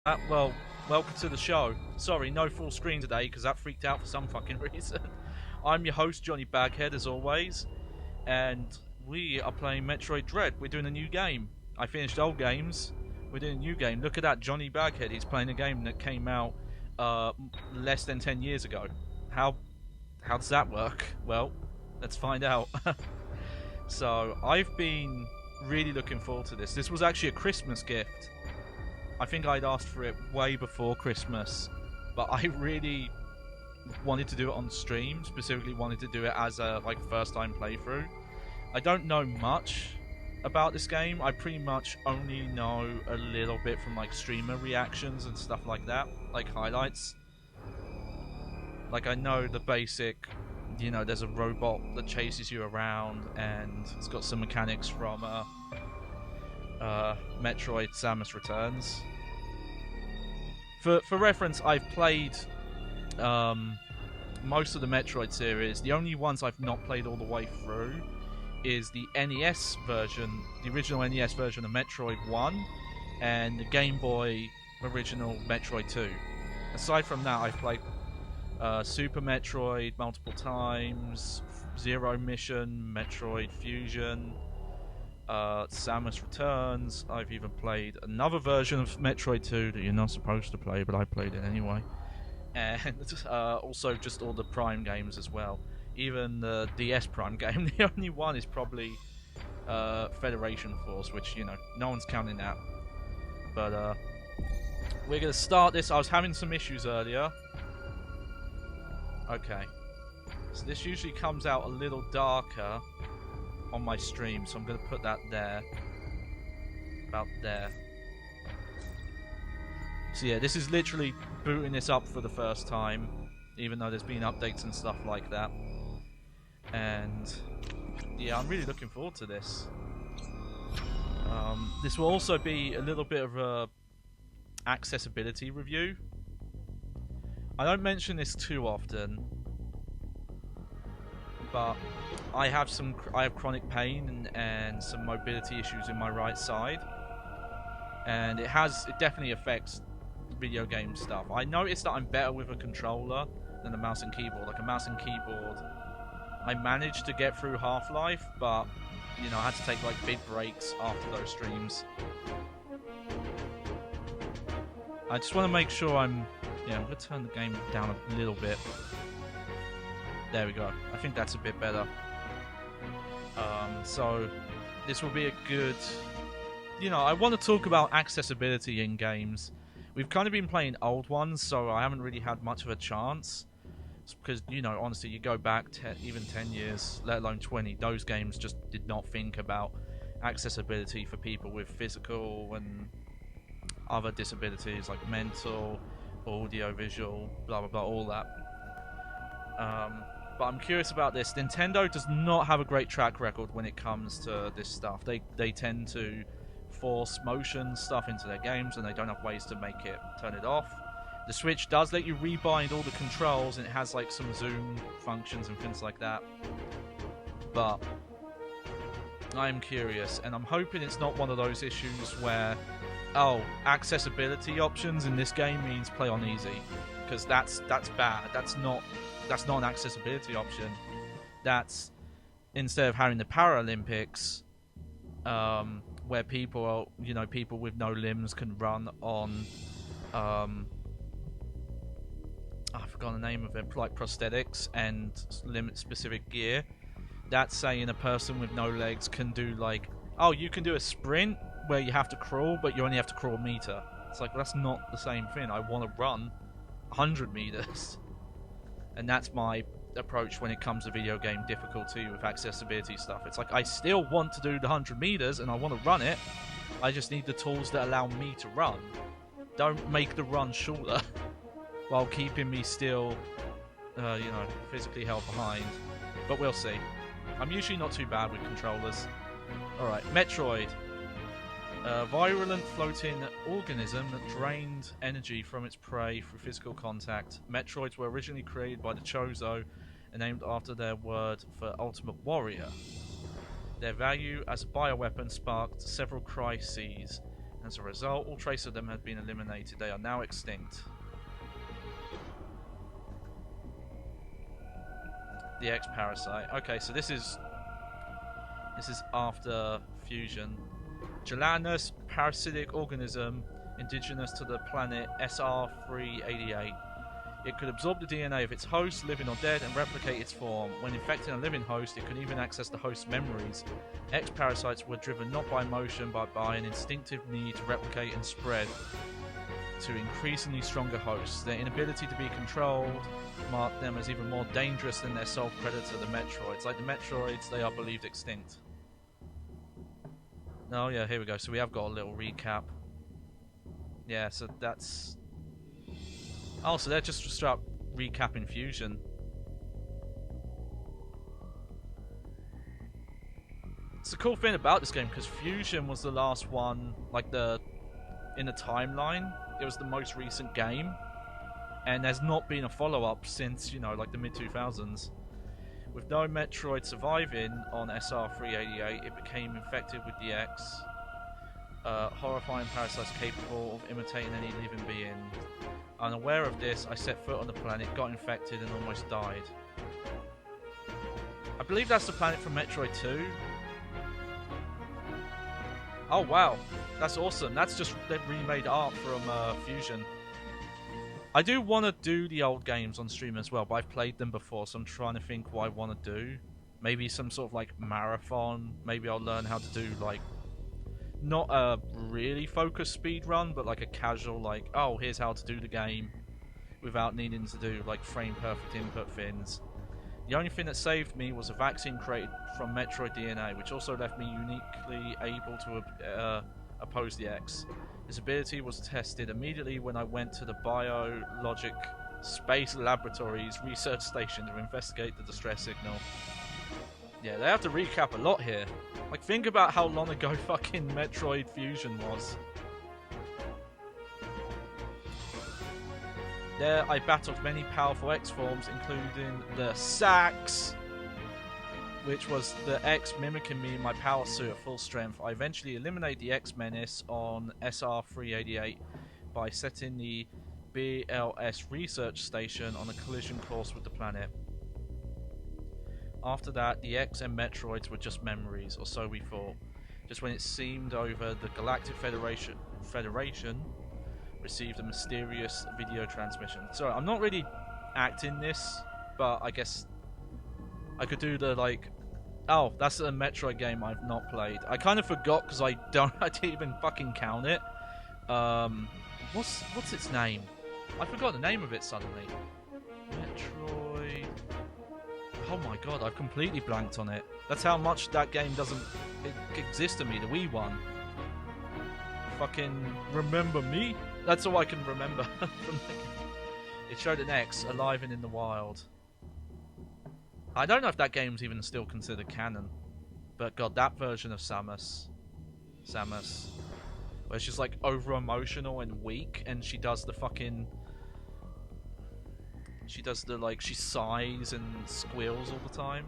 Well, welcome to the show. Sorry, no full screen today because that freaked out for some fucking reason. I'm your host, Johnny Baghead, as always, and we are playing Metroid Dread. We're doing a new game. I finished old games. We're doing a new game. Look at that, Johnny Baghead. He's playing a game that came out less than 10 years ago. How how does that work? Well, let's find out. So I've been really looking forward to this. This was actually a Christmas gift. I think I'd asked for it way before Christmas, but I really wanted to do it on stream. Specifically, wanted to do it as a first time playthrough. I don't know much about this game. I pretty much only know a little bit from streamer reactions and stuff like that, like highlights. Like I know the basic, there's a robot that chases you around, and it's got some mechanics from Metroid: Samus Returns. For reference, I've played most of the Metroid series. The only ones I've not played all the way through is the NES version, the original NES version of Metroid 1, and the Game Boy original Metroid 2. Aside from that, I've played Super Metroid multiple times, Zero Mission, Metroid Fusion, Samus Returns. I've even played another version of Metroid 2 that you're not supposed to play, but I played it anyway. And also just all the Prime games as well. Even the DS Prime game, the only one is probably Federation Force, which, no one's counting that. But we're going to start this. I was having some issues earlier. Okay. So this usually comes out a little darker on my stream, so I'm going to put that there. About there. So yeah, this is literally booting this up for the first time, even though there's been updates and stuff like that. And yeah, I'm really looking forward to this. This will also be a little bit of a accessibility review. I don't mention this too often, but I have chronic pain and some mobility issues in my right side, and it definitely affects video game stuff. I noticed that I'm better with a controller than a mouse and keyboard. Like a mouse and keyboard, I managed to get through Half-Life, but I had to take big breaks after those streams. I just want to make sure I'm going to turn the game down a little bit. There we go. I think that's a bit better. So this will be a good... I want to talk about accessibility in games. We've kind of been playing old ones, so I haven't really had much of a chance. It's because, honestly, you go back even 10 years, let alone 20, those games just did not think about accessibility for people with physical and other disabilities like mental, audio, visual, blah, blah, blah, all that. But I'm curious about this. Nintendo does not have a great track record when it comes to this stuff. They tend to force motion stuff into their games, and they don't have ways to turn it off. The Switch does let you rebind all the controls, and it has some zoom functions and things like that. But I'm curious, and I'm hoping it's not one of those issues where, accessibility options in this game means play on easy, because that's bad. That's not an accessibility option. That's, instead of having the Paralympics, where people with no limbs can run on, I forgot the name of it, like prosthetics and limit specific gear. That's saying a person with no legs can do you can do a sprint where you have to crawl, but you only have to crawl a meter. It's that's not the same thing. I want to run 100 meters. And that's my approach when it comes to video game difficulty with accessibility stuff. It's I still want to do the 100 meters and I want to run it. I just need the tools that allow me to run. Don't make the run shorter while keeping me still, physically held behind. But we'll see. I'm usually not too bad with controllers. Alright, Metroid. A virulent floating organism that drained energy from its prey through physical contact. Metroids were originally created by the Chozo and named after their word for Ultimate Warrior. Their value as a bioweapon sparked several crises and As a result, all trace of them had been eliminated. They are now extinct. The X-Parasite. Okay, so this is after fusion. Gelatinous parasitic organism indigenous to the planet SR388. It could absorb the DNA of its host, living or dead, and replicate its form. When infecting a living host, it could even access the host's memories. X-parasites were driven not by emotion, but by an instinctive need to replicate and spread to increasingly stronger hosts. Their inability to be controlled marked them as even more dangerous than their sole predator, the Metroids. Like the Metroids, they are believed extinct. Oh yeah, here we go. So we have got a little recap. Yeah, so that's... Oh, so they're just straight up recapping Fusion. It's the cool thing about this game, because Fusion was the last one, like in the timeline. It was the most recent game, and there's not been a follow-up since, you know, like the mid-2000s. With no Metroid surviving on SR388, it became infected with the X. Horrifying parasites capable of imitating any living being. Unaware of this, I set foot on the planet, got infected, and almost died. I believe that's the planet from Metroid 2. Oh wow, that's awesome. That's just they've remade art from Fusion. I do want to do the old games on stream as well, but I've played them before, so I'm trying to think what I want to do. Maybe some sort of like marathon. Maybe I'll learn how to do like not a really focused speed run, but like a casual like, oh, here's how to do the game without needing to do like frame perfect input things. The only thing that saved me was a vaccine created from Metroid DNA, which also left me uniquely able to oppose the X. This ability was tested immediately when I went to the Biologic Space Laboratories research station to investigate the distress signal. Yeah, they have to recap a lot here. Like, think about how long ago fucking Metroid Fusion was. There, I battled many powerful X forms, including the Sax, which was the X mimicking me in my power suit at full strength. I eventually eliminated the X menace on SR388 by setting the BLS research station on a collision course with the planet. After that, the X and Metroids were just memories, or so we thought. Just when it seemed over, the Galactic Federation received a mysterious video transmission. Sorry, I'm not really acting this, but I guess I could do the like... Oh, that's a Metroid game I've not played. I kind of forgot because I didn't even fucking count it. What's its name? I forgot the name of it suddenly. Metroid... Oh my god, I've completely blanked on it. That's how much that game doesn't exist to me, the Wii one. Fucking remember me? That's all I can remember from the game. It showed an X alive and in the wild. I don't know if that game's even still considered canon. But god, that version of Samus, where she's like over emotional and weak, and she does the fucking... She does the like, she sighs and squeals all the time.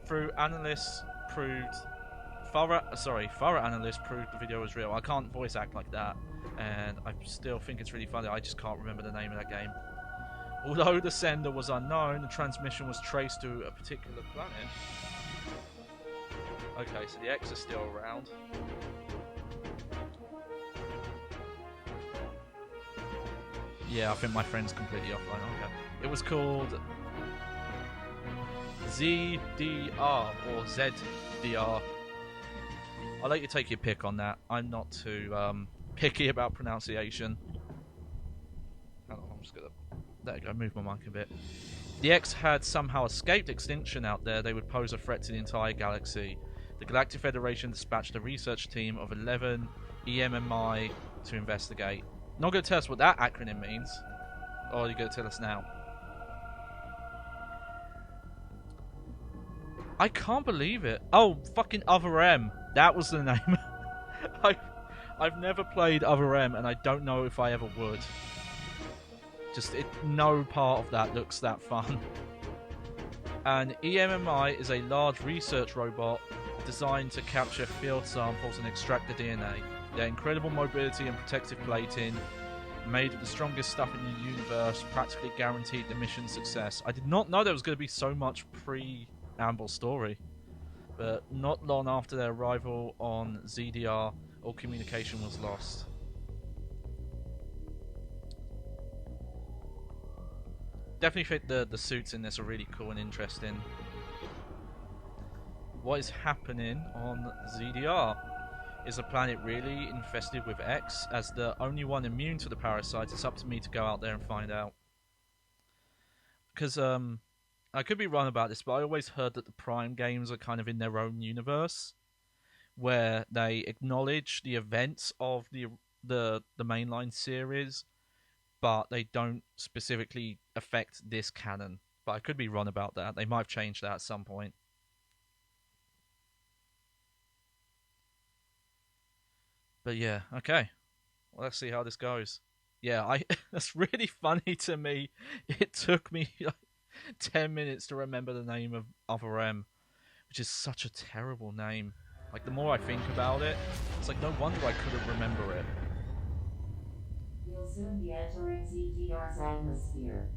Thorough analysts proved the video was real. I can't voice act like that, and I still think it's really funny. I just can't remember the name of that game. Although the sender was unknown, the transmission was traced to a particular planet. Okay, so the X is still around. Yeah, I think my friend's completely offline. Okay. It was called ZDR or ZDR. I'll let you take your pick on that. I'm not too picky about pronunciation. Hold on, I'm just gonna... There you go, move my mic a bit. The X had somehow escaped extinction out there. They would pose a threat to the entire galaxy. The Galactic Federation dispatched a research team of 11 EMMI to investigate. Not going to tell us what that acronym means. Or are you going to tell us now? I can't believe it. Oh, fucking Other M. That was the name. I've never played Other M, and I don't know if I ever would. Just, no part of that looks that fun. An EMMI is a large research robot designed to capture field samples and extract the DNA. Their incredible mobility and protective plating made it the strongest stuff in the universe, practically guaranteed the mission's success. I did not know there was going to be so much pre-Amble story. But not long after their arrival on ZDR, all communication was lost. Definitely think the suits in this are really cool and interesting. What is happening on ZDR? Is the planet really infested with X? As the only one immune to the parasites, it's up to me to go out there and find out. Because, I could be wrong about this, but I always heard that the Prime games are kind of in their own universe, where they acknowledge the events of the mainline series, but they don't specifically affect this canon. But I could be wrong about that. They might have changed that at some point. But yeah, okay. Well, let's see how this goes. Yeah, that's really funny to me. It took me like 10 minutes to remember the name of Other M, which is such a terrible name. Like, the more I think about it, it's like, no wonder I couldn't remember it. We'll soon be entering ZGR's atmosphere.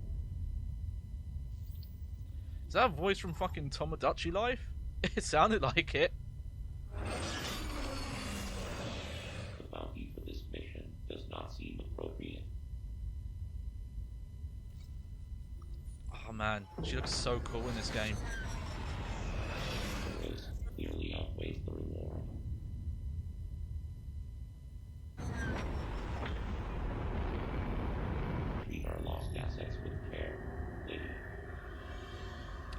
Is that a voice from fucking Tomodachi Life? It sounded like it. The bounty for this mission does not seem appropriate. Oh man, she looks so cool in this game. The risk clearly outweighs the reward. Treat our lost assets with care, lady.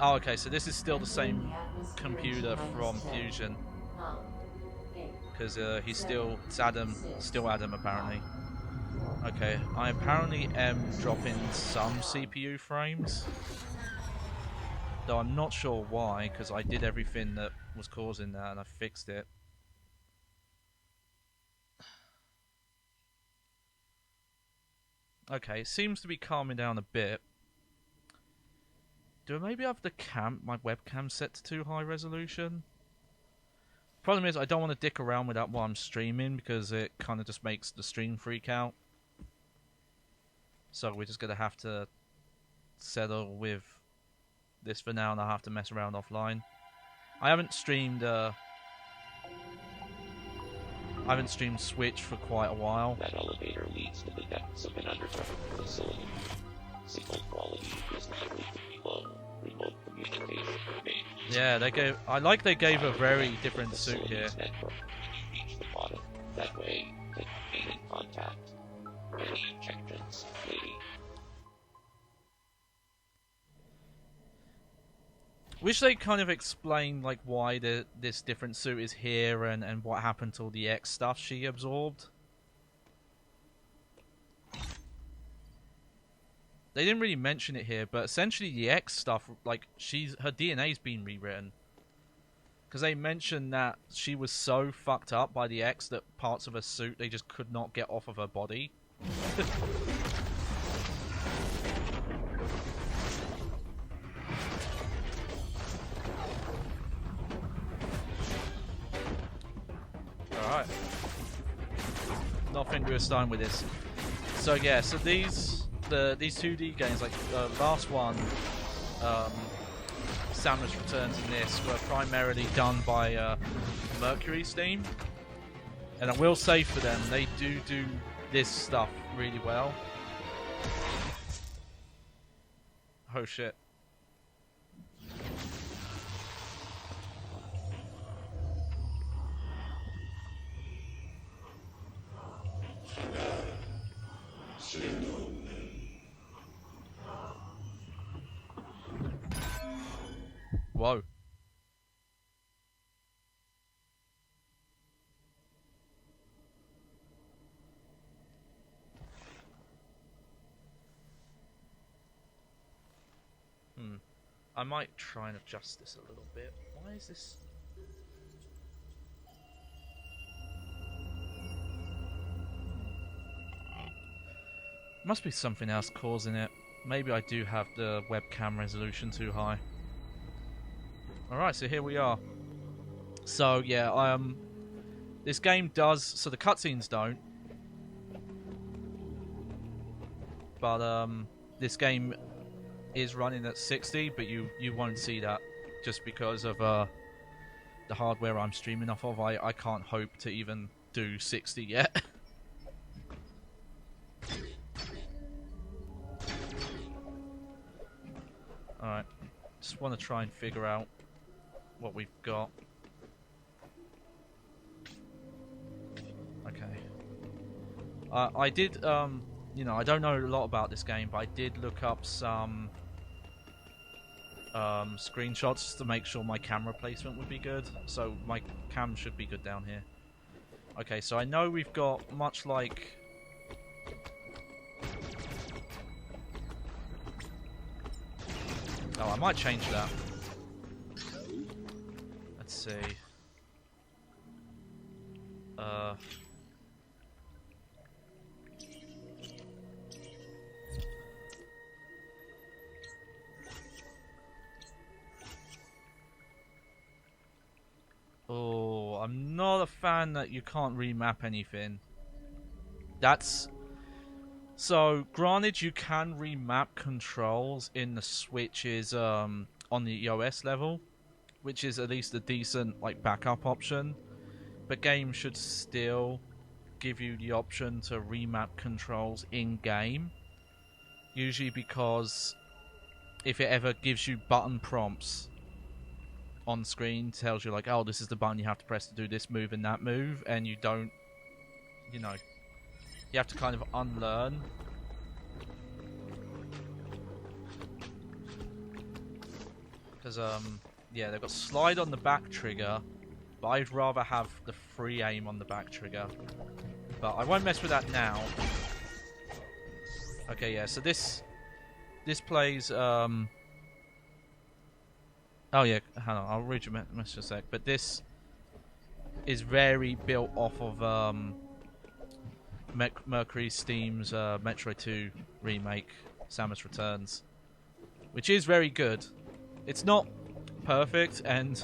Oh, okay, so this is still the same computer from Fusion. Because he's still Adam apparently. Okay, I apparently am dropping some CPU frames, though I'm not sure why, because I did everything that was causing that and I fixed it. Okay, it seems to be calming down a bit. Do I maybe have my webcam set to too high resolution? Problem is, I don't want to dick around with that while I'm streaming, because it kind of just makes the stream freak out. So we're just going to have to settle with this for now, and I'll have to mess around offline. I haven't streamed Switch for quite a while. That elevator leads to the depths of an underground facility. Signal quality is likely to be low. Remote communication remains. Yeah, they gave a very different suit here. Network. Reach the bottom. That way, they can gain in contact. Any objections, lady? Wish they kind of explained like why this different suit is here and what happened to all the X stuff she absorbed. They didn't really mention it here, but essentially the X stuff, like her DNA's been rewritten. Because they mentioned that she was so fucked up by the X that parts of her suit they just could not get off of her body. Alright. Nothing we were starting with this. So yeah, so these 2D games, like last one, Samus Returns in this, were primarily done by Mercury's team. And I will say for them, they do this stuff really well. Oh shit. Whoa. I might try and adjust this a little bit. Why is this? Must be something else causing it. Maybe I do have the webcam resolution too high. Alright, so here we are. So yeah, this game does. So the cutscenes don't, but this game is running at 60, but you won't see that just because of the hardware I'm streaming off of. I can't hope to even do 60 yet. Alright, just want to try and figure out what we've got. Okay. I did, you know, I don't know a lot about this game, but I did look up some screenshots just to make sure my camera placement would be good. So my cam should be good down here. Okay, so I know we've got much like... Oh, I might change that. Let's see. Oh, I'm not a fan that you can't remap anything. That's... So, granted, you can remap controls in the Switch's, on the EOS level, which is at least a decent, like, backup option. But games should still give you the option to remap controls in-game. Usually because if it ever gives you button prompts on screen, tells you like, oh, this is the button you have to press to do this move and that move, and you don't, you know, you have to kind of unlearn. Because, yeah, they've got slide on the back trigger, but I'd rather have the free aim on the back trigger. But I won't mess with that now. Okay, yeah, so this plays, oh yeah, hang on, I'll read your message in a sec. But this is very built off of Mercury Steam's Metroid 2 remake, Samus Returns, which is very good. It's not perfect, and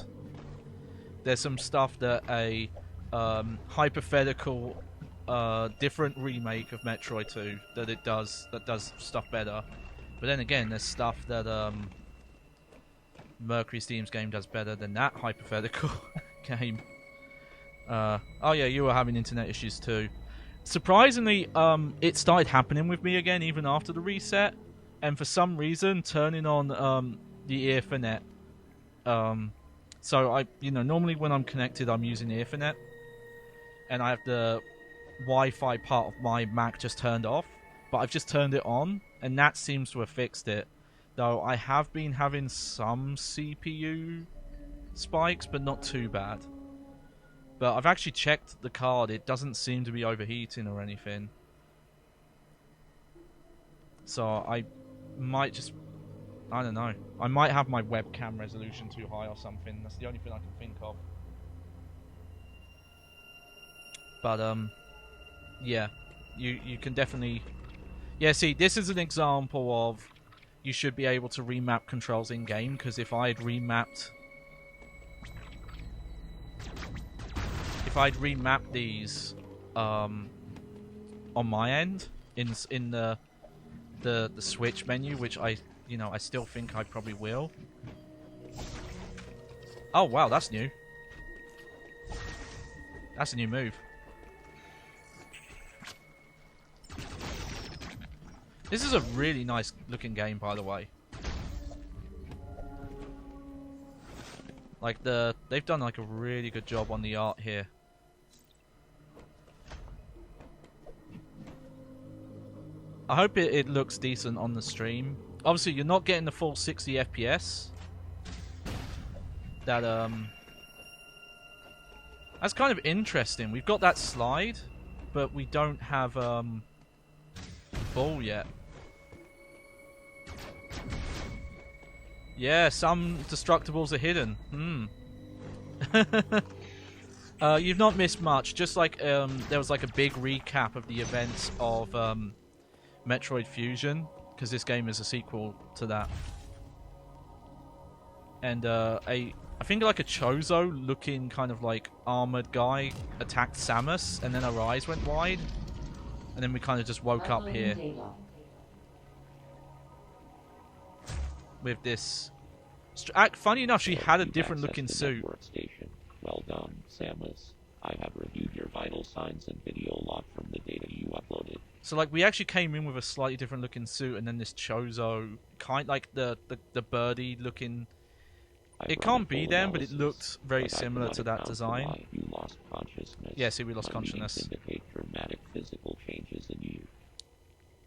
there's some stuff that a hypothetical different remake of Metroid 2 that does stuff better. But then again, there's stuff that Mercury Steam's game does better than that hypothetical game. Oh yeah, you were having internet issues too. Surprisingly, it started happening with me again even after the reset, and for some reason, turning on the Ethernet. So normally when I'm connected, I'm using Ethernet, and I have the Wi-Fi part of my Mac just turned off, but I've just turned it on, and that seems to have fixed it. Though I have been having some CPU spikes, but not too bad. But I've actually checked the card, it doesn't seem to be overheating or anything. So I might just... I don't know. I might have my webcam resolution too high or something. That's the only thing I can think of. But, yeah. You can definitely... Yeah, see, this is an example of... You should be able to remap controls in-game, because if I had remapped... If I'd remapped these on my end in the Switch menu, which I still think I probably will. Oh wow, that's new. That's a new move. This is a really nice looking game, by the way. Like they've done like a really good job on the art here. I hope it looks decent on the stream. Obviously, you're not getting the full 60 FPS. That's kind of interesting. We've got that slide, but we don't have ball yet. Yeah, some destructibles are hidden. You've not missed much. Just like there was like a big recap of the events of Metroid Fusion, because this game is a sequel to that. And a I think like a Chozo looking kind of like armored guy attacked Samus, and then her eyes went wide, and then we kind of just woke up here with this. Funny enough, she had a different looking suit. Workstation. Well done, Samus. I have reviewed your vital signs and video log from the data you uploaded. So like we actually came in with a slightly different looking suit, and then this Chozo kind like the birdie looking. It can't be them, but it looked very similar to that design. You lost consciousness. Yeah, see, we lost consciousness. Indicate dramatic physical changes in you.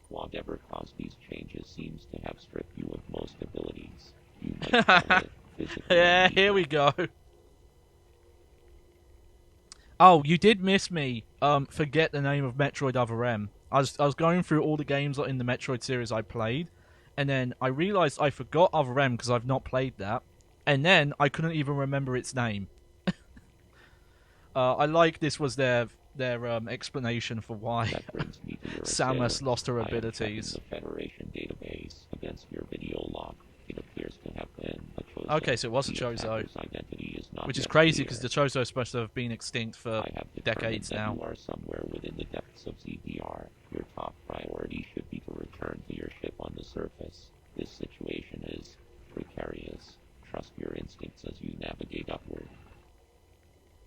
Whatever caused these changes seems to have stripped you of most abilities. You might call it physical Yeah, amnesia. here we go. Oh, you did miss me. Forget the name of Metroid Other M. I was going through all the games in the Metroid series I played, and then I realized I forgot Other M because I've not played that, and then I couldn't even remember its name. I like this was their explanation for why That brings me to your Samus assailant. lost her I am checking abilities. the Federation database against your video log. It appears to have been a Chozo. Okay, so it was a The Chozo. attacker's identity is not Which is yet crazy clear. because the Chozo is supposed to have been extinct for I have determined decades that now. You are somewhere within the depths of ZDR. Your top priority should be to return to your ship on the surface. This situation is precarious. Trust your instincts as you navigate upward.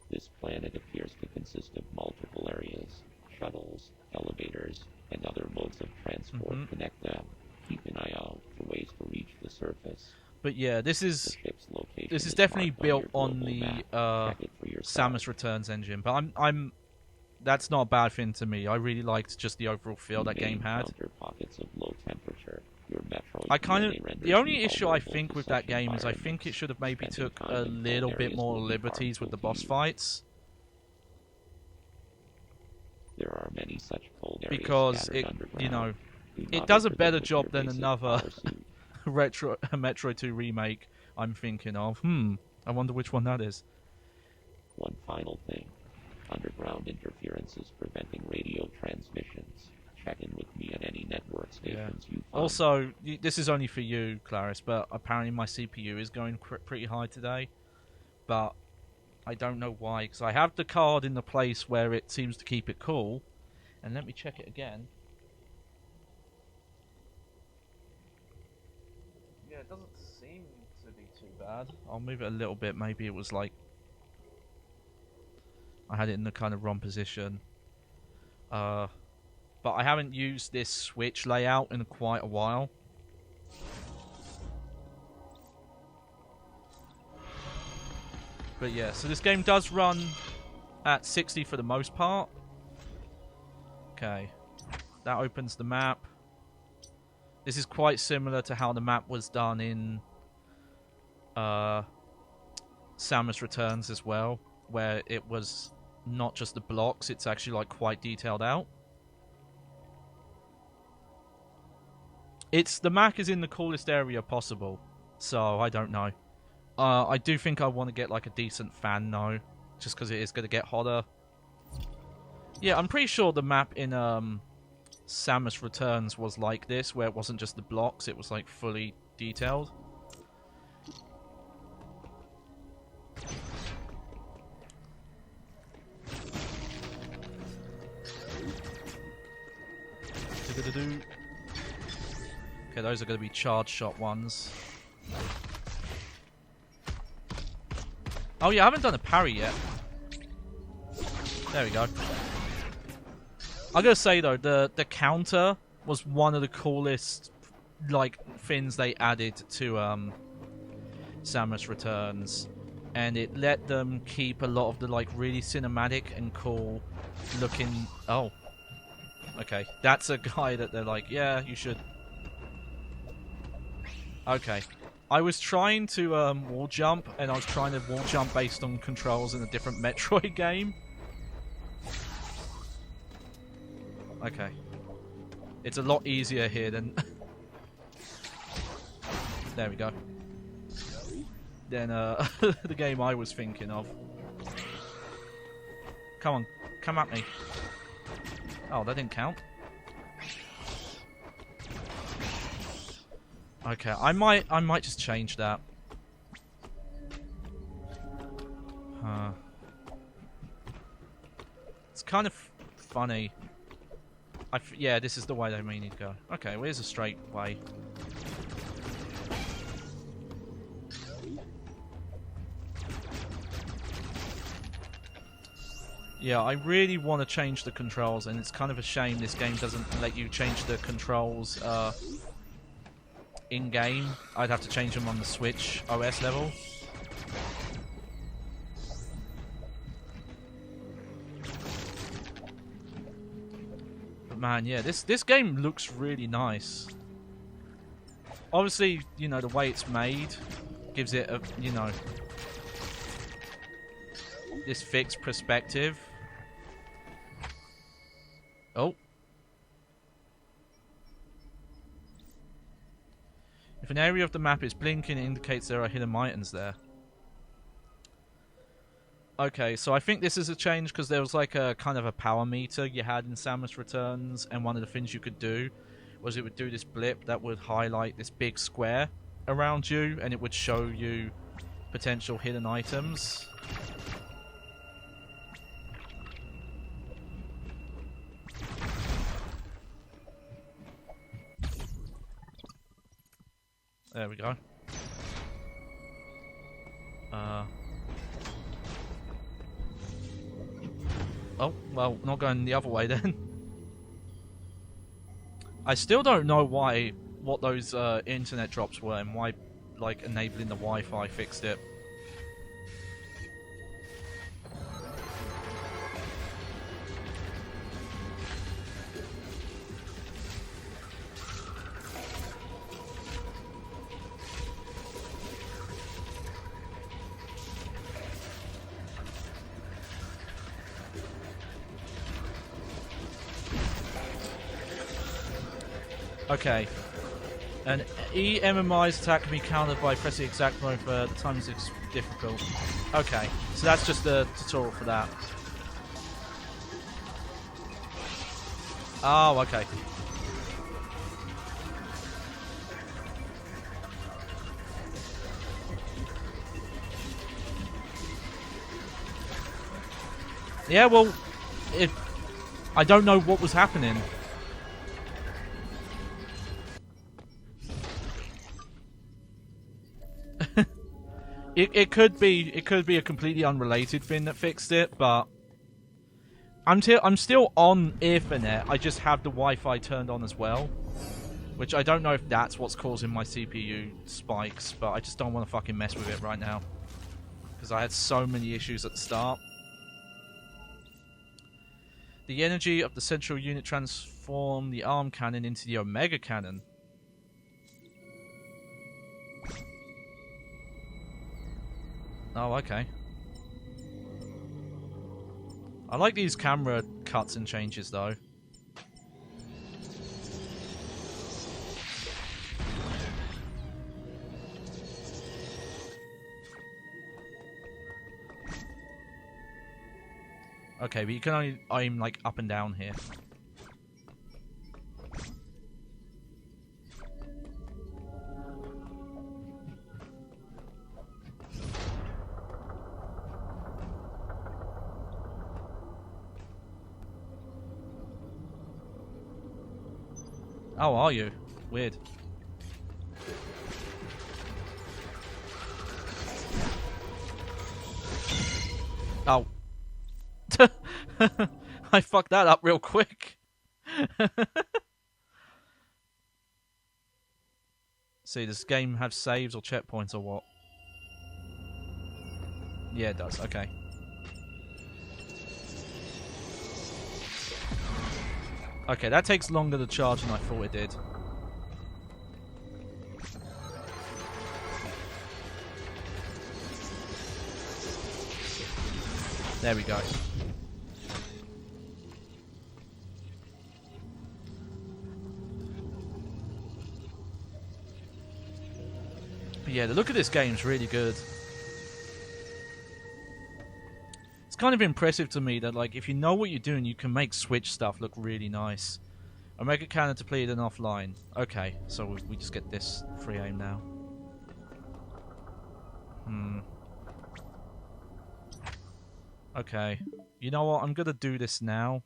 This planet appears to consist of multiple areas. Shuttles, elevators, and other modes of transport connect them. Keep an eye out for ways to reach the surface. But yeah, this The is ship's location this is is definitely marked built your on global the map. Check it for yourself. Samus Returns engine, but I'm that's not a bad thing to me. I really liked just the overall feel that You may game had. encounter pockets of low temperature. Your Metroid I kind of DNA renders the only you issue I vulnerable think to with such that game is I think environments. it should have maybe Spending took time a in little cold bit areas more will be liberties with the harmful boss to you. fights, There are many such cold areas because scattered it underground. Do it not does a enter them better with job your than basic another power suit. Metroid 2 remake I'm thinking of. I wonder which one that is. One final thing. Underground interference is preventing radio transmissions. Check in with me at any network stations you find. Also, this is only for you, Clarice, but apparently my CPU is going pretty high today. But I don't know why, because I have the card in the place where it seems to keep it cool. And let me check it again. Yeah, it doesn't seem to be too bad. I'll move it a little bit. Maybe it was like I had it in the kind of wrong position. But I haven't used this Switch layout in quite a while. But yeah, so this game does run at 60 for the most part. Okay, that opens the map. This is quite similar to how the map was done in Samus Returns as well, where it was not just the blocks, it's actually like quite detailed out. The map is in the coolest area possible, so I don't know. I do think I want to get like a decent fan though, just because it is going to get hotter. Yeah, I'm pretty sure the map in Samus Returns was like this, where it wasn't just the blocks, it was like fully detailed. Okay, those are going to be charge shot ones. Oh yeah, I haven't done a parry yet. There we go. I gotta say though, the counter was one of the coolest like things they added to Samus Returns, and it let them keep a lot of the like really cinematic and cool looking. Oh, okay, that's a guy that they're like, yeah, you should. Okay. I was trying to wall jump, and I was trying to wall jump based on controls in a different Metroid game. Okay. It's a lot easier here than... There we go. Than the game I was thinking of. Come on, come at me. Oh, that didn't count. Okay, I might just change that. funny. Yeah, this is the way they may need to go. Okay, well, here's a straight way. Yeah, I really want to change the controls, and it's kind of a shame this game doesn't let you change the controls in-game. I'd have to change them on the Switch OS level. But man, yeah, this game looks really nice. Obviously, you know, the way it's made gives it a, you know, this fixed perspective. Oh. If an area of the map is blinking, it indicates there are hidden items there. Okay, so I think this is a change because there was like a kind of a power meter you had in Samus Returns, and one of the things you could do was it would do this blip that would highlight this big square around you, and it would show you potential hidden items. There we go. Oh, well, not going the other way then. I still don't know what those internet drops were and why, like, enabling the Wi-Fi fixed it. Okay. An EMMI's attack can be countered by pressing exact mode for the time is difficult. Okay, so that's just the tutorial for that. Oh, okay. Yeah, well, I don't know what was happening. It could be a completely unrelated thing that fixed it, but I'm still on Ethernet. I just have the Wi-Fi turned on as well, which I don't know if that's what's causing my CPU spikes, but I just don't want to fucking mess with it right now because I had so many issues at the start. The energy of the central unit transformed the arm cannon into the Omega cannon. Oh, okay. I like these camera cuts and changes, though. Okay, but you can only aim, like, up and down here. Oh, are you? Weird. Oh. I fucked that up real quick. See, does this game have saves or checkpoints or what? Yeah, it does. Okay. Okay, that takes longer to charge than I thought it did. There we go. But yeah, the look of this game is really good. It's kind of impressive to me that, like, if you know what you're doing, you can make Switch stuff look really nice. Omega Cannon to play it offline. Okay, so we just get this free aim now. Okay. You know what? I'm gonna do this now.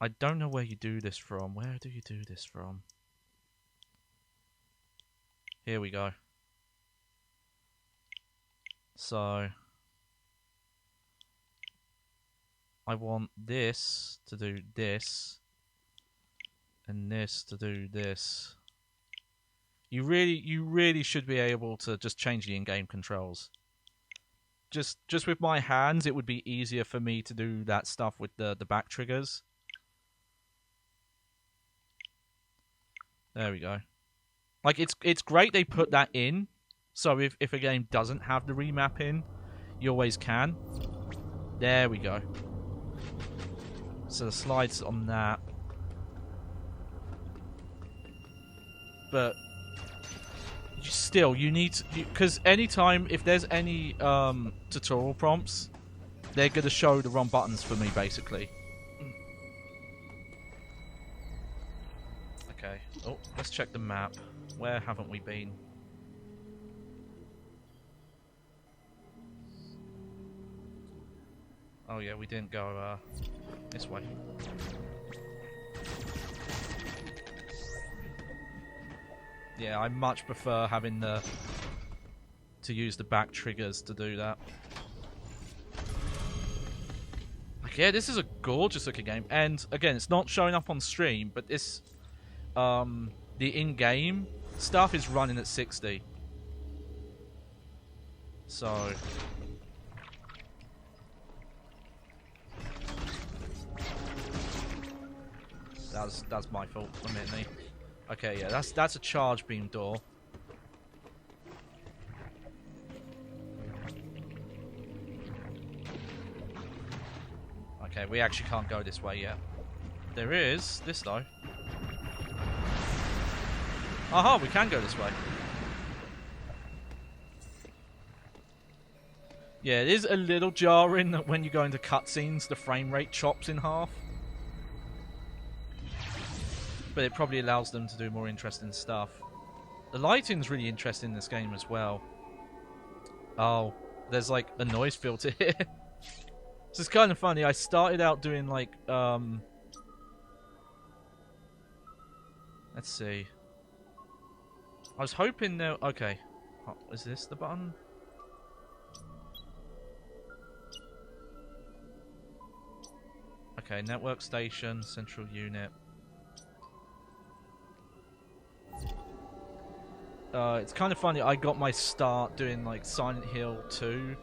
I don't know where you do this from. Where do you do this from? Here we go. So I want this to do this and this to do this. You really should be able to just change the in-game controls. Just with my hands, it would be easier for me to do that stuff with the back triggers. There we go. Like, it's great they put that in, so if a game doesn't have the remap in, you always can. There we go. So the slides on that. But still, you need to... Because anytime, if there's any tutorial prompts, they're going to show the wrong buttons for me, basically. Okay. Oh, let's check the map. Where haven't we been? Oh yeah, we didn't go this way. Yeah, I much prefer having to use the back triggers to do that. Like, yeah, this is a gorgeous looking game, and again, it's not showing up on stream, but this the in-game stuff is running at 60. So that's my fault, admittedly. Okay, yeah, that's a charge beam door. Okay, we actually can't go this way yet. There is this though. Aha, we can go this way. Yeah, it is a little jarring that when you go into cutscenes, the frame rate chops in half. But it probably allows them to do more interesting stuff. The lighting's really interesting in this game as well. Oh, there's like a noise filter here. This is kind of funny. I started out doing like, let's see. I was hoping there... Okay. Oh, is this the button? Okay, network station, central unit. It's kind of funny, I got my start doing like Silent Hill 2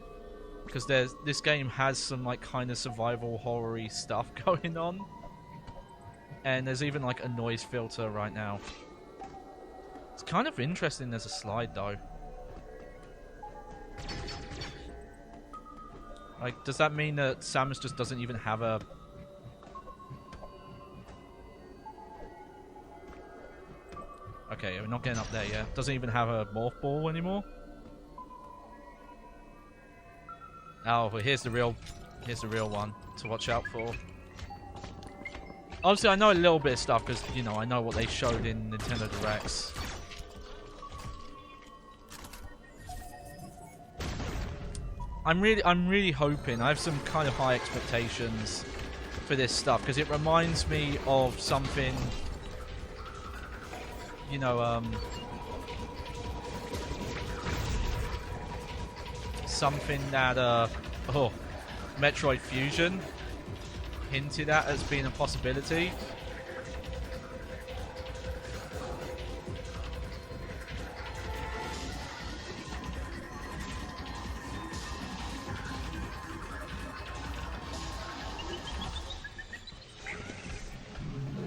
because this game has some like kind of survival horror-y stuff going on, and there's even like a noise filter right now. It's kind of interesting there's a slide though. Like, does that mean that Samus just doesn't even have a... Okay, we're not getting up there yet. Doesn't even have a morph ball anymore. Oh, but here's the real one to watch out for. Obviously, I know a little bit of stuff because, you know, I know what they showed in Nintendo Directs. I'm really hoping. I have some kind of high expectations for this stuff because it reminds me of something. You know, something that, Metroid Fusion hinted at as being a possibility.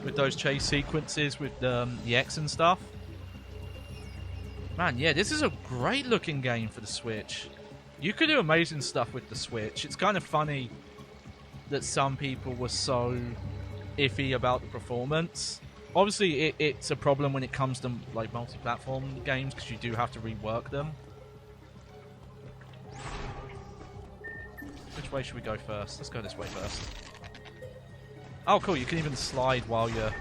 With those chase sequences with the X and stuff. Man, yeah, this is a great looking game for the Switch. You could do amazing stuff with the Switch. It's kind of funny that some people were so iffy about the performance. Obviously, it's a problem when it comes to like multi-platform games because you do have to rework them. Which way should we go first? Let's go this way first. Oh, cool! You can even slide while you're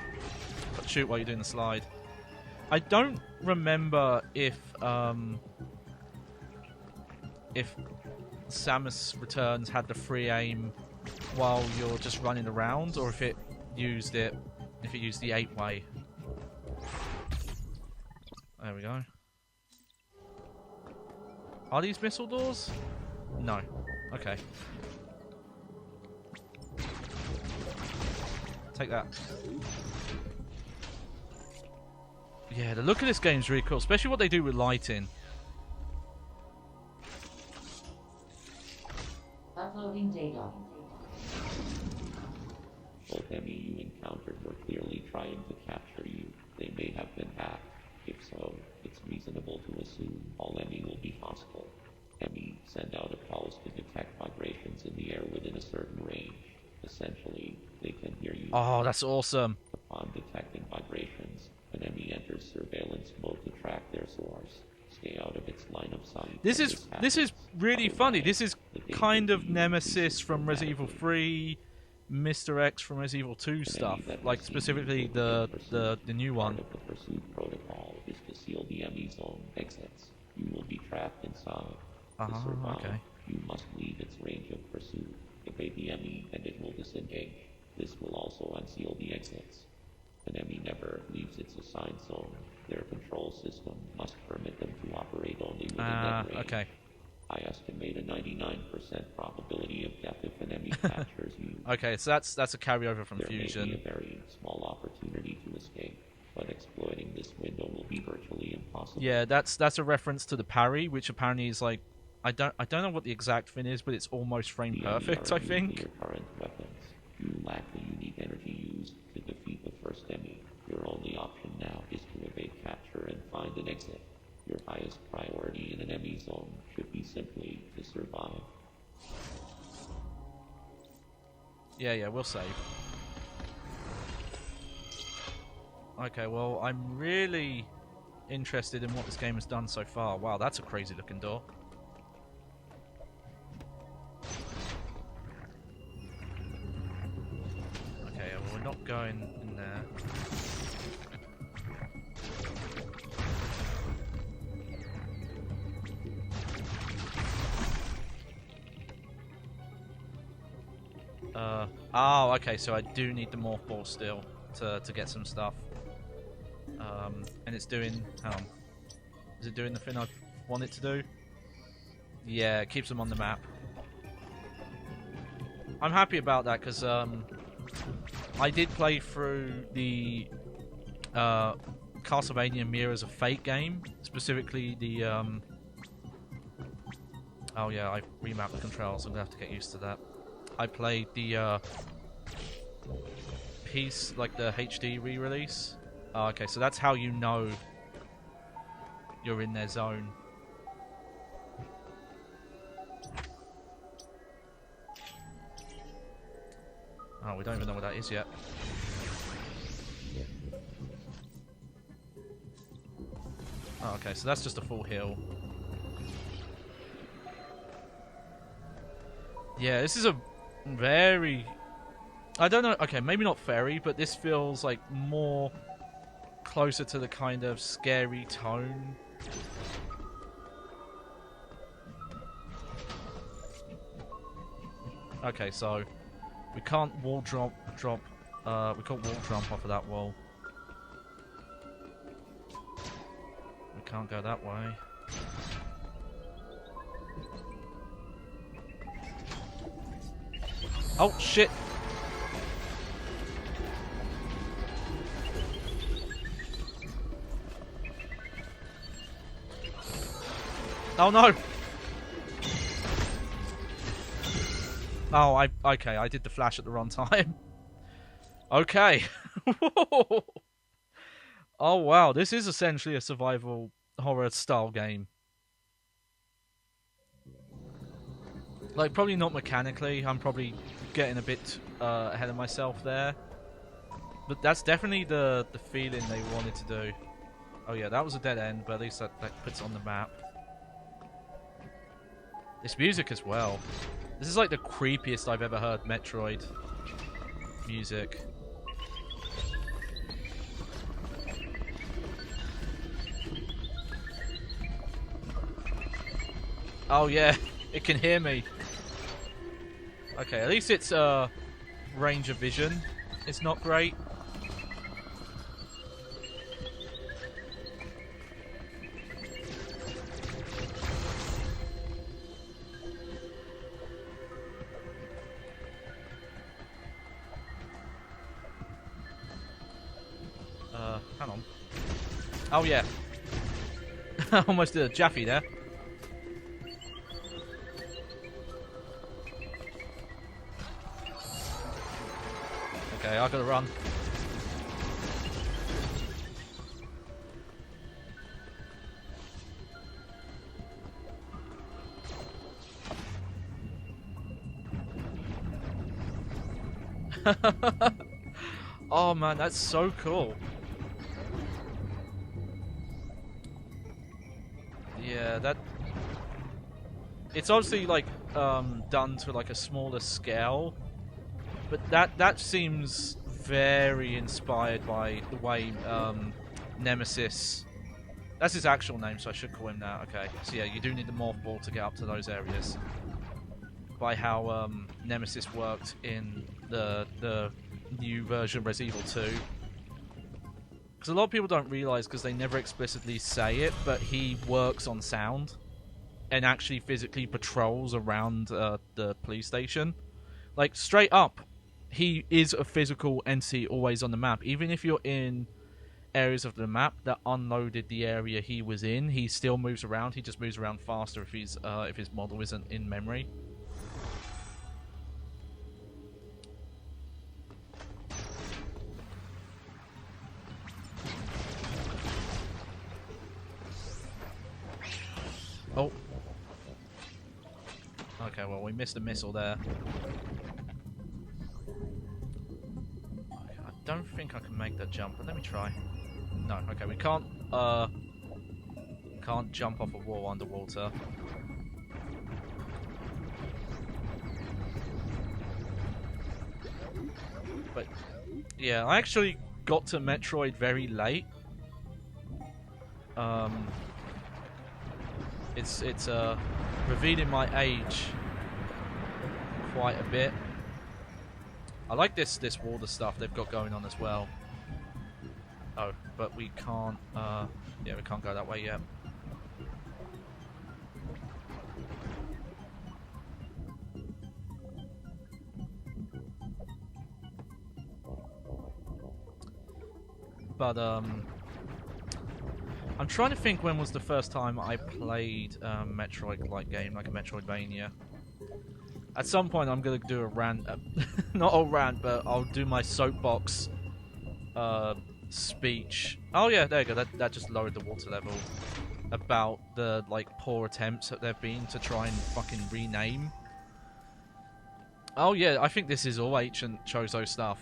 shoot while you're doing the slide. I don't remember if Samus Returns had the free aim while you're just running around, or if it used it, if it used the 8-way. There we go. Are these missile doors? No. Okay. Take that. Yeah, the look of this game is really cool, especially what they do with lighting. Uploading data. Both enemy you encountered were clearly trying to capture you. They may have been hacked. If so, it's reasonable to assume all enemy will be hostile. Enemy send out a pulse to detect vibrations in the air within a certain range. Essentially, they can hear you. Oh, that's awesome. Upon detecting vibrations, an enemy enters surveillance mode to track their source. Stay out of its line of sight. This is really funny. This is kind of Nemesis from Resident Evil 3, Mr. X from Resident Evil 2 stuff, like specifically the new one. Part of the pursuit protocol is to seal the enemy zone exits. You will be trapped inside. To survive, okay. you must leave its range of pursuit. Evade the enemy and it will disengage. This will also unseal the exits. An enemy never leaves its assigned zone. Their control system must permit them to operate only within that range. Okay. I estimate a 99% probability of death if an enemy captures you. Okay, so that's a carryover from There Fusion. may be a very small opportunity to escape, but exploiting this window will be virtually impossible. Yeah, that's a reference to the parry, which apparently is like I don't know what the exact thing is, but it's almost frame The perfect, enemy I are immune think. to your current weapons. You lack the unique energy used to defeat the first enemy. Your only option now is to evade capture and find an exit. Your highest priority in an enemy zone should be simply to survive. Yeah, we'll save. Okay, well, I'm really interested in what this game has done so far. Wow, that's a crazy looking door. Okay, well, we're not going in there. Oh, okay, so I do need the morph ball still to get some stuff. And it's doing, hang on. Is it doing the thing I want it to do? Yeah, it keeps them on the map. I'm happy about that because I did play through the Castlevania Mirrors of Fate game, specifically the oh yeah, I remapped the controls. I'm gonna have to get used to that. I played the piece, like the HD re-release. Oh, okay, so that's how you know you're in their zone. Oh, we don't even know what that is yet. Oh, okay, so that's just a full heal. Yeah, this is a very... I don't know, okay, maybe not fairy, but this feels like more closer to the kind of scary tone. Okay, so we can't wall drop, we can't wall jump off of that wall. We can't go that way. Oh, shit! Oh no! Oh, okay, I did the flash at the wrong time. Okay. Oh wow, this is essentially a survival horror style game. Like, probably not mechanically, I'm probably getting a bit ahead of myself there. But that's definitely the feeling they wanted to do. Oh yeah, that was a dead end, but at least that puts it on the map. This music as well. This is like the creepiest I've ever heard Metroid music. Oh yeah, it can hear me. Okay, at least it's range of vision. It's not great. Hang on. Oh yeah. Almost did a Jaffe there. Okay, I gotta run. Oh man, that's so cool. Yeah, that... It's obviously like done to like a smaller scale, but that seems very inspired by the way Nemesis... That's his actual name, so I should call him that. Okay, so yeah, you do need the morph ball to get up to those areas. By how Nemesis worked in the new version of Resident Evil 2. Because a lot of people don't realise, because they never explicitly say it, but he works on sound and actually physically patrols around the police station. Like, straight up, he is a physical entity always on the map. Even if you're in areas of the map that unloaded the area he was in, he still moves around. He just moves around faster if he's if his model isn't in memory. Oh. Okay, well, we missed a missile there. Okay, I don't think I can make that jump, but let me try. No, okay, we can't jump off a wall underwater. But, yeah, I actually got to Metroid very late. It's revealing my age quite a bit. I like this water stuff they've got going on as well. Oh, but we can't. Yeah, we can't go that way yet. But I'm trying to think when was the first time I played a Metroid-like game, like a Metroidvania. At some point I'm going to do a rant, not a rant, but I'll do my soapbox speech. Oh yeah, there you go, that just lowered the water level. About the, like, poor attempts that there have been to try and fucking rename. Oh yeah, I think this is all ancient Chozo stuff.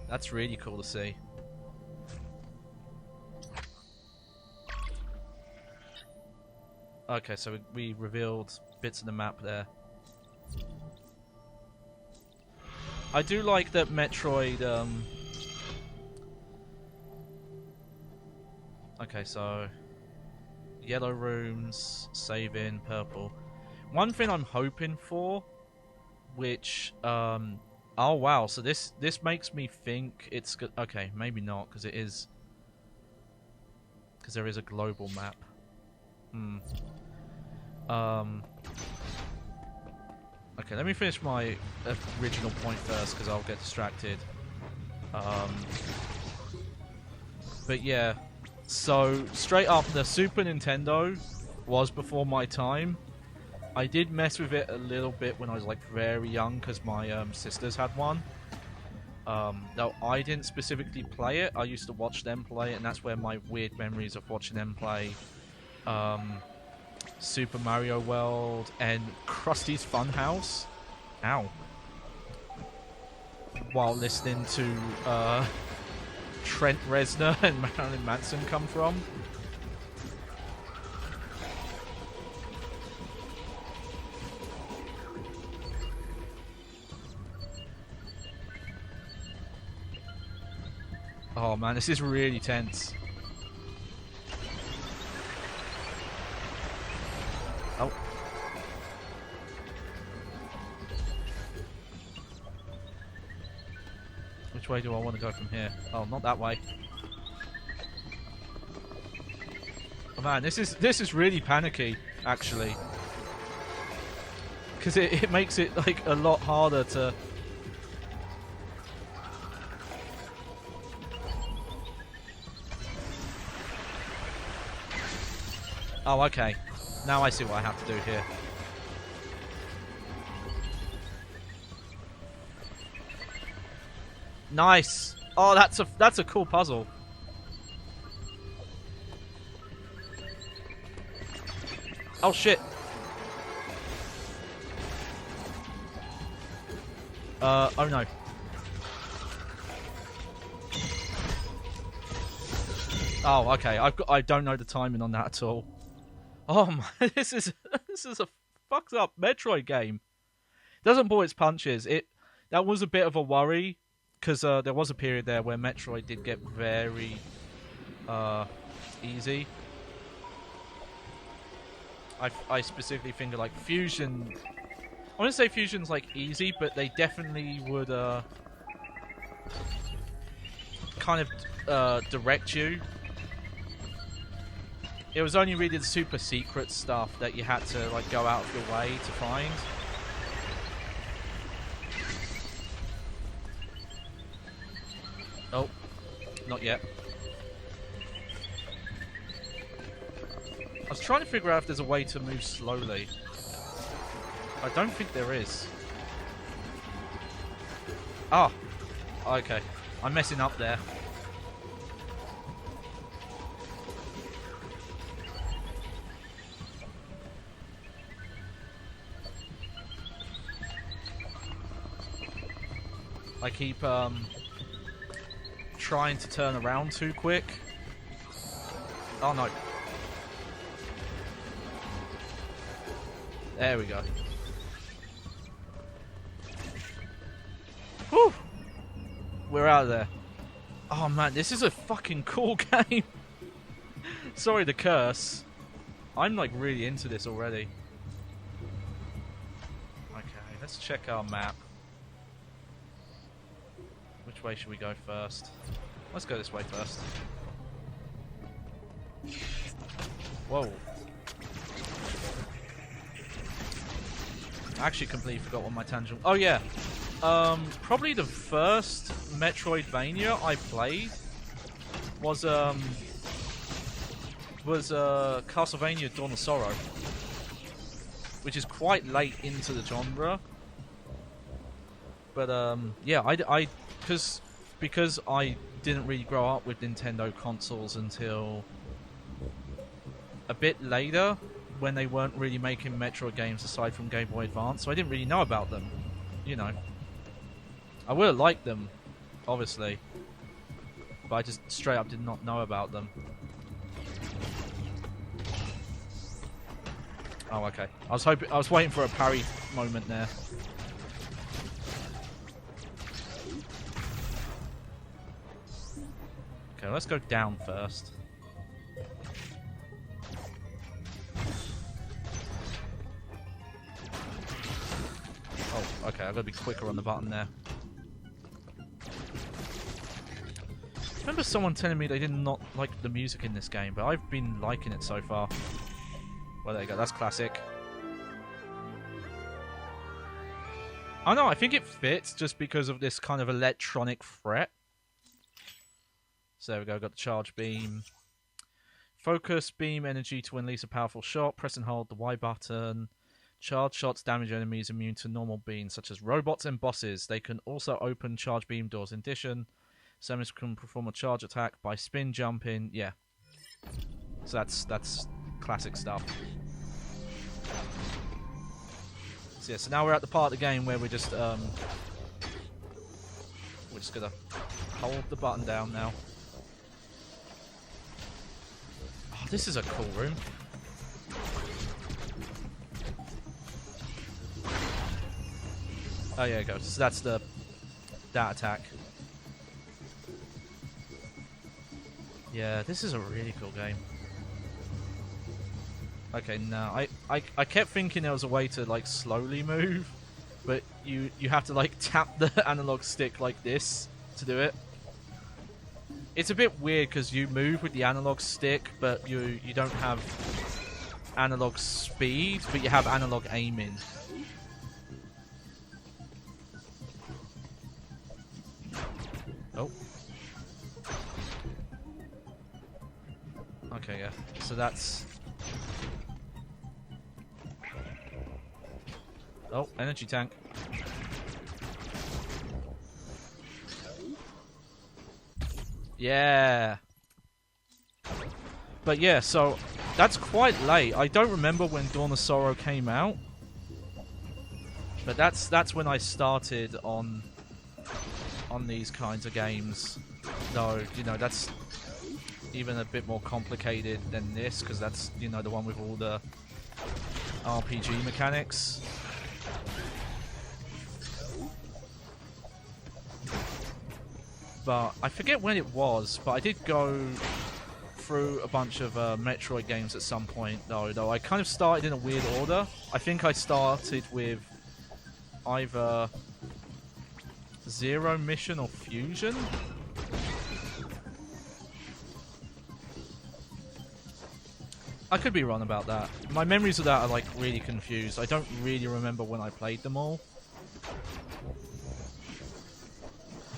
That's really cool to see. Okay, so we revealed bits of the map there. I do like that Metroid, okay, so... Yellow rooms, save in, purple. One thing I'm hoping for, which, oh wow, so this makes me think it's good. Okay, maybe not, because it is... Because there is a global map. Okay, let me finish my original point first, because I'll get distracted. But yeah, so straight up, the Super Nintendo was before my time. I did mess with it a little bit when I was like very young, because my sisters had one. Though I didn't specifically play it, I used to watch them play it, and that's where my weird memories of watching them play Super Mario World and Krusty's Funhouse. Ow. While listening to Trent Reznor and Marilyn Manson come from. Oh man, this is really tense. Oh. which way do I want to go from here? Oh, not that way. Oh man, this is really panicky, actually. Because it makes it like a lot harder to... Oh, okay. Now I see what I have to do here. Nice. Oh, that's a cool puzzle. Oh shit. Oh no. Oh, okay. I don't know the timing on that at all. Oh my, this is a fucked up Metroid game. Doesn't pull its punches. That was a bit of a worry because there was a period there where Metroid did get very easy. I specifically think of like Fusion. I wouldn't say Fusion's like easy, but they definitely would kind of direct you. It was only really the super secret stuff that you had to like go out of your way to find. Oh, not yet. I was trying to figure out if there's a way to move slowly. I don't think there is. Ah, okay. I'm messing up there. I keep trying to turn around too quick. Oh no. There we go. Whew! We're out of there. Oh man, this is a fucking cool game. Sorry to curse. I'm like really into this already. Okay, let's check our map. Which way should we go first? Let's go this way first. Whoa. I actually completely forgot what my tangent... Oh yeah. Probably the first Metroidvania I played was Castlevania Dawn of Sorrow, which is quite late into the genre. But yeah, because I didn't really grow up with Nintendo consoles until a bit later, when they weren't really making Metroid games aside from Game Boy Advance, so I didn't really know about them. You know, I would have liked them, obviously, but I just straight up did not know about them. Oh, okay. I was waiting for a parry moment there. Okay, let's go down first. Oh, okay, I've got to be quicker on the button there. I remember someone telling me they did not like the music in this game, but I've been liking it so far. Well, there you go, that's classic. Oh no, I think it fits just because of this kind of electronic fret. So there we go, got the charge beam. Focus beam energy to unleash a powerful shot. Press and hold the Y button. Charge shots damage enemies immune to normal beams, such as robots and bosses. They can also open charge beam doors. In addition, Samus can perform a charge attack by spin jumping. Yeah. So that's classic stuff. So yeah, so now we're at the part of the game where we're just gonna hold the button down now. Oh, this is a cool room. Oh, yeah, it goes. So that's that attack. Yeah, this is a really cool game. Okay, now I kept thinking there was a way to like slowly move, but you have to like tap the analog stick like this to do it. It's a bit weird because you move with the analog stick, but you don't have analog speed, but you have analog aiming. Oh. Okay, yeah. So that's... Oh, energy tank. Yeah. But yeah, so that's quite late. I don't remember when Dawn of Sorrow came out. But that's when I started on these kinds of games. Though, you know, that's even a bit more complicated than this, because that's, you know, the one with all the RPG mechanics. But I forget when it was, but I did go through a bunch of Metroid games at some point, though I kind of started in a weird order. I think I started with either Zero Mission or Fusion. I could be wrong about that. My memories of that are like really confused. I don't really remember when I played them all.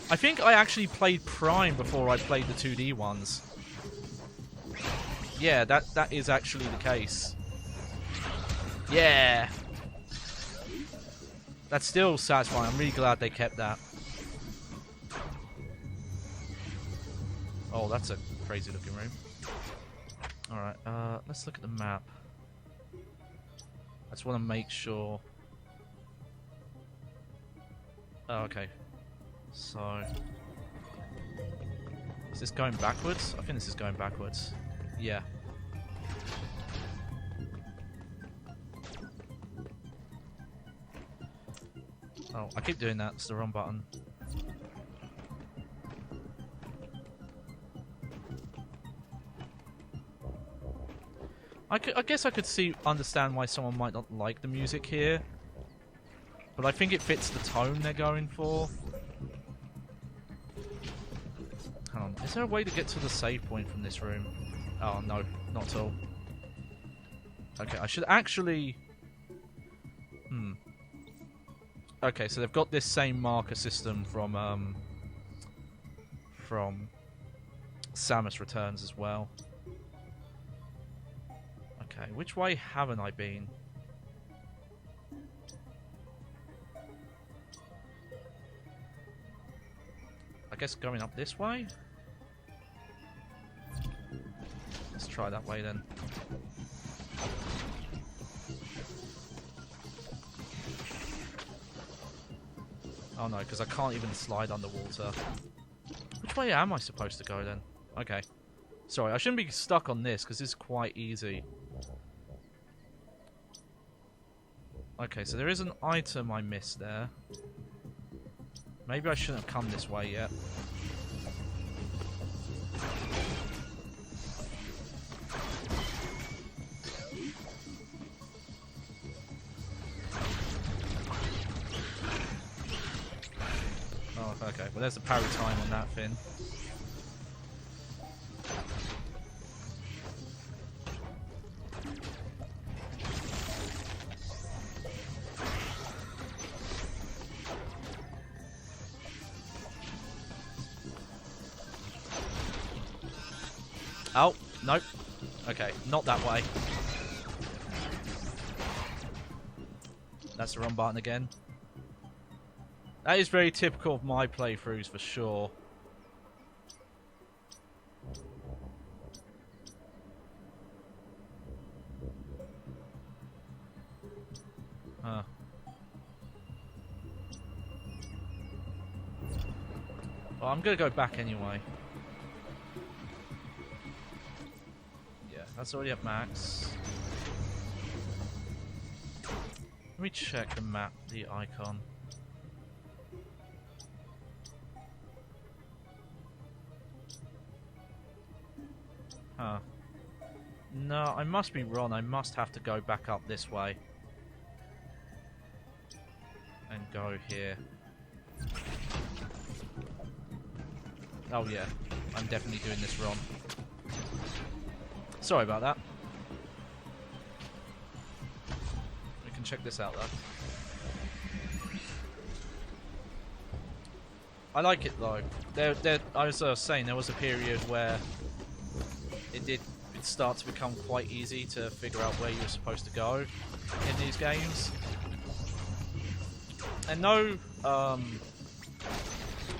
I think I actually played Prime before I played the 2D ones. Yeah, that is actually the case. Yeah! That's still satisfying. I'm really glad they kept that. Oh, that's a crazy looking room. Alright, let's look at the map. I just want to make sure... Oh, okay. So... Is this going backwards? I think this is going backwards. Yeah. Oh, I keep doing that. It's the wrong button. I guess I could understand why someone might not like the music here. But I think it fits the tone they're going for. Hang on. Is there a way to get to the save point from this room? Oh, no. Not at all. Okay, I should actually... Okay, so they've got this same marker system from Samus Returns as well. Okay, which way haven't I been? I guess going up this way? Let's try that way then. Oh no, because I can't even slide underwater. Which way am I supposed to go then? Okay. Sorry, I shouldn't be stuck on this because this is quite easy. Okay, so there is an item I missed there. Maybe I shouldn't have come this way yet. Oh, okay. Well, there's the parry time on that thing. Oh, nope. Okay, not that way. That's the wrong button again. That is very typical of my playthroughs for sure. Huh. Well, I'm gonna go back anyway. That's already at max. Let me check the map, the icon. Huh. No, I must be wrong. I must have to go back up this way. And go here. Oh yeah, I'm definitely doing this wrong. Sorry about that. We can check this out though. I like it though. I was saying there was a period where it did start to become quite easy to figure out where you were supposed to go in these games. And no,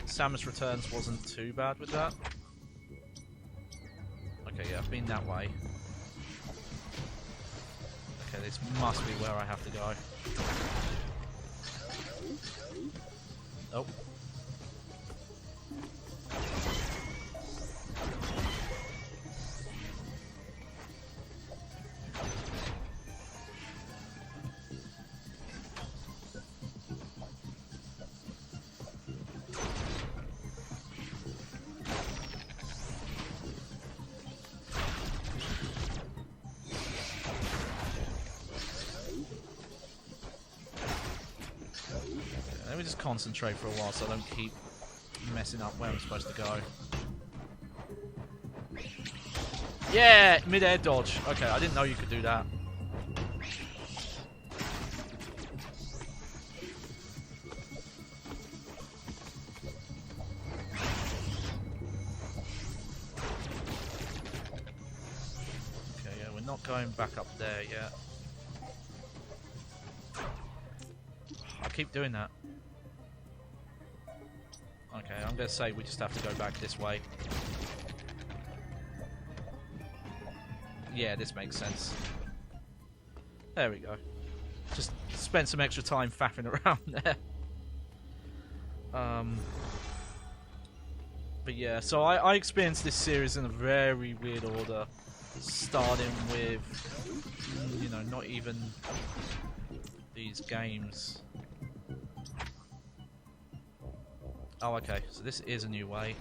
Samus Returns wasn't too bad with that. Okay, yeah, I've been that way. Okay, this must be where I have to go. Oh. Let me just concentrate for a while so I don't keep messing up where I'm supposed to go. Yeah! Mid-air dodge. Okay, I didn't know you could do that. Okay, yeah, we're not going back up there yet. I keep doing that. Okay, I'm going to say we just have to go back this way. Yeah, this makes sense. There we go. Just spent some extra time faffing around there. But yeah, so I experienced this series in a very weird order. Starting with, you know, not even these games. Oh, okay, so this is a new way.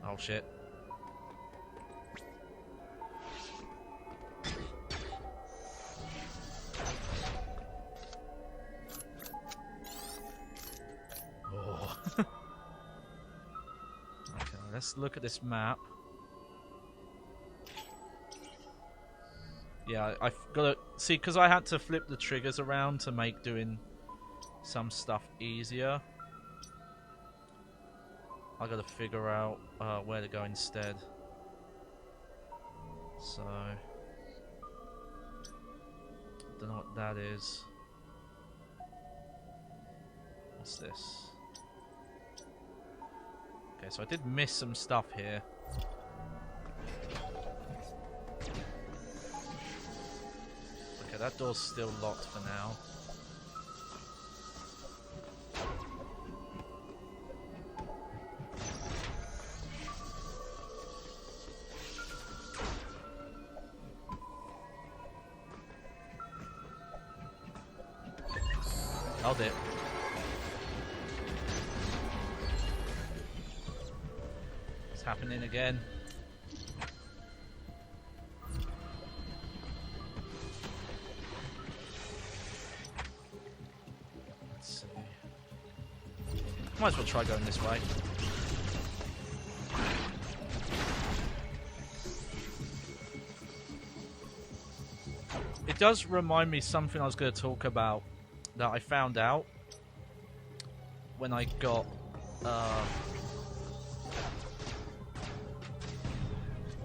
Oh, shit. Oh. Okay, let's look at this map. Yeah, I've got to see, because I had to flip the triggers around to make doing some stuff easier. I got to figure out where to go instead. So, don't know what that is. What's this? Okay, so I did miss some stuff here. Okay, that door's still locked for now. Held it. It's happening again. Let's see. Might as well try going this way. It does remind me something I was going to talk about that I found out when I got oh,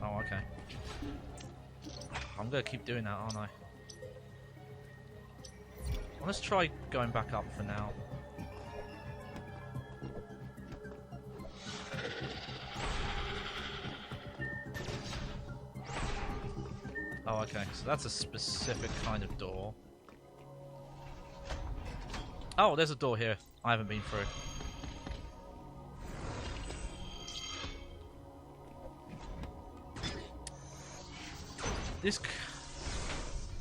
okay. I'm gonna keep doing that, aren't I? Well, let's try going back up for now. Oh, okay, so that's a specific kind of door. Oh, there's a door here I haven't been through. This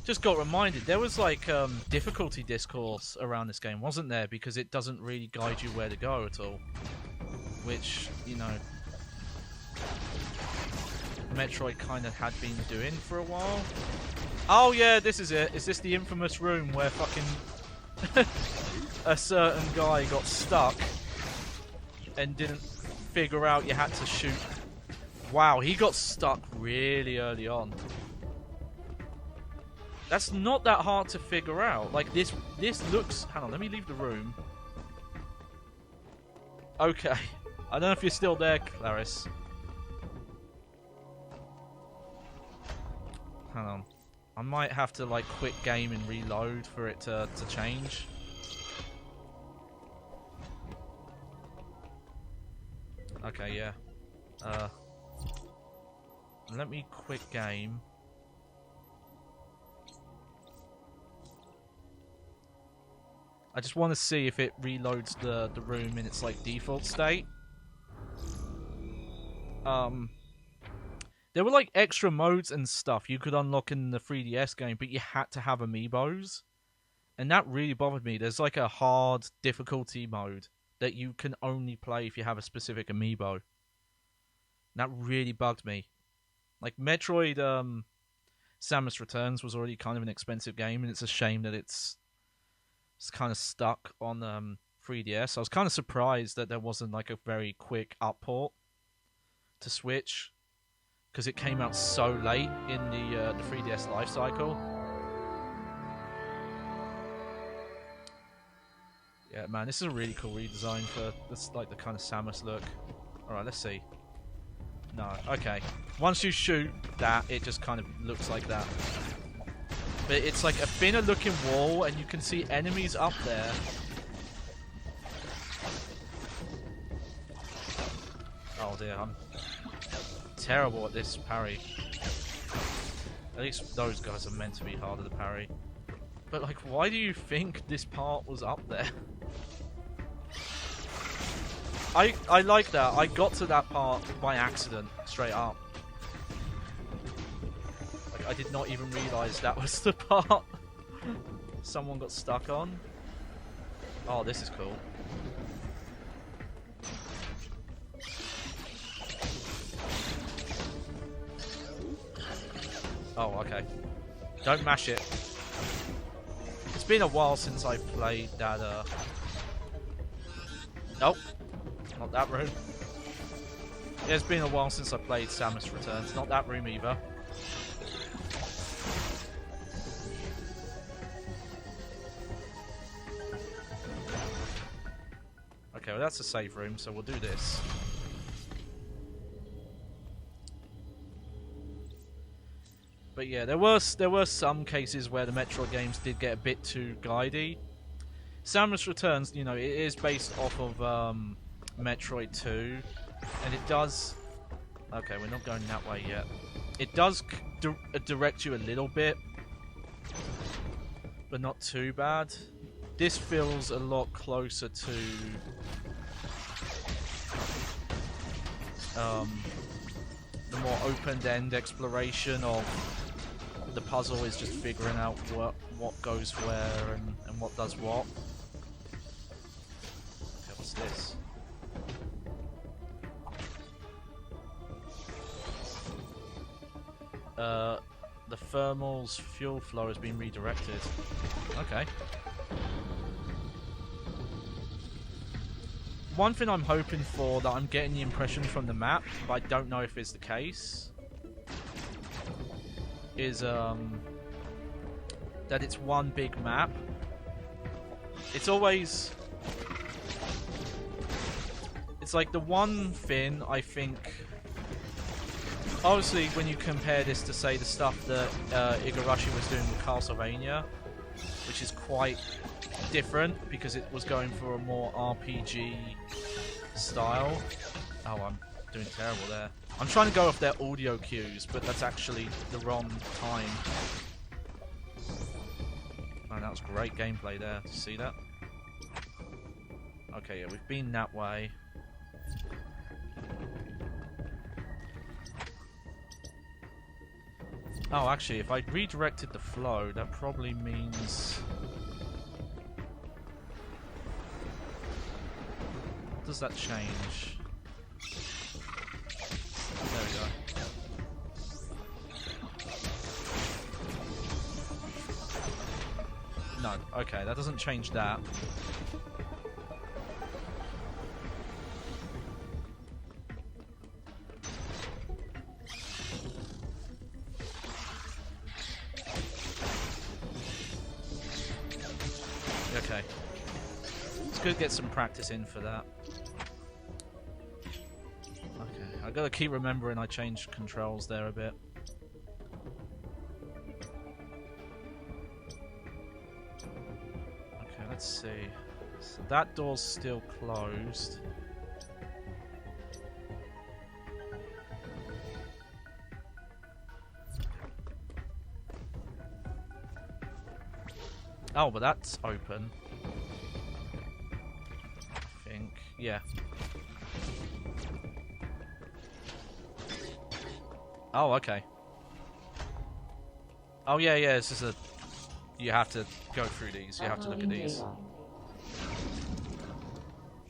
just got reminded. There was like difficulty discourse around this game, wasn't there? Because it doesn't really guide you where to go at all. Which, you know, Metroid kind of had been doing for a while. Oh yeah, this is it. Is this the infamous room where fucking a certain guy got stuck and didn't figure out you had to shoot. Wow, he got stuck really early on. That's not that hard to figure out. Like, this looks... Hang on, let me leave the room. Okay. I don't know if you're still there, Clarice. Hang on. I might have to, like, quit game and reload for it to change. Okay, yeah. Let me quit game. I just want to see if it reloads the room in its like default state. There were like extra modes and stuff you could unlock in the 3DS game, but you had to have amiibos. And that really bothered me. There's like a hard difficulty mode that you can only play if you have a specific amiibo. That really bugged me. Like Metroid Samus Returns was already kind of an expensive game, and it's a shame that it's kind of stuck on 3DS. I was kind of surprised that there wasn't like a very quick upport to Switch, because it came out so late in the 3DS life cycle. Yeah, man, this is a really cool redesign for this, like the kind of Samus look. All right, let's see. No, okay. Once you shoot that, it just kind of looks like that. But it's like a thinner looking wall, and you can see enemies up there. Oh dear, I'm terrible at this parry. At least those guys are meant to be harder to parry. But like, why do you think this part was up there? I like that. I got to that part by accident, straight up. Like, I did not even realise that was the part someone got stuck on. Oh, this is cool. Oh, okay. Don't mash it. It's been a while since I played that, Nope. Not that room. Yeah, it's been a while since I played Samus Returns. Not that room either. Okay, well that's a save room, so we'll do this. But yeah, there were some cases where the Metroid games did get a bit too guidey. Samus Returns, you know, it is based off of Metroid 2, and it does... Okay, we're not going that way yet. It does direct you a little bit, but not too bad. This feels a lot closer to the more open-end exploration of the puzzle is just figuring out what goes where and what does what. Okay, what's this? The thermal's fuel flow has been redirected. Okay. One thing I'm hoping for, that I'm getting the impression from the map, but I don't know if it's the case, is that it's one big map. It's always... It's like the one thing I think... Obviously, when you compare this to, say, the stuff that Igarashi was doing with Castlevania, which is quite different because it was going for a more RPG style. Oh, I'm doing terrible there. I'm trying to go off their audio cues, but that's actually the wrong time. Man, that was great gameplay there. Did you see that? Okay, yeah, we've been that way. Oh, actually, if I redirected the flow, that probably means... What does that change? There we go. No. Okay, that doesn't change that. Okay. It's good to get some practice in for that. Okay, I gotta keep remembering I changed controls there a bit. Okay, let's see. So that door's still closed. Oh, but that's open. I think. Yeah. Oh, okay. Oh, yeah, yeah, this is a... You have to go through these. You have to look at these.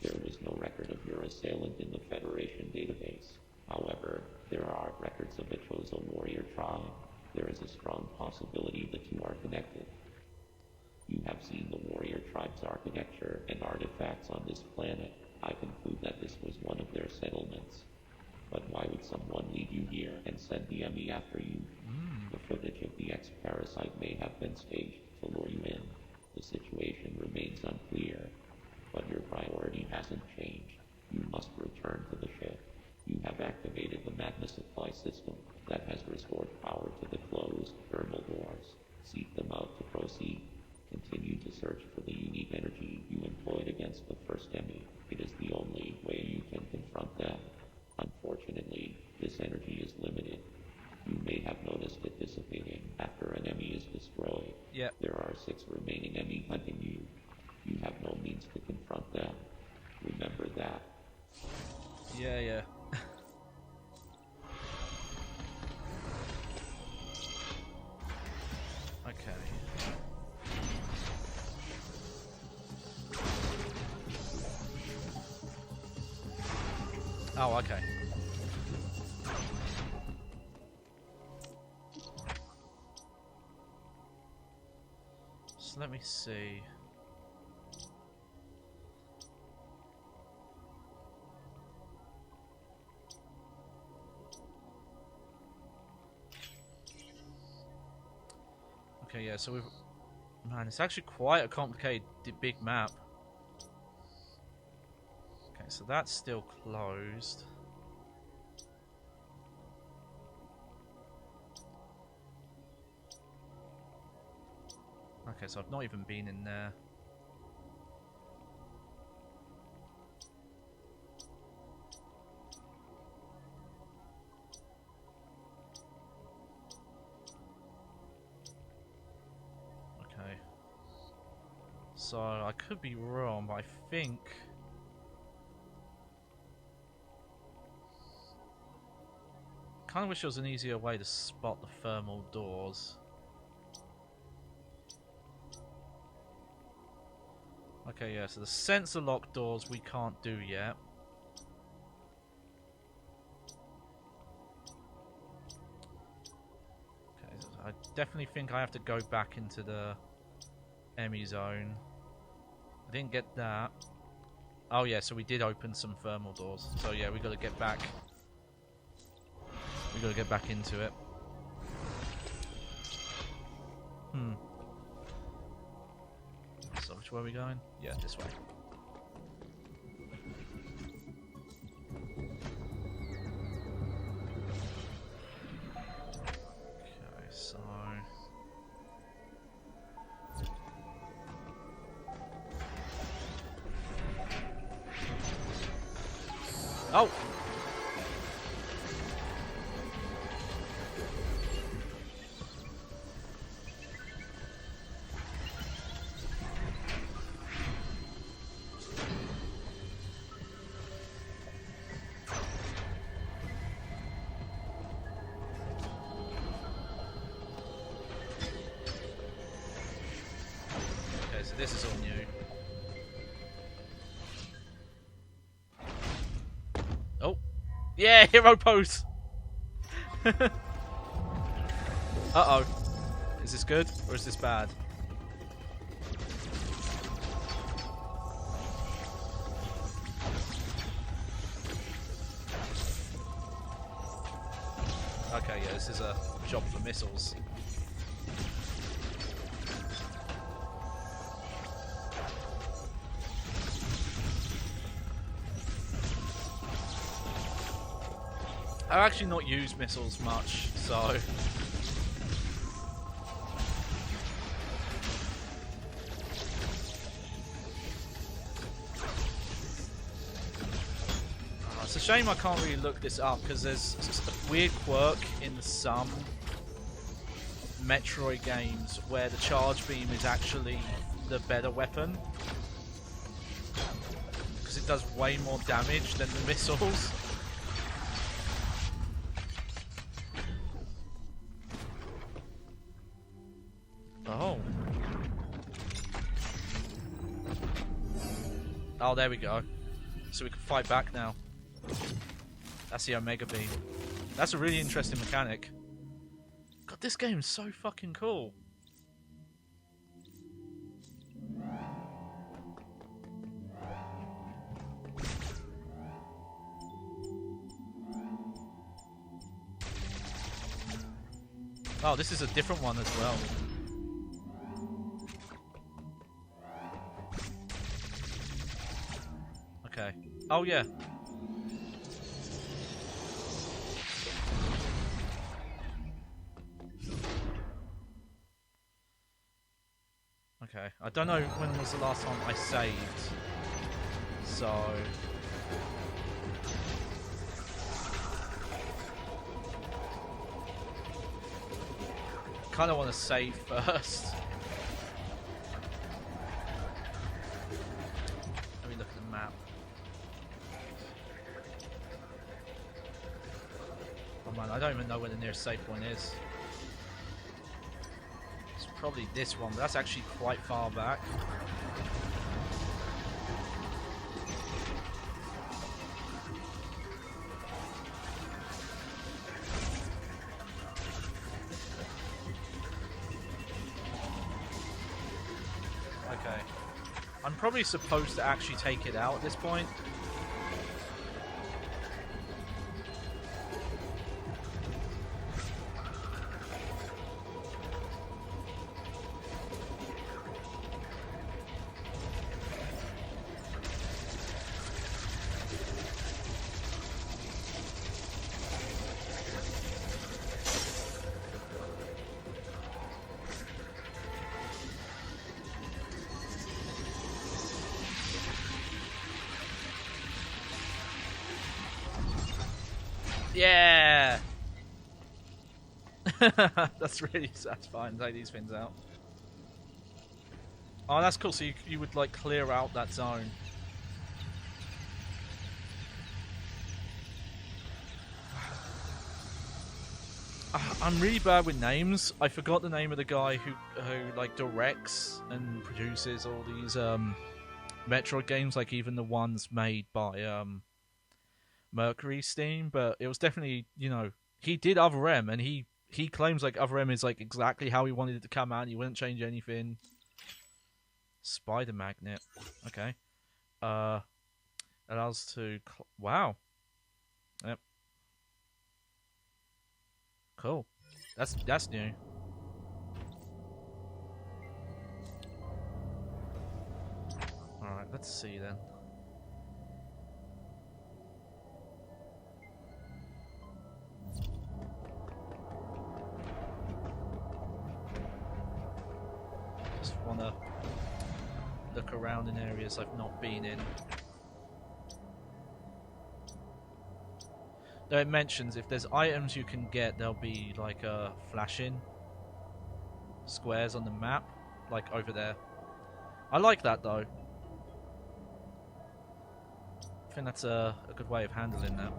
There is no record of your assailant in the Federation database. However, there are records of the Chozo warrior tribe. There is a strong possibility the two are connected. You have seen the warrior tribe's architecture and artifacts on this planet. I conclude that this was one of their settlements. But why would someone lead you here and send the ME after you? The footage of the X-Parasite may have been staged to lure you in. The situation remains unclear, but your priority hasn't changed. You must return to the ship. You have activated the magma supply system that has restored power to the closed thermal doors. Seek them out to proceed. Continue to search for the unique energy you employed against the first enemy. It is the only way you can confront them. Unfortunately, this energy is limited. You may have noticed it dissipating after an enemy is destroyed. Yep. There are 6 remaining enemy hunting you. You have no means to confront them. Remember that. Yeah, yeah. Okay. Oh, okay. So let me see. Okay, yeah, so we've... Man, it's actually quite a complicated big map. Okay, so that's still closed. Okay, so I've not even been in there. Okay. So, I could be wrong, but I think... Kind of wish there was an easier way to spot the thermal doors. Okay, yeah, so the sensor lock doors we can't do yet. Okay, so I definitely think I have to go back into the Emmy zone. I didn't get that. Oh yeah, so we did open some thermal doors. So yeah, we got to get back. We got to get back into it. So which way are we going? Yeah, this way. Okay, so... Oh! So this is all new. Oh! Yeah, hero pose! Uh-oh. Is this good, or is this bad? this is a job for missiles. I've actually not used missiles much, so... It's a shame I can't really look this up, because there's a weird quirk in some Metroid games where the charge beam is actually the better weapon. Because it does way more damage than the missiles. Oh. Oh, there we go. So we can fight back now. That's the Omega Beam. That's a really interesting mechanic. God, this game is so fucking cool. Oh, this is a different one as well. Okay. Oh, yeah. Okay. I don't know when was the last time I saved. So... kind of want to save first. Let me look at the map. Oh man, I don't even know where the nearest save point is. It's probably this one, but that's actually quite far back. Okay. I'm probably supposed to actually take it out at this point. Yeah! That's really satisfying to take these things out. Oh, that's cool. So you would like clear out that zone. I'm really bad with names. I forgot the name of the guy who like directs and produces all these Metroid games, like even the ones made by Mercury Steam, but it was definitely, you know, he did Other M, and he claims like Other M is like exactly how he wanted it to come out. He wouldn't change anything. Spider magnet, okay. Allows to wow. Yep. Cool. That's new. All right, let's see then. Just wanna look around in areas I've not been in. Though it mentions if there's items you can get, there'll be like a flashing squares on the map, like over there. I like that though. I think that's a good way of handling that.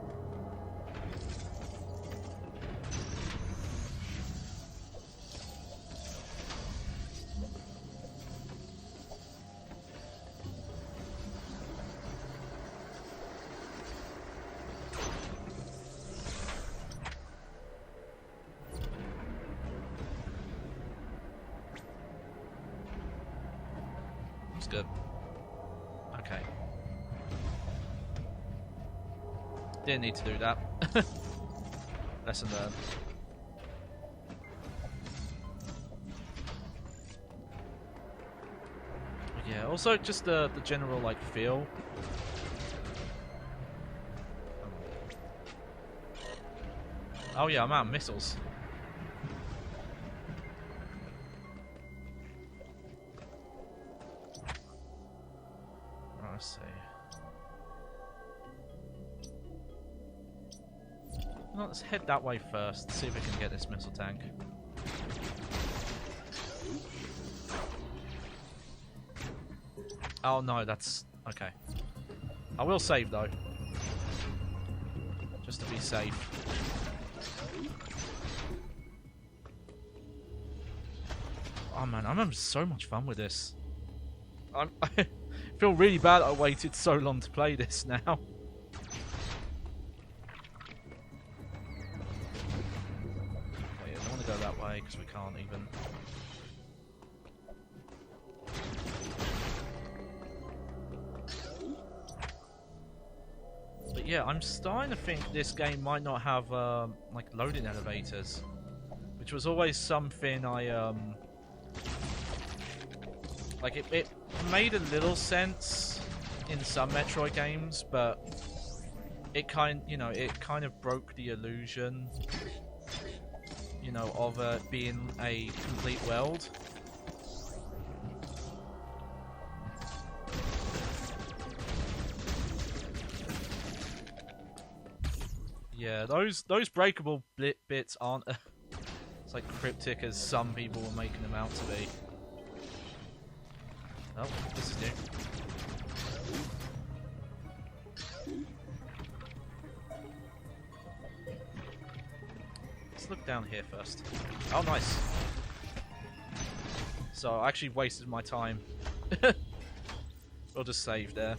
Good. Okay. Didn't need to do that. Lesson learned. Yeah, also just the general like feel. Oh yeah, I'm out of missiles. Right, let's see. Well, let's head that way first, see if we can get this missile tank. Oh no, that's... okay. I will save though. Just to be safe. Oh man, I'm having so much fun with this. I feel really bad I waited so long to play this now. Okay, I don't want to go that way because we can't even. But yeah, I'm starting to think this game might not have like loading elevators, which was always something I like. It made a little sense in some Metroid games, but it kind of broke the illusion, of it being a complete world. Yeah, those breakable bits aren't as like cryptic as some people were making them out to be. Oh, this is new. Let's look down here first. Oh, nice. So I actually wasted my time. We'll just save there.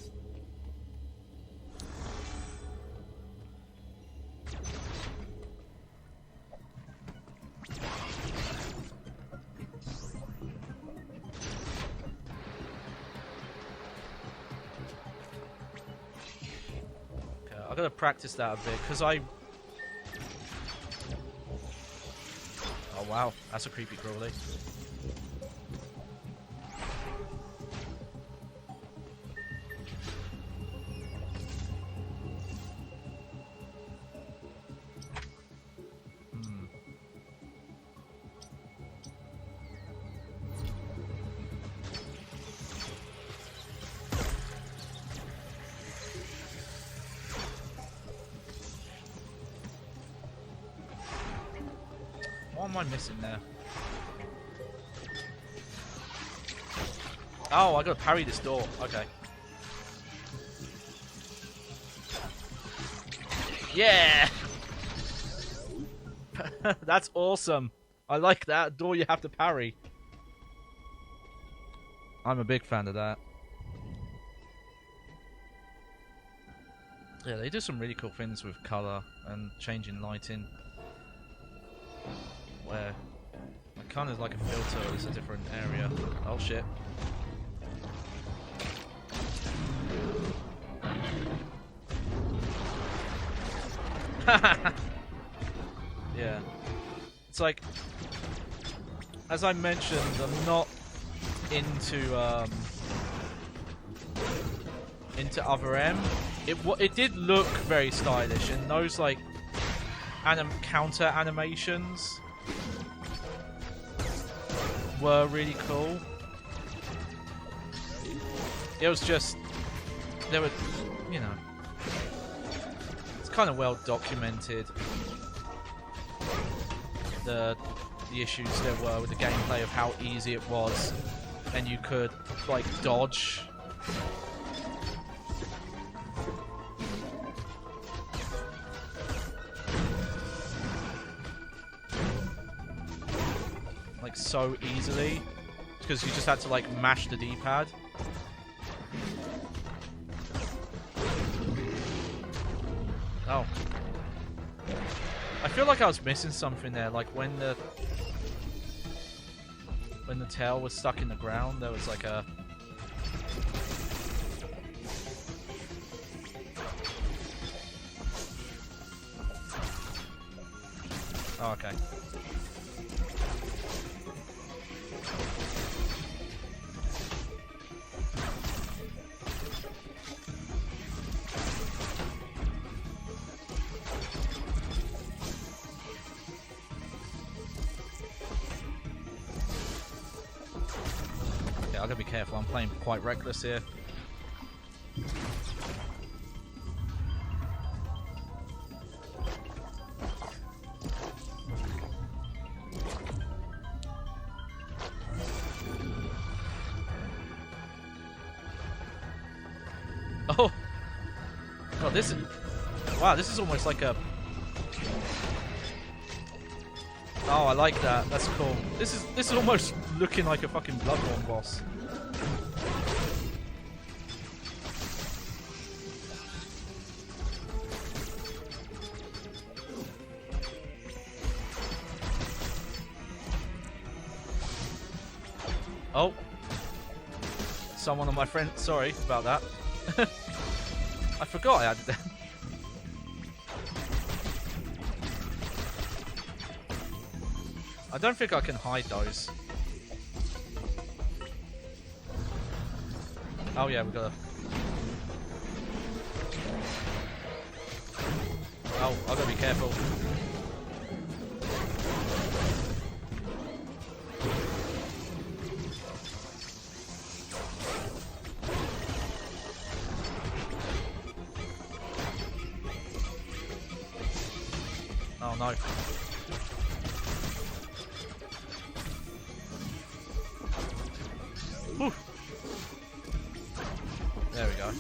I gotta practice that a bit because I. Oh wow, that's a creepy crawly. What am I missing there? Oh, I gotta parry this door. Okay. Yeah! That's awesome. I like that door you have to parry. I'm a big fan of that. Yeah, they do some really cool things with colour and changing lighting. Where kind of like a filter is a different area. Oh shit. Yeah. It's like, as I mentioned, I'm not into Other M. It did look very stylish, and those like counter animations were really cool. It was just, they were, it's kind of well documented, the issues there were with the gameplay of how easy it was, and you could like dodge. Like so easily, because you just had to like mash the D-pad. Oh, I feel like I was missing something there. Like when the tail was stuck in the ground, there was like a. Oh, okay. I gotta be careful. I'm playing quite reckless here. Oh! Oh, this is... Wow, this is almost like a... Oh, I like that. That's cool. This is almost looking like a fucking Bloodborne boss. Oh. Someone of my friends... Sorry about that. I forgot I added that. I don't think I can hide those. Oh yeah, we gotta... Oh, I've gotta be careful. Oh no. Whew. There we go.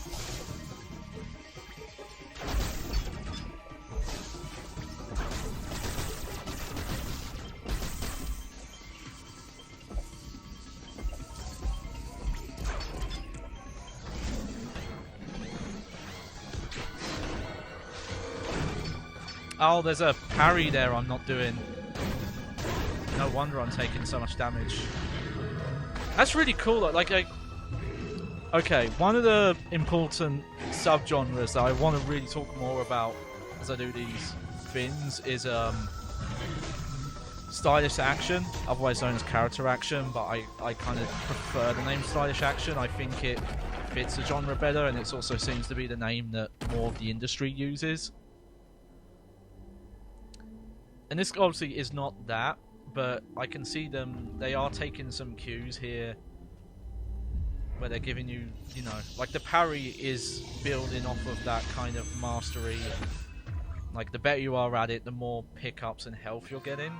Oh, there's a parry there I'm not doing. No wonder I'm taking so much damage. That's really cool. Like, okay, one of the important subgenres that I want to really talk more about as I do these things is stylish action, otherwise known as character action, but I kind of prefer the name stylish action. I think it fits the genre better, and it also seems to be the name that more of the industry uses. And this obviously is not that, but I can see them, they are taking some cues here where they're giving you, you know, like the parry is building off of that kind of mastery. Like the better you are at it, the more pickups and health you're getting.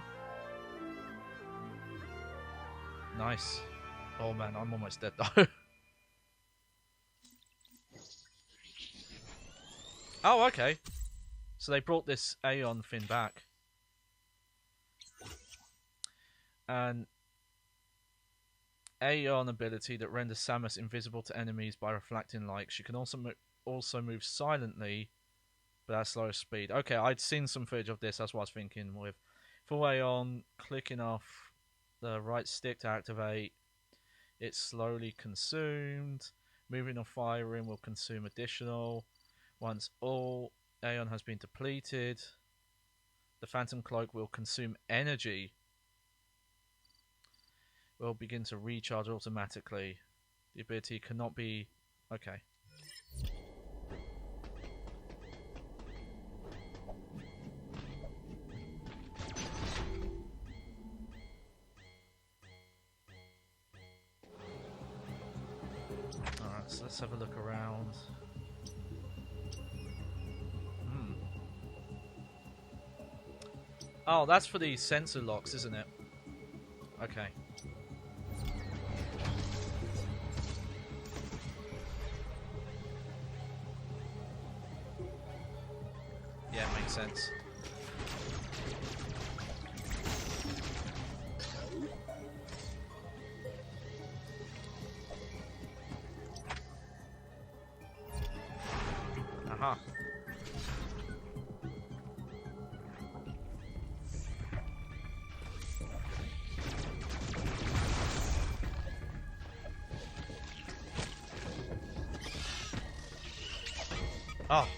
Nice. Oh man, I'm almost dead though. Oh, okay. So they brought this Aeon thing back. An Aeon ability that renders Samus invisible to enemies by reflecting light. She can also move silently, but at slower speed. Okay, I'd seen some footage of this. That's what I was thinking. With full Aeon, clicking off the right stick to activate, it's slowly consumed. Moving or firing will consume additional. Once all Aeon has been depleted, the Phantom Cloak will consume energy. Will begin to recharge automatically. The ability cannot be... Okay. Alright, so let's have a look around. Oh, that's for the sensor locks, isn't it? Okay. Yeah, makes sense. Aha. Oh.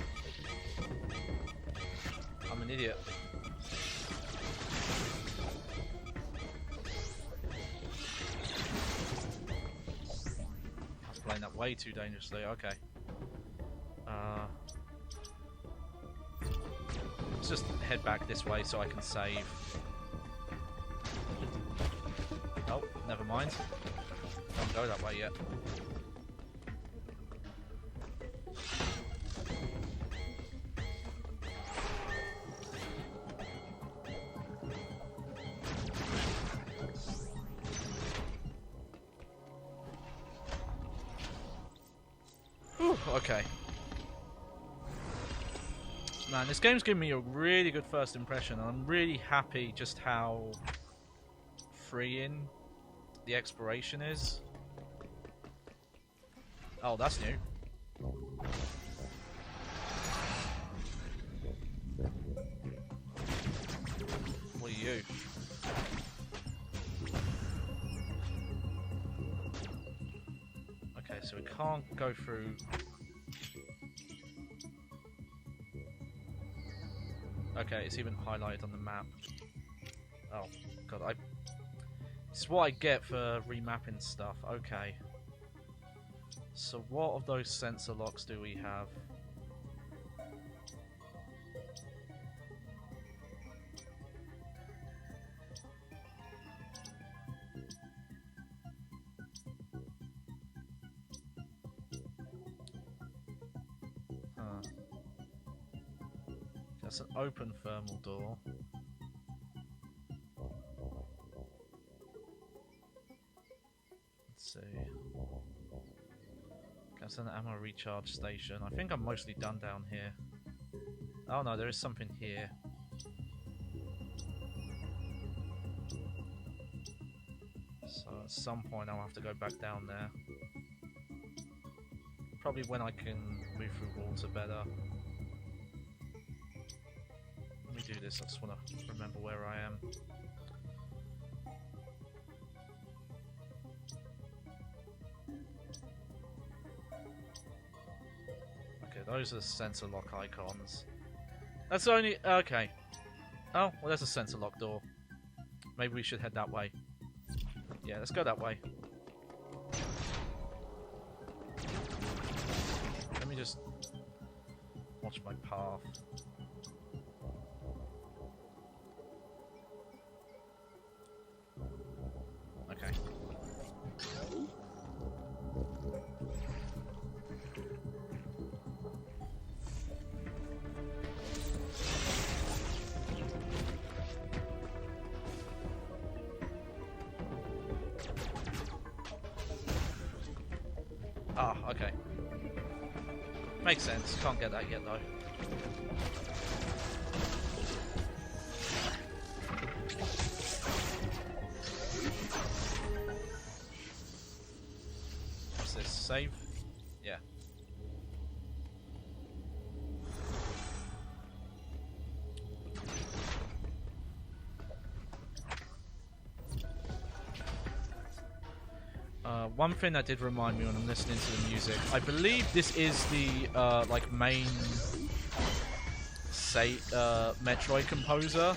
I'm an idiot. I was playing that way too dangerously. Okay. Let's just head back this way so I can save. Oh, never mind. Can't go that way yet. Whew, okay. Man, this game's given me a really good first impression, and I'm really happy just how freeing the exploration is. Oh, that's new. What are you? Okay, so we can't go through. Okay, it's even highlighted on the map. Oh, God, this is what I get for remapping stuff. Okay. So what of those sensor locks do we have? Huh. That's an open thermal door. Let's see. That's an ammo recharge station. I think I'm mostly done down here. Oh no, there is something here. So at some point I'll have to go back down there. Probably when I can move through water better. Let me do this, I just want to remember where I am. Okay, those are sensor lock icons. That's only... okay. Oh, well there's a sensor lock door. Maybe we should head that way. Yeah, let's go that way. Let me just watch my path. Okay. Ah, okay. Makes sense. Can't get that yet though. What's this? Save? Yeah. One thing that did remind me when I'm listening to the music, I believe this is the like main Metroid composer,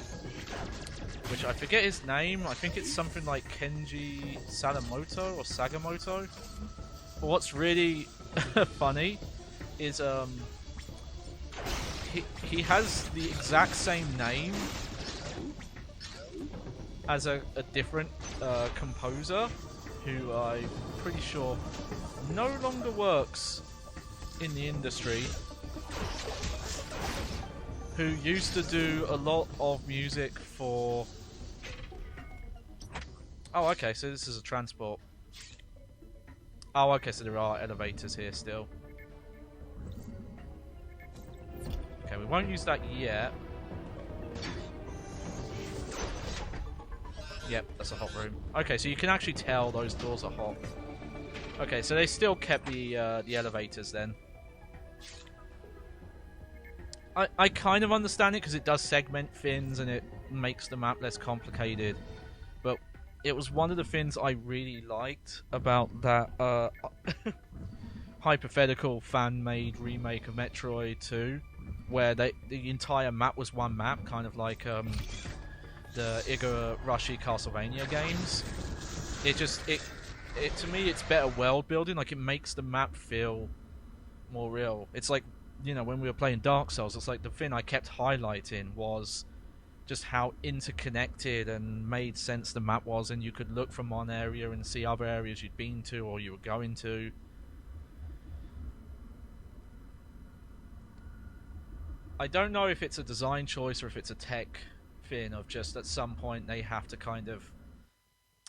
which I forget his name. I think it's something like Kenji Sadamoto or Sagamoto. But what's really funny is he has the exact same name as a different composer, who I'm pretty sure no longer works in the industry, who used to do a lot of music for... Oh, okay, so this is a transport. Oh, okay, so there are elevators here still. Okay, we won't use that yet. Yep, that's a hot room. Okay, so you can actually tell those doors are hot. Okay, so they still kept the elevators then. I kind of understand it because it does segment things and it makes the map less complicated. But it was one of the things I really liked about that hypothetical fan-made remake of Metroid 2, where the entire map was one map, kind of like the Igarashi Castlevania games. It to me, it's better world building. Like, it makes the map feel more real. It's like, you know, when we were playing Dark Souls, it's like the thing I kept highlighting was just how interconnected and made sense the map was, and you could look from one area and see other areas you'd been to or you were going to. I don't know if it's a design choice or if it's a tech thing of just at some point they have to kind of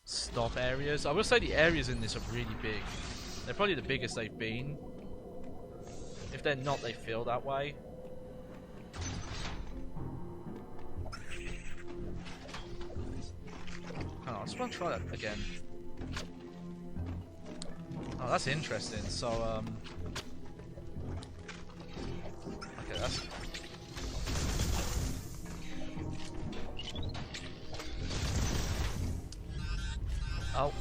stop areas. I will say the areas in this are really big. They're probably the biggest they've been. If they're not, they feel that way. Hang on, I just want to try that again. Oh, that's interesting. So, okay, that's... Oh.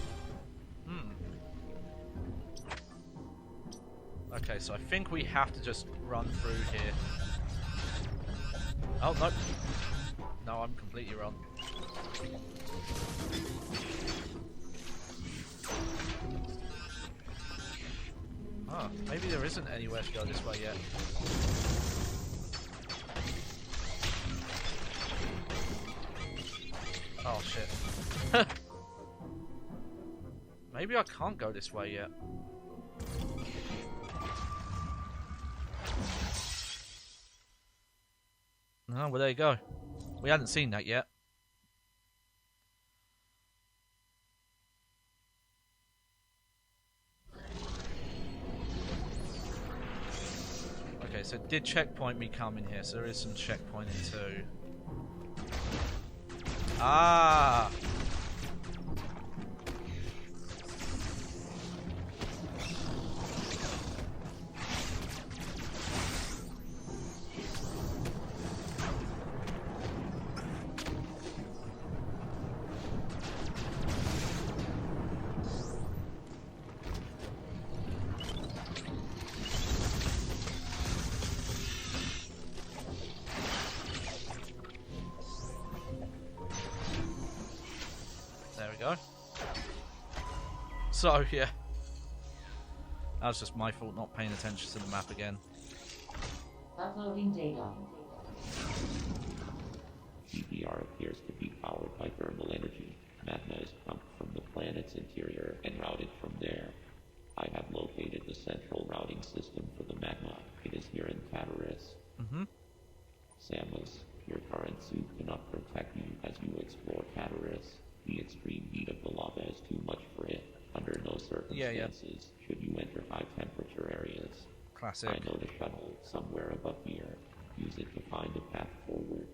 Okay, so I think we have to just run through here. Oh, no. No, I'm completely wrong. Ah, maybe there isn't anywhere to go this way yet. Oh, shit. Maybe I can't go this way yet. Oh, well, there you go. We hadn't seen that yet. Okay, so it did checkpoint me coming here, so there is some checkpointing too. Ah! So, yeah. That was just my fault not paying attention to the map again. Uploading data. GBR appears to be powered by thermal energy. Magma is pumped from the planet's interior and routed from there. I have located the central routing system for the magma. It is here in Tartarus. Samus, your current suit cannot protect you as you explore Tartarus. The extreme heat of the lava is too much for it. Under no circumstances should you enter high temperature areas. Classic. I know the shuttle somewhere above here. Use it to find a path forward.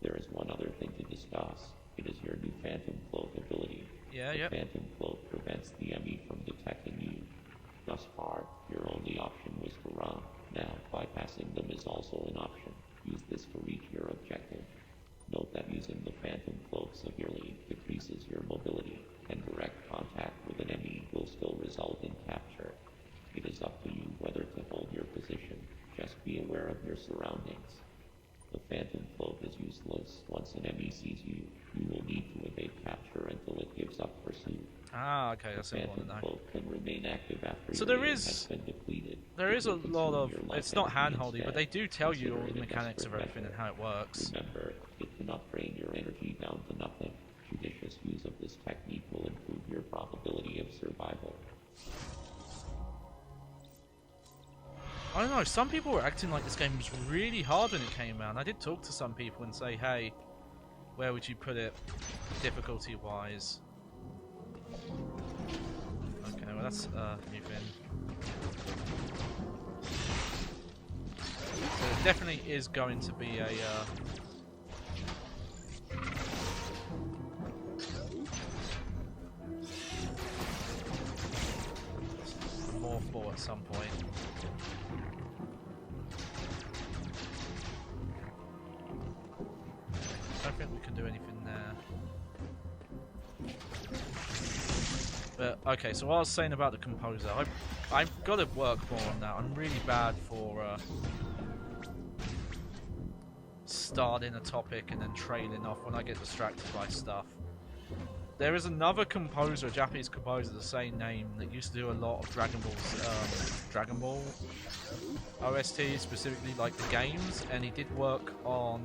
There is one other thing to discuss. It is your new Phantom Cloak ability. The Phantom Cloak prevents the enemy from detecting you. Thus far, your only option was to run. Now, bypassing them is also an option. Use this to reach your objective. Note that using the Phantom Cloak severely decreases your mobility, and direct contact with an enemy will still result in capture. It is up to you whether to hold your position. Just be aware of your surroundings. The Phantom Cloak is useless. Once an enemy sees you, you will need to evade capture until it gives up pursuit. Ah, okay, that's the important Phantom to know. Cloak can remain active after So your there aim is- has been depleted. There is a lot of... It's not hand hand-holdy, but they do tell you all the mechanics of everything and how it works. Remember, it cannot drain your energy down to nothing. Judicious use of this technique will improve your probability of survival. I don't know, some people were acting like this game was really hard when it came out. And I did talk to some people and say, hey, where would you put it difficulty-wise? Okay, well that's a new thing. So it definitely is going to be a... morph ball at some point. I don't think we can do anything there. But okay, so what I was saying about the composer, I've got to work more on that. I'm really bad for starting a topic and then trailing off when I get distracted by stuff. There is another composer, a Japanese composer, the same name, that used to do a lot of Dragon Ball OST, specifically like the games, and he did work on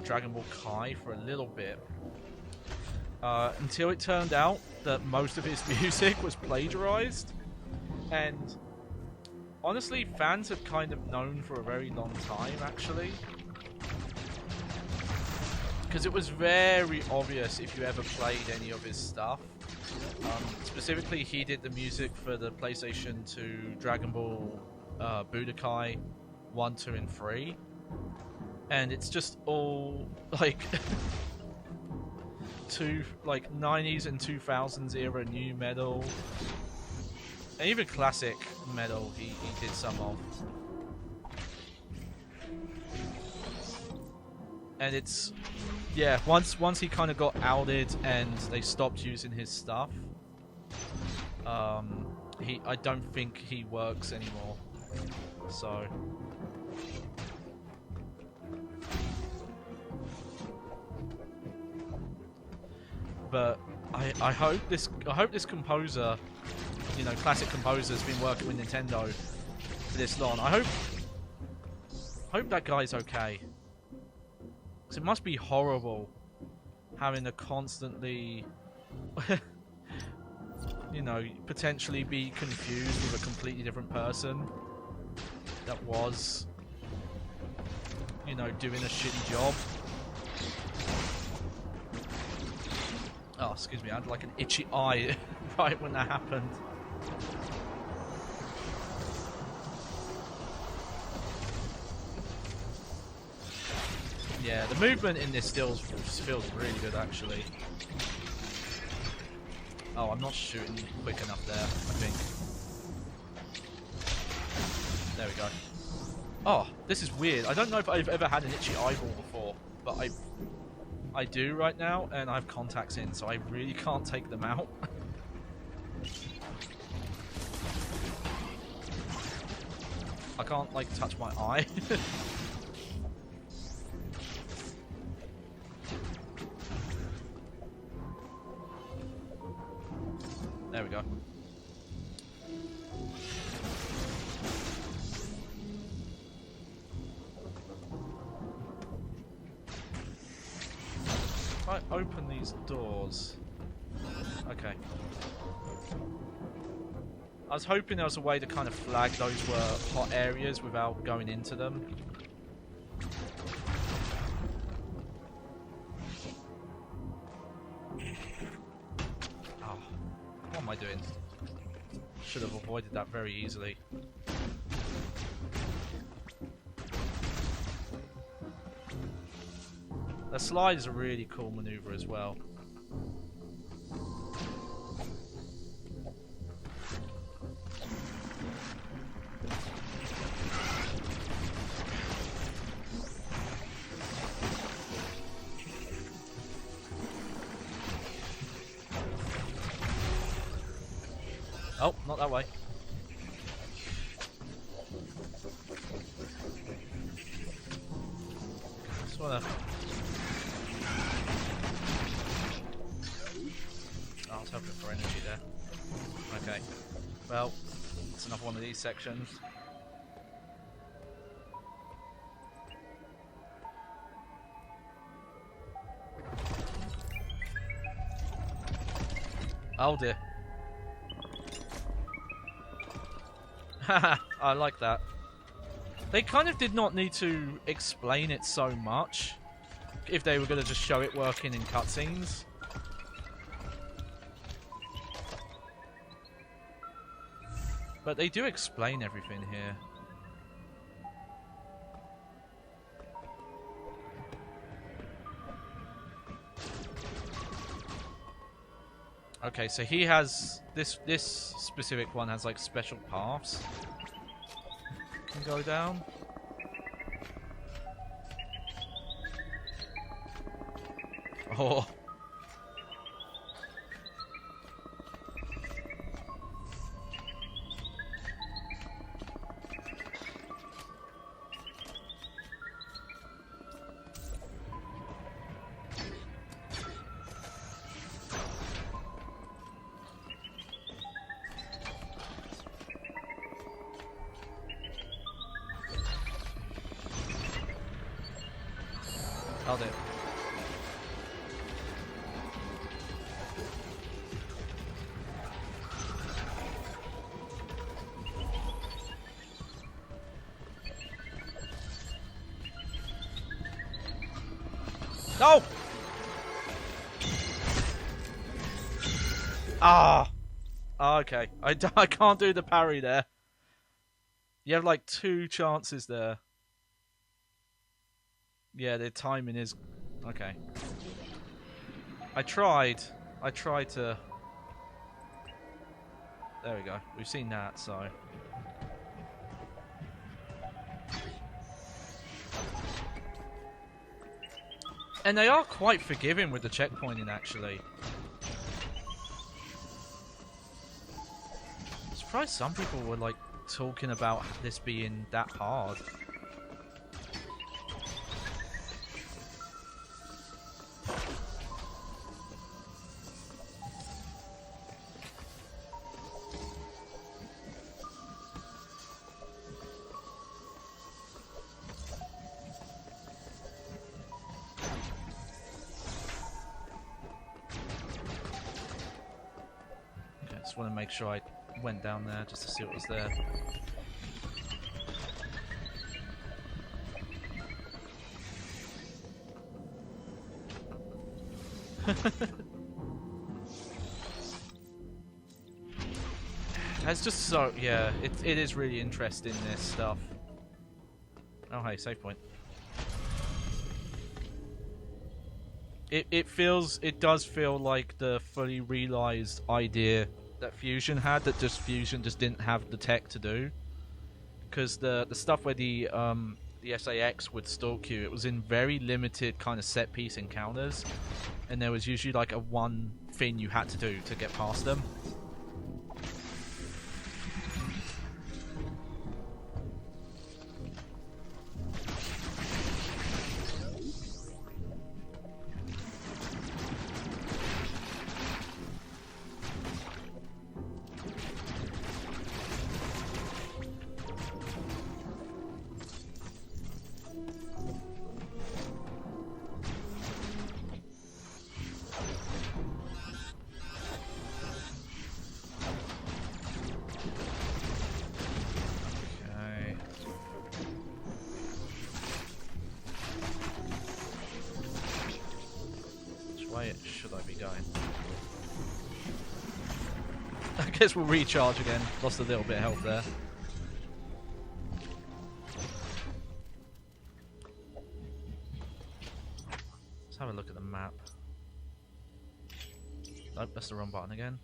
Dragon Ball Kai for a little bit. Until it turned out that most of his music was plagiarized. And honestly, fans have kind of known for a very long time, actually. Because it was very obvious if you ever played any of his stuff. Specifically, he did the music for the PlayStation 2 Dragon Ball Budokai 1, 2, and 3. And it's just all, like, 90s and 2000s era new metal. And even classic metal he did some of. And it's, yeah, once he kind of got outed and they stopped using his stuff, I don't think he works anymore. So but I hope this composer, you know, classic composer, has been working with Nintendo for this long. I hope that guy's okay. Because it must be horrible having to constantly, you know, potentially be confused with a completely different person that was, you know, doing a shitty job. Oh, excuse me, I had like an itchy eye right when that happened. Yeah, the movement in this still feels really good, actually. Oh, I'm not shooting quick enough there, I think. There we go. Oh, this is weird. I don't know if I've ever had an itchy eyeball before, but I do right now, and I have contacts in, so I really can't take them out. I can't, like, touch my eye. There we go. If I open these doors... Okay. I was hoping there was a way to kind of flag those were hot areas without going into them. Oh, what am I doing? Should have avoided that very easily. The slide is a really cool maneuver as well. Oh, not that way. Just wanna... Oh, I was hoping for energy there. Okay. Well, it's another one of these sections. Oh dear. Haha, I like that. They kind of did not need to explain it so much if they were going to just show it working in cutscenes. But they do explain everything here. Okay, so he has this specific one has like special paths can go down. Oh. Oh, there. No! Ah! Okay. I can't do the parry there. You have like 2 chances there. Yeah, the timing is... Okay. I tried to... There we go. We've seen that, so... And they are quite forgiving with the checkpointing, actually. I'm surprised some people were, like, talking about this being that hard. Just want to make sure I went down there just to see what was there. It's just so... Yeah, it is really interesting, this stuff. Oh, hey, save point. It does feel like the fully realized idea that Fusion had, that just Fusion just didn't have the tech to do. Because the stuff where the SAX would stalk you, it was in very limited kind of set piece encounters, and there was usually like a one thing you had to do to get past them. Should I be going? I guess we'll recharge again. Lost a little bit of health there. Let's have a look at the map. Nope, that's the wrong button again.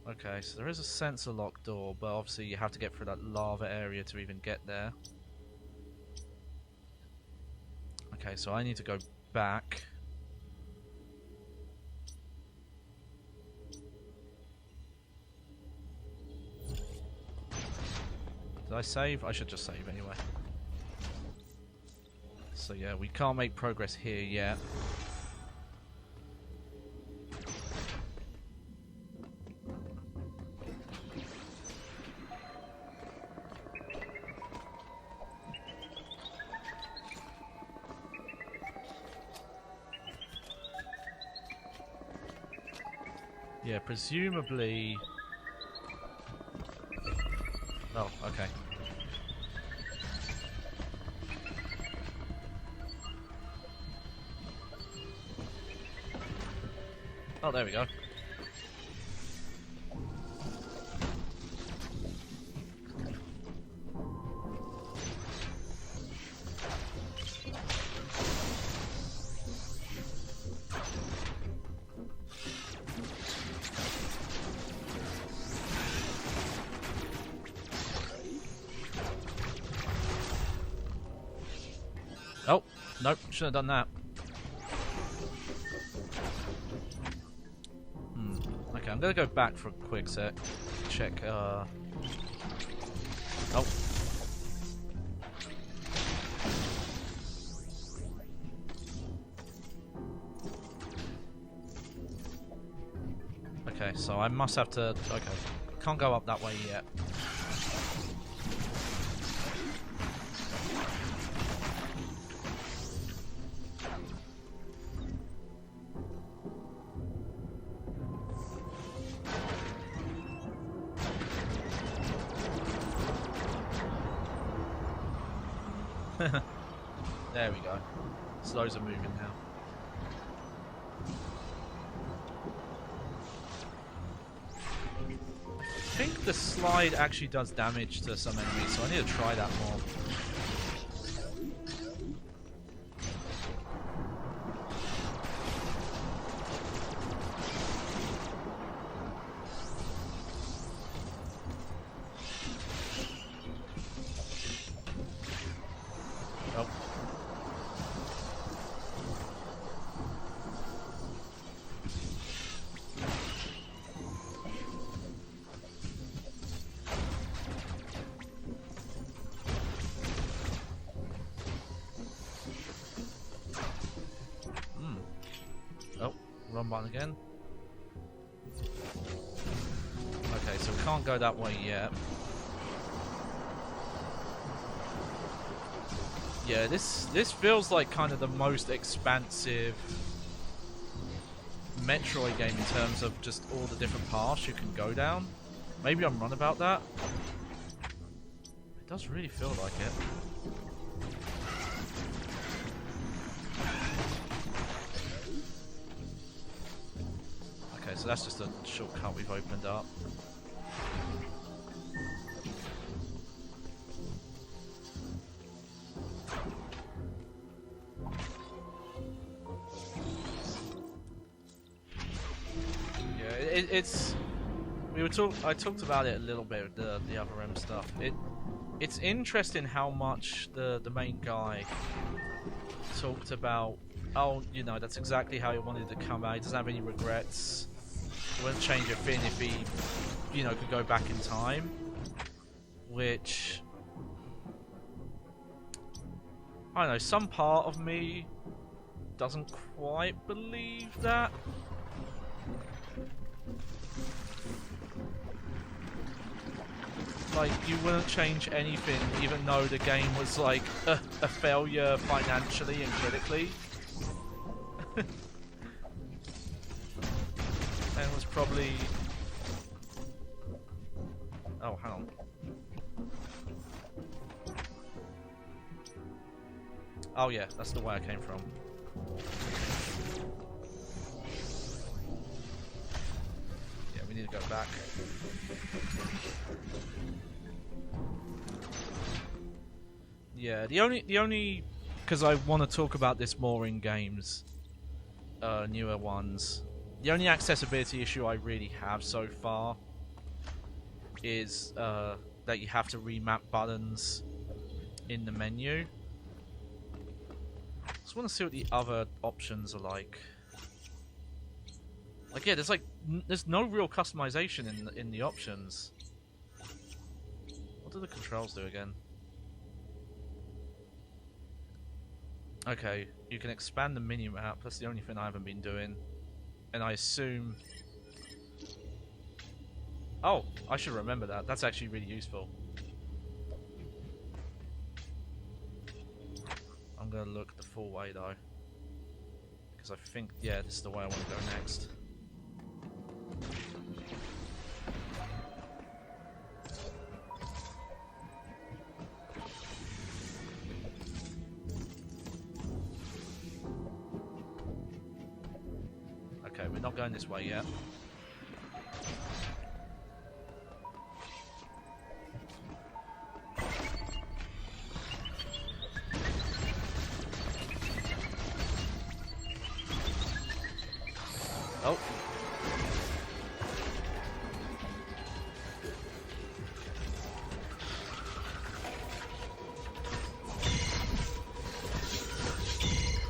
Okay, so there is a sensor lock door, but obviously you have to get through that lava area to even get there. Okay, so I need to go back. Did I save? I should just save anyway. So yeah, we can't make progress here yet. Yeah, presumably... Oh, okay. Oh, there we go. Oh, nope, shouldn't have done that. Okay, I'm gonna go back for a quick sec. Check, Oh. Okay, so I must have to... Okay, can't go up that way yet. There we go. Slows are moving now. I think the slide actually does damage to some enemies, so I need to try that more. Oh. Oh, wrong button again. Okay, so we can't go that way yet. Yeah, this feels like kind of the most expansive Metroid game in terms of just all the different paths you can go down. Maybe I'm wrong about that. It does really feel like it. Okay, so that's just a shortcut we've opened up. It's I talked about it a little bit, the other M stuff. It's interesting how much the main guy talked about, oh, you know, that's exactly how he wanted to come out. He doesn't have any regrets. He wouldn't change a thing if he, you know, could go back in time. Which, I don't know, some part of me doesn't quite believe that. Like, you wouldn't change anything, even though the game was like a failure financially and critically. And was probably... Oh, hang on. Oh yeah, that's the way I came from. Yeah, we need to go back. Yeah, the only because I want to talk about this more in games, newer ones. The only accessibility issue I really have so far is that you have to remap buttons in the menu. Just want to see what the other options are like. Like, yeah, there's no real customization in the options. What do the controls do again? Okay, you can expand the mini-map. That's the only thing I haven't been doing. And I assume... Oh, I should remember that. That's actually really useful. I'm going to look the full way, though. Because I think, yeah, this is the way I want to go next. Okay, we're not going this way yet. Oh.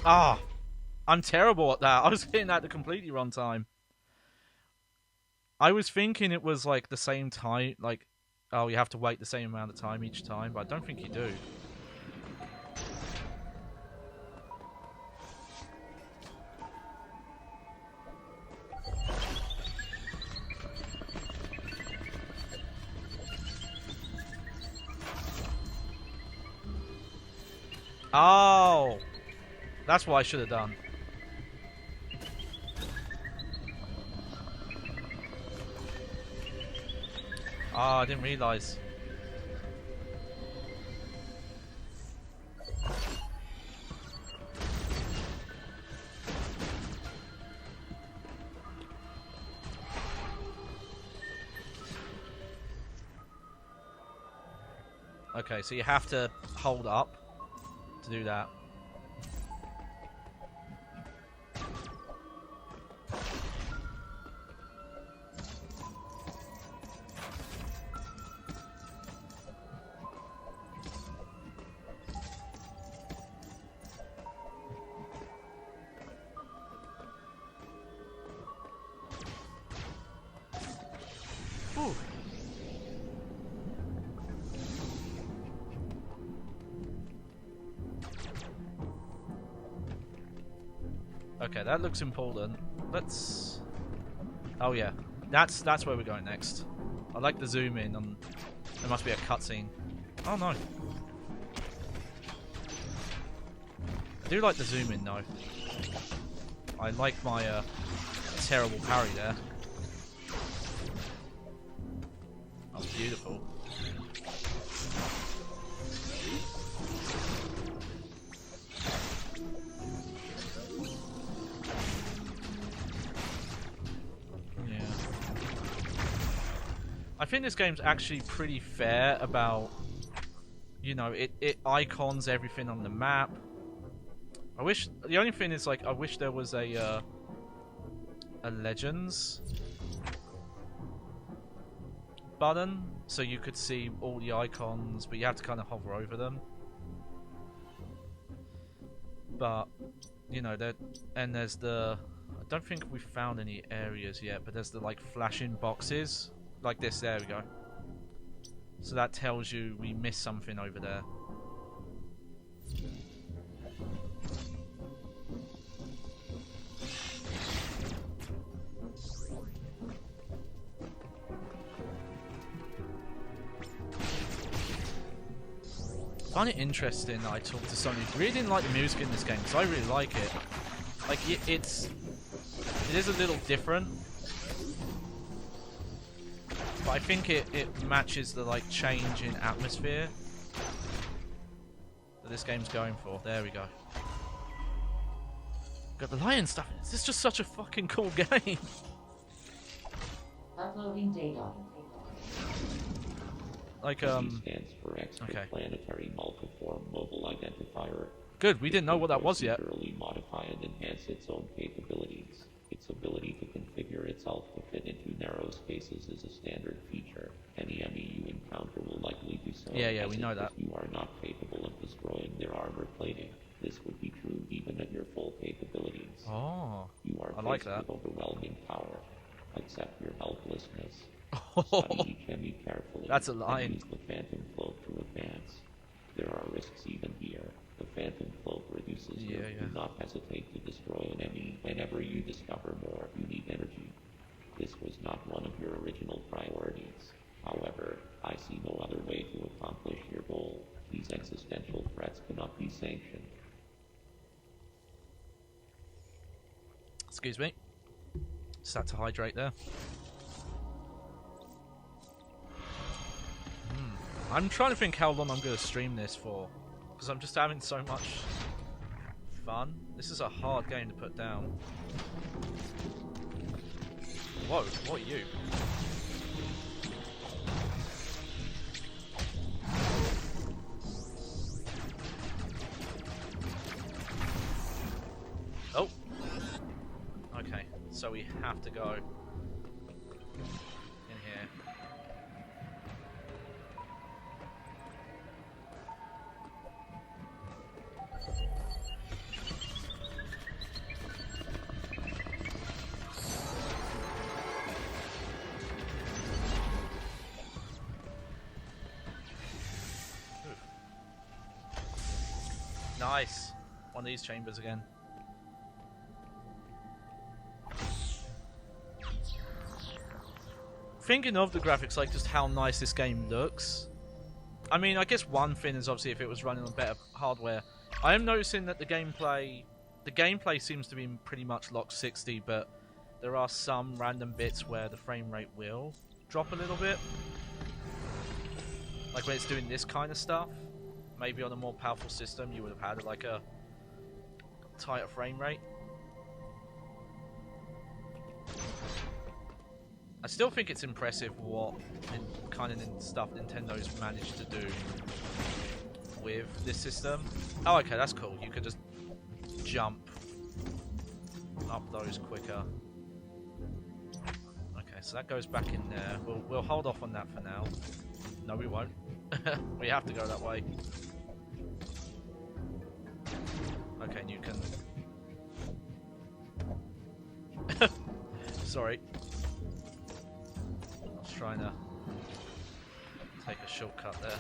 Ah. I'm terrible at that. I was hitting that at the completely wrong time. I was thinking it was like the same time, like, oh, you have to wait the same amount of time each time, but I don't think you do. Oh! That's what I should have done. Ah, I didn't realise. Okay, so you have to hold up to do that. Ooh. Okay, that looks important. Let's... Oh yeah, that's where we're going next. I like the zoom in on... There must be a cutscene. Oh no. I do like the zoom in though. I like my terrible parry there. That was beautiful. Yeah. I think this game's actually pretty fair about, you know, it icons everything on the map. I wish, the only thing is, like, I wish there was a Legends button, so you could see all the icons, but you have to kind of hover over them. But, you know, there's the... I don't think we've found any areas yet, but there's the, like, flashing boxes. Like this, there we go. So that tells you we missed something over there. I find it interesting that I talked to somebody who really didn't like the music in this game, because I really like it. Like, it is a little different, but I think it matches the, like, change in atmosphere that this game's going for. There we go. Got the lion stuff. This is just such a fucking cool game. Uploading data. Like, stands for okay. Extraplanetary Multiform Mobile Identifier. Good, we didn't know what that was yet. Procedurally modify and enhance its own capabilities. Its ability to configure itself to fit into narrow spaces is a standard feature. Any enemy you encounter will likely do so. Yeah, we know that. If you are not capable of destroying their armor plating. This would be true even at your full capabilities. Oh, you are I like that. with overwhelming power. Accept your helplessness. Study each enemy carefully. That's a line. And use the Phantom Cloak to advance. There are risks even here. The Phantom Cloak reduces Yeah. Do not hesitate to destroy an enemy. Whenever you discover more, you need energy. This was not one of your original priorities. However, I see no other way to accomplish your goal. These existential threats cannot be sanctioned. Excuse me. Just had to hydrate there. I'm trying to think how long I'm going to stream this for, because I'm just having so much fun. This is a hard game to put down. Whoa, what are you? Oh! Okay, so we have to go in here. Nice. One of these chambers again. Thinking of the graphics, like just how nice this game looks. I mean, I guess one thing is obviously if it was running on better hardware. I am noticing that the gameplay seems to be pretty much locked 60, but there are some random bits where the frame rate will drop a little bit. Like when it's doing this kind of stuff. Maybe on a more powerful system you would have had like a tighter frame rate. I still think it's impressive what kind of stuff Nintendo's managed to do with this system. Oh, okay, that's cool. You can just jump up those quicker. Okay, so that goes back in there. We'll hold off on that for now. No, we won't. We have to go that way. Okay, and you can... Sorry. I was trying to take a shortcut there.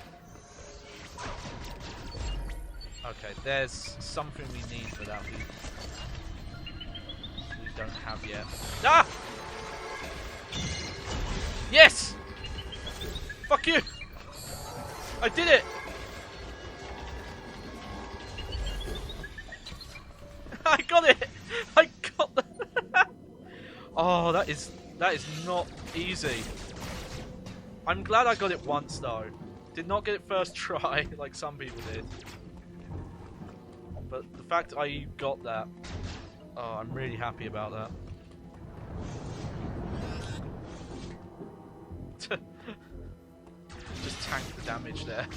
Okay, there's something we need for that we don't have yet. Ah! Yes! Fuck you! I did it! I got it! I got the... Oh, that is not easy. I'm glad I got it once though. Did not get it first try like some people did. But the fact I got that, oh, I'm really happy about that. Just tank the damage there.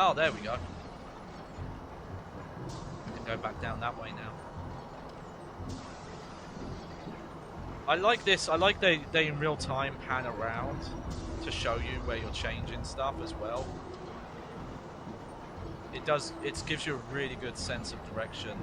Oh, there we go. We can go back down that way now. I like this. I like they in real time pan around to show you where you're changing stuff as well. It gives you a really good sense of direction.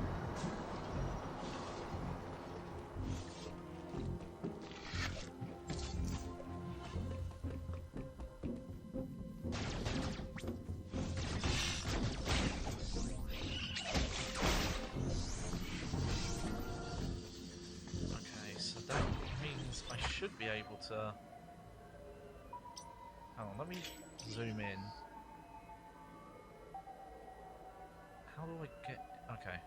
Be able to... Hang on, let me zoom in. How do I get... Okay.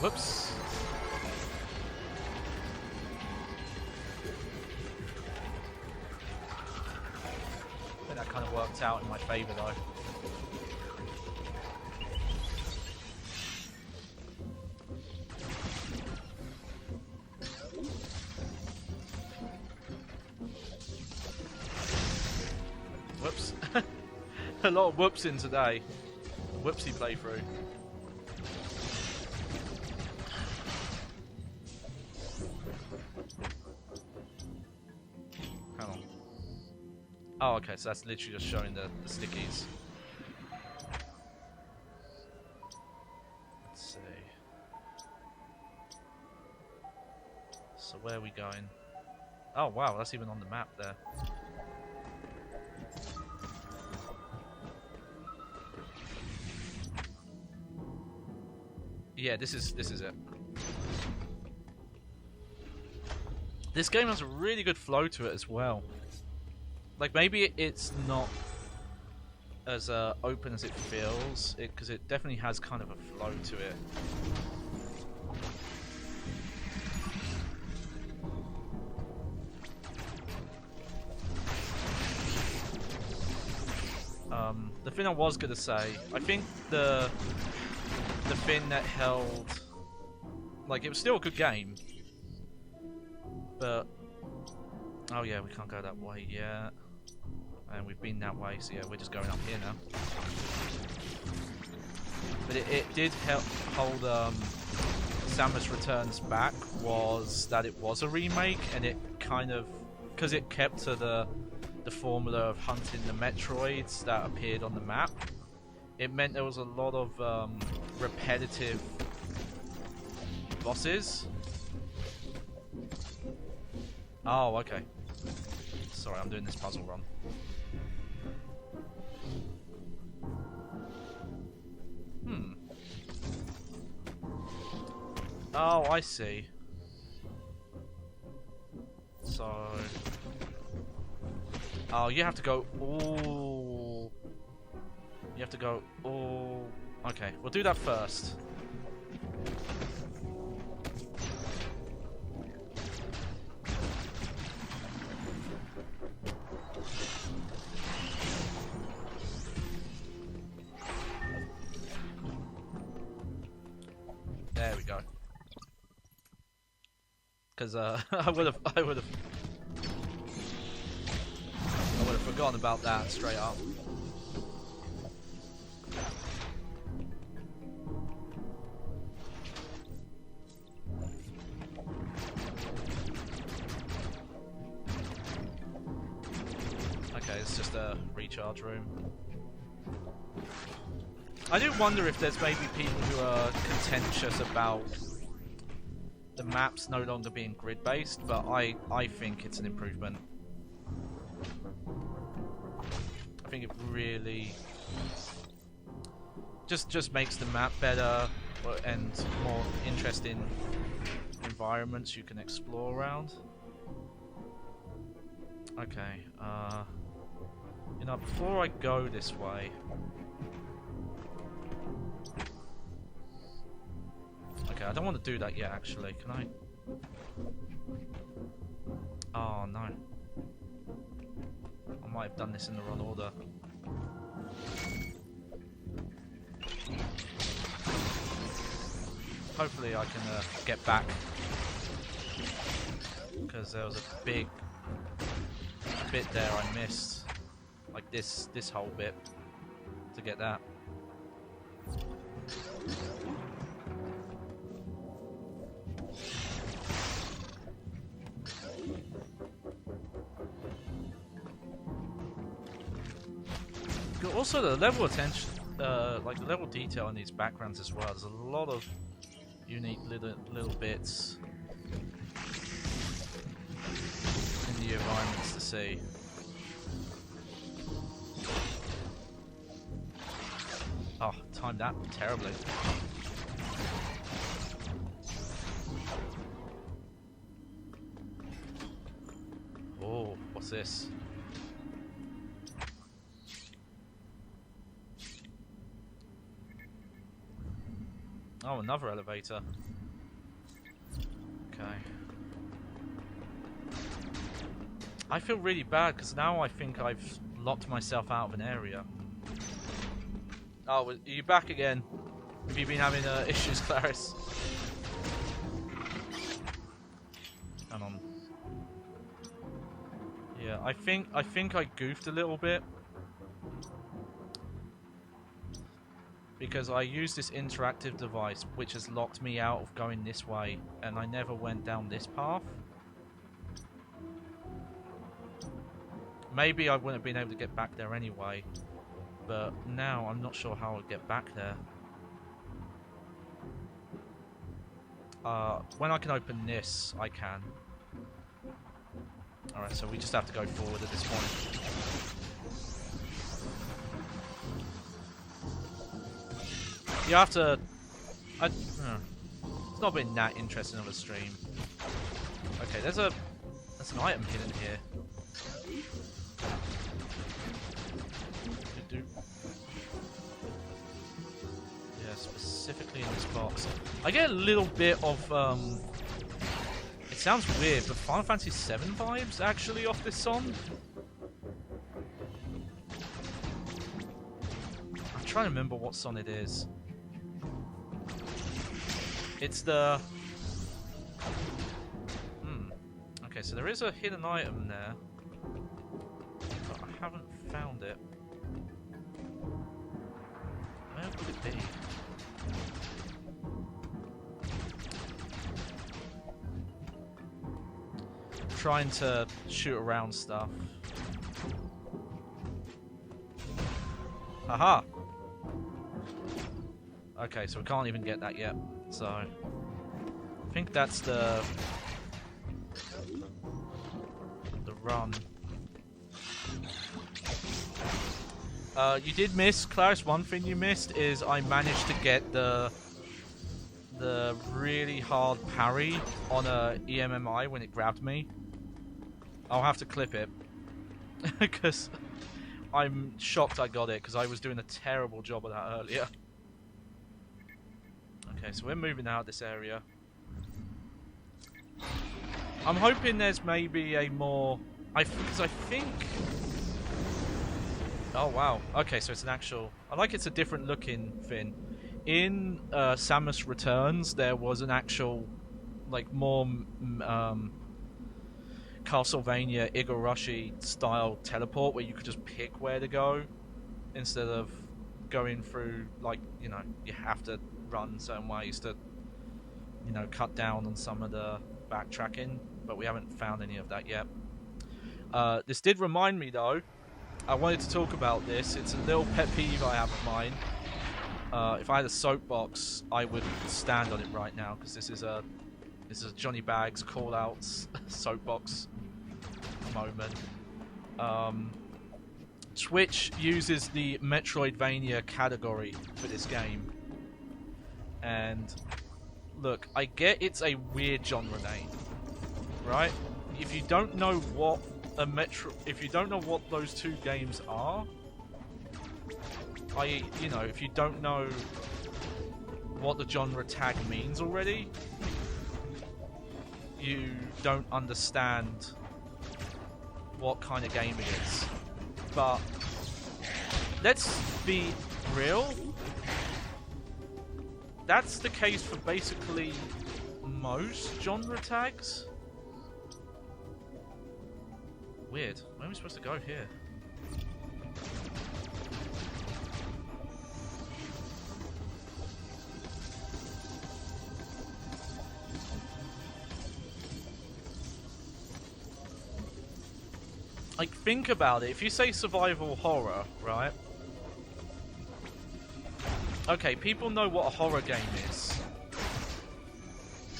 Whoops. I think that kind of worked out in my favour though. Whoops. A lot of whoops in today. Whoopsie playthrough. Hang on. Oh, okay, so that's literally just showing the stickies. Let's see. So where are we going? Oh wow, that's even on the map there. Yeah, this is it. This game has a really good flow to it as well. Like maybe it's not as open as it feels, because it definitely has kind of a flow to it. The thing I was gonna say, I think the thing that held, like, it was still a good game, but oh yeah, we can't go that way yet, and we've been that way, so yeah, we're just going up here now. But it did help hold Samus Returns back, was that it was a remake, and it kind of, because it kept to the formula of hunting the Metroids that appeared on the map, it meant there was a lot of repetitive bosses. Oh, okay. Sorry, I'm doing this puzzle run. Oh, I see. So... Oh, you have to go... Ooh. You have to go all... Okay, we'll do that first. There we go. Because I would have forgotten about that straight up. Okay, it's just a recharge room. I do wonder if there's maybe people who are contentious about the maps no longer being grid-based, but I think it's an improvement. I think it really just makes the map better and more interesting environments you can explore around. Okay, you know, before I go this way, okay, I don't want to do that yet. Actually, can I? Oh no. I might have done this in the wrong order. Hopefully I can get back. Because there was a big bit there I missed. Like this whole bit. To get that. Also, the level of attention, like the level of detail in these backgrounds as well. There's a lot of unique little bits in the environments to see. Oh, timed that terribly. Oh, what's this? Oh, another elevator. Okay. I feel really bad because now I think I've locked myself out of an area. Oh, are you back again? Have you been having issues, Clarice? Hang on. Yeah, I think I goofed a little bit. Because I used this interactive device which has locked me out of going this way, and I never went down this path. Maybe I wouldn't have been able to get back there anyway, but now I'm not sure how I'll get back there. When I can open this, I can. Alright, so we just have to go forward at this point. You have to... it's not been that interesting of a stream. Okay, there's an item hidden here. Yeah, specifically in this box. I get a little bit of... It sounds weird, but Final Fantasy VII vibes actually off this song. I'm trying to remember what song it is. It's the... Okay, so there is a hidden item there. But I haven't found it. Where would it be? I'm trying to shoot around stuff. Aha! Okay, so we can't even get that yet. So, I think that's the run. You did miss, Clarice. One thing you missed is I managed to get the really hard parry on a EMMI when it grabbed me. I'll have to clip it because I'm shocked I got it because I was doing a terrible job of that earlier. Okay, so we're moving out of this area. I'm hoping there's maybe a more... Because I think... Oh, wow. Okay, so it's an actual... I like it's a different looking Finn. In Samus Returns, there was an actual, like, more Castlevania Igarashi style teleport where you could just pick where to go instead of going through, like, you know, you have to run certain ways to, you know, cut down on some of the backtracking, but we haven't found any of that yet. This did remind me, though, I wanted to talk about this. It's a little pet peeve I have of mine. If I had a soapbox, I would stand on it right now because this is a Johnny Bags call-outs soapbox moment. Twitch uses the Metroidvania category for this game, and look, I get it's a weird genre name, right? If you don't know what if you don't know what those two games are, you know, if you don't know what the genre tag means already, you don't understand what kind of game it is. But let's be real, that's the case for basically most genre tags. Weird. Where are we supposed to go here? Like, think about it. If you say survival horror, right? Okay, people know what a horror game is.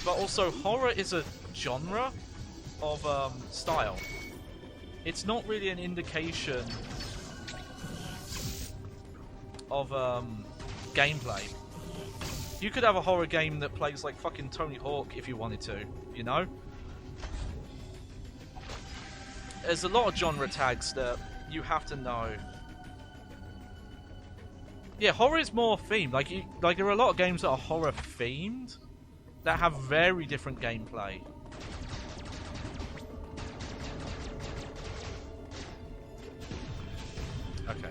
But also, horror is a genre of style. It's not really an indication of gameplay. You could have a horror game that plays like fucking Tony Hawk if you wanted to, you know? There's a lot of genre tags that you have to know. Yeah, horror is more themed. Like there are a lot of games that are horror themed that have very different gameplay. Okay.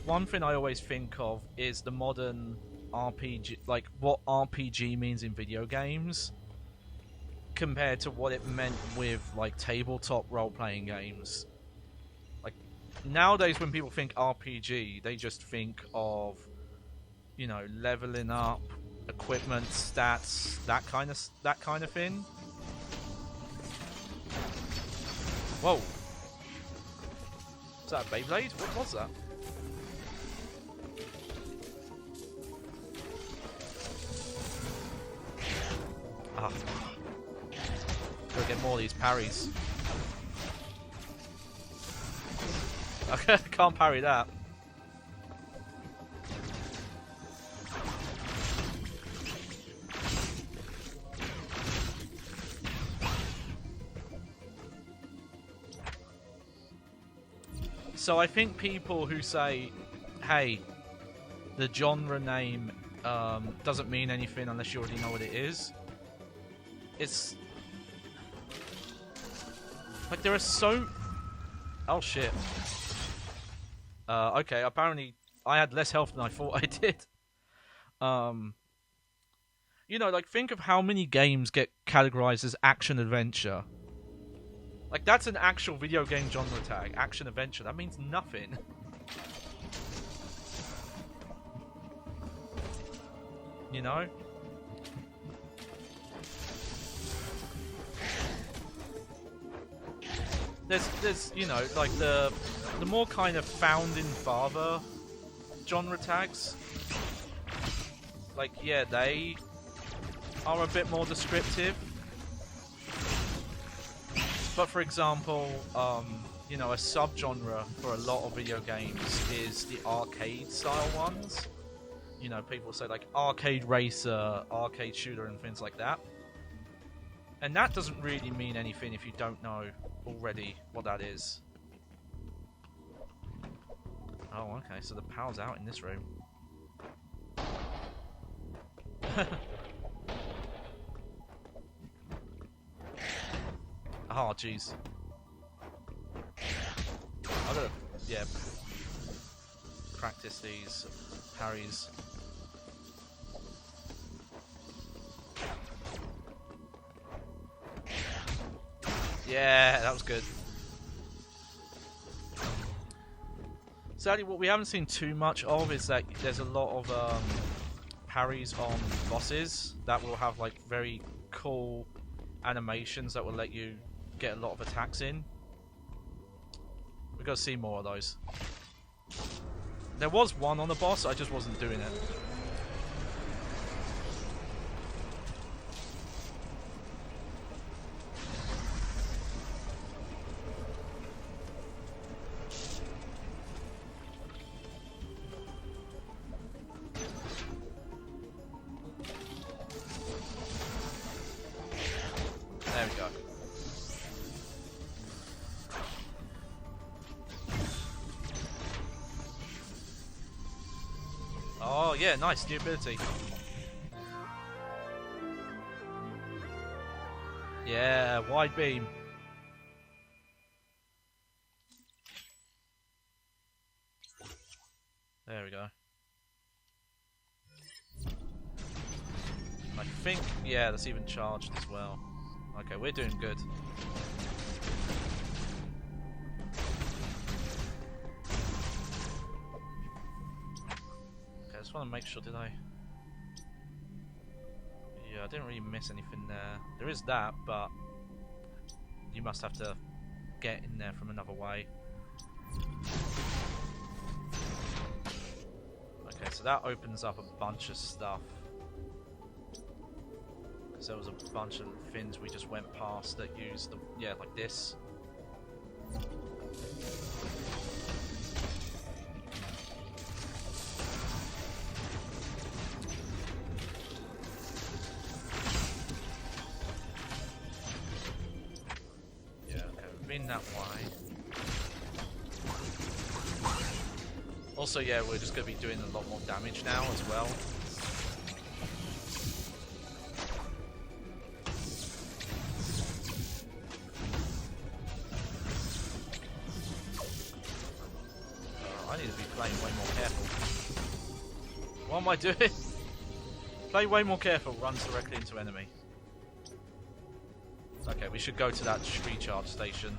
One thing I always think of is the modern RPG, like what RPG means in video games compared to what it meant with like tabletop role-playing games. Like nowadays when people think RPG, they just think of, you know, leveling up, equipment, stats, that kind of thing. Whoa. Was that a Beyblade? What was that? Ah. Gotta get more of these parries. Okay, can't parry that. So I think people who say, hey, the genre name doesn't mean anything unless you already know what it is. It's like there are so... Oh shit. Okay, apparently I had less health than I thought I did. You know, like think of how many games get categorized as action-adventure. Like that's an actual video game genre tag, action-adventure. That means nothing. You know? There's you know, like the more kind of founding father genre tags. Like yeah, they are a bit more descriptive. But for example, you know, a subgenre for a lot of video games is the arcade style ones. You know, people say like arcade racer, arcade shooter, and things like that. And that doesn't really mean anything if you don't know already what that is. Oh, okay, so the power's out in this room. Oh, jeez. I gotta, yeah, practice these parries. Yeah, that was good. Sadly, what we haven't seen too much of is that there's a lot of parries on bosses that will have like very cool animations that will let you get a lot of attacks in. We've got to see more of those. There was one on the boss, I just wasn't doing it. There we go. Oh yeah, nice, new ability. Yeah, wide beam. There we go. I think, yeah, that's even charged as well. Okay, we're doing good. Okay, I just want to make sure, did I? Yeah, I didn't really miss anything there. There is that, but you must have to get in there from another way. Okay, so that opens up a bunch of stuff. Because there was a bunch of things we just went past that used the, yeah, like this. Yeah, okay, we've been that way. Also, yeah, we're just going to be doing a lot more damage now as well. I need to be playing way more careful. What am I doing? Play way more careful, runs directly into enemy. Okay, we should go to that recharge station.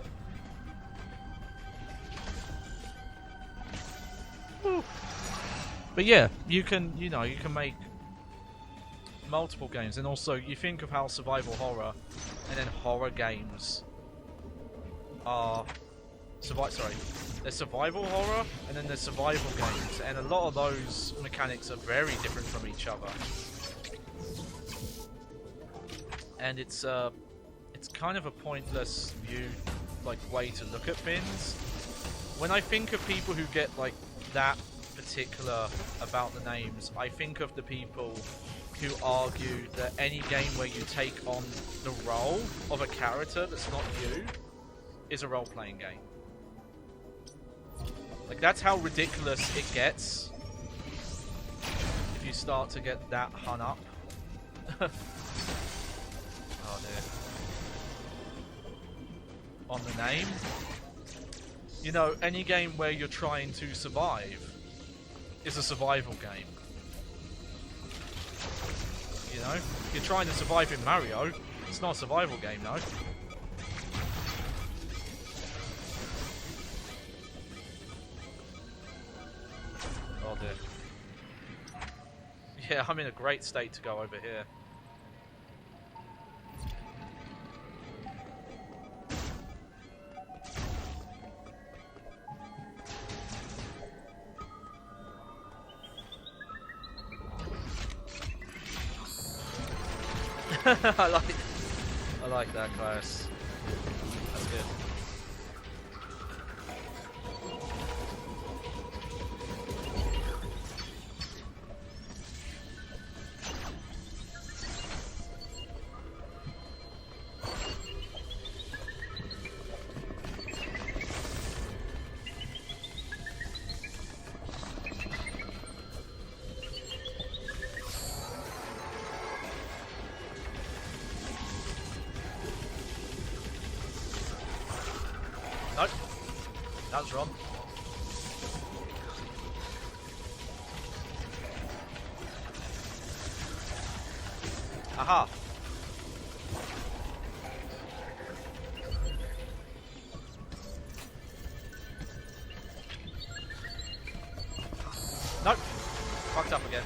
Whew. But yeah, you can, you know, you can make multiple games, and also you think of how survival horror and then horror games are there's survival horror and then there's survival games, and a lot of those mechanics are very different from each other. And it's kind of a pointless way to look at things. When I think of people who get like that particular about the names, I think of the people who argue that any game where you take on the role of a character that's not you is a role-playing game. Like, that's how ridiculous it gets if you start to get that hung up. Oh dear. On the name. You know, any game where you're trying to survive is a survival game. You know? If you're trying to survive in Mario, it's not a survival game, no? Oh dear. Yeah, I'm in a great state to go over here. I like that class. That's good. controls wrong. Aha! Nope. Fucked up again.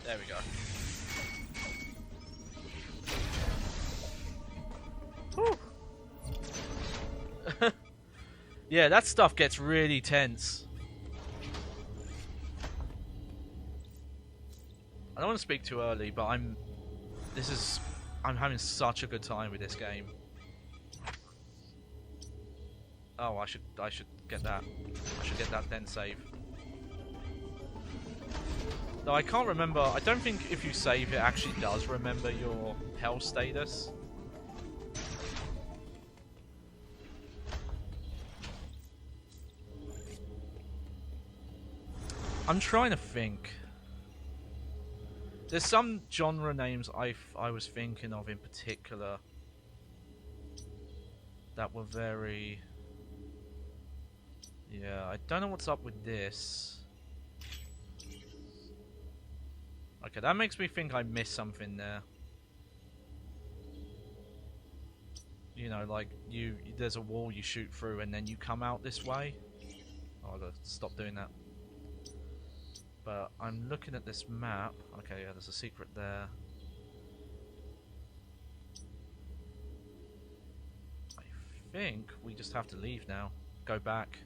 There we go. Whew. Yeah, that stuff gets really tense. I don't want to speak too early, but I'm having such a good time with this game. Oh, I should get that. I should get that then save. Though I can't remember. I don't think if you save it actually does remember your health status. I'm trying to think. There's some genre names I was thinking of in particular that were very... Yeah, I don't know what's up with this. Okay, that makes me think I missed something there. You know, like there's a wall you shoot through and then you come out this way. Oh, I gotta stop doing that. But I'm looking at this map. Okay, yeah, there's a secret there. I think we just have to leave now. Go back.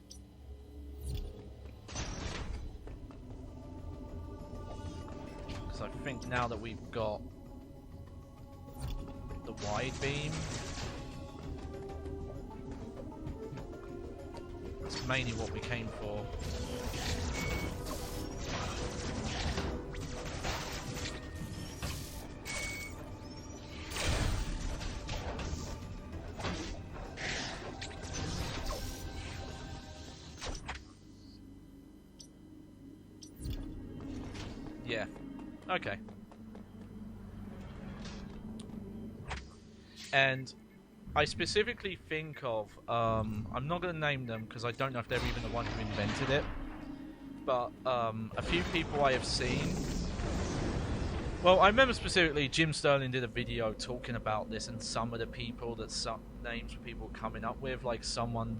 Because I think now that we've got the wide beam, that's mainly what we came for. Yeah. Okay. And I specifically think of, I'm not going to name them because I don't know if they're even the one who invented it, but a few people I have seen. Well, I remember specifically Jim Sterling did a video talking about this and some of the people that some names people were coming up with, like someone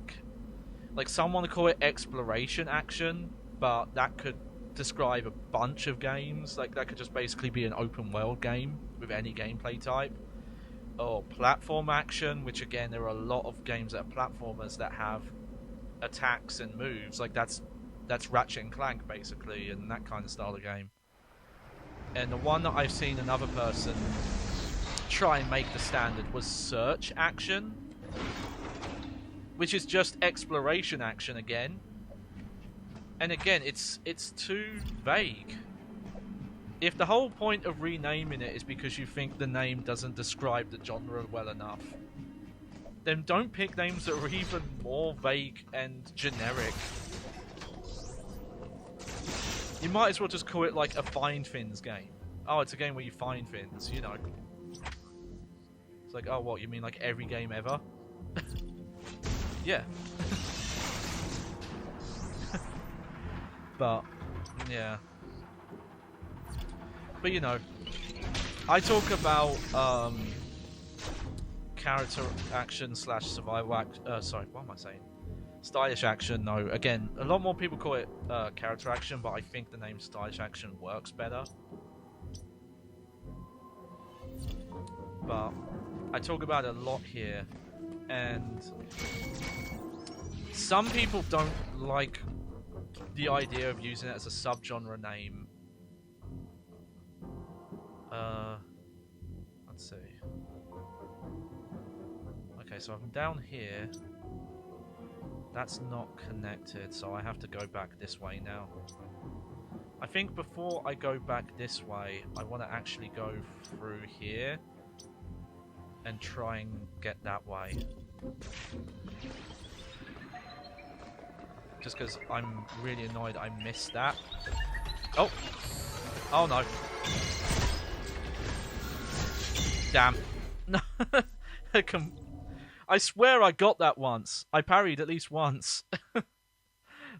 would call it exploration action, but that could describe a bunch of games. Like that could just basically be an open world game with any gameplay type, or platform action, which again there are a lot of games that are platformers that have attacks and moves. Like that's Ratchet and Clank basically, and that kind of style of game. And the one that I've seen another person try and make the standard was search action, which is just exploration action again. And again, it's too vague. If the whole point of renaming it is because you think the name doesn't describe the genre well enough, then don't pick names that are even more vague and generic. You might as well just call it like a Find Things game. Oh, it's a game where you find things, you know. It's like, oh, what, you mean like every game ever? Yeah. But, yeah. But, you know, I talk about character action / survival action. Sorry, what am I saying? Stylish action, no. Again, a lot more people call it character action, but I think the name stylish action works better. But I talk about it a lot here, and some people don't like the idea of using it as a subgenre name. Let's see. Okay, so I'm down here. That's not connected, so I have to go back this way now. I think before I go back this way, I want to actually go through here and try and get that way. Just because I'm really annoyed I missed that. Oh! Oh no. Damn. No. I swear I got that once. I parried at least once.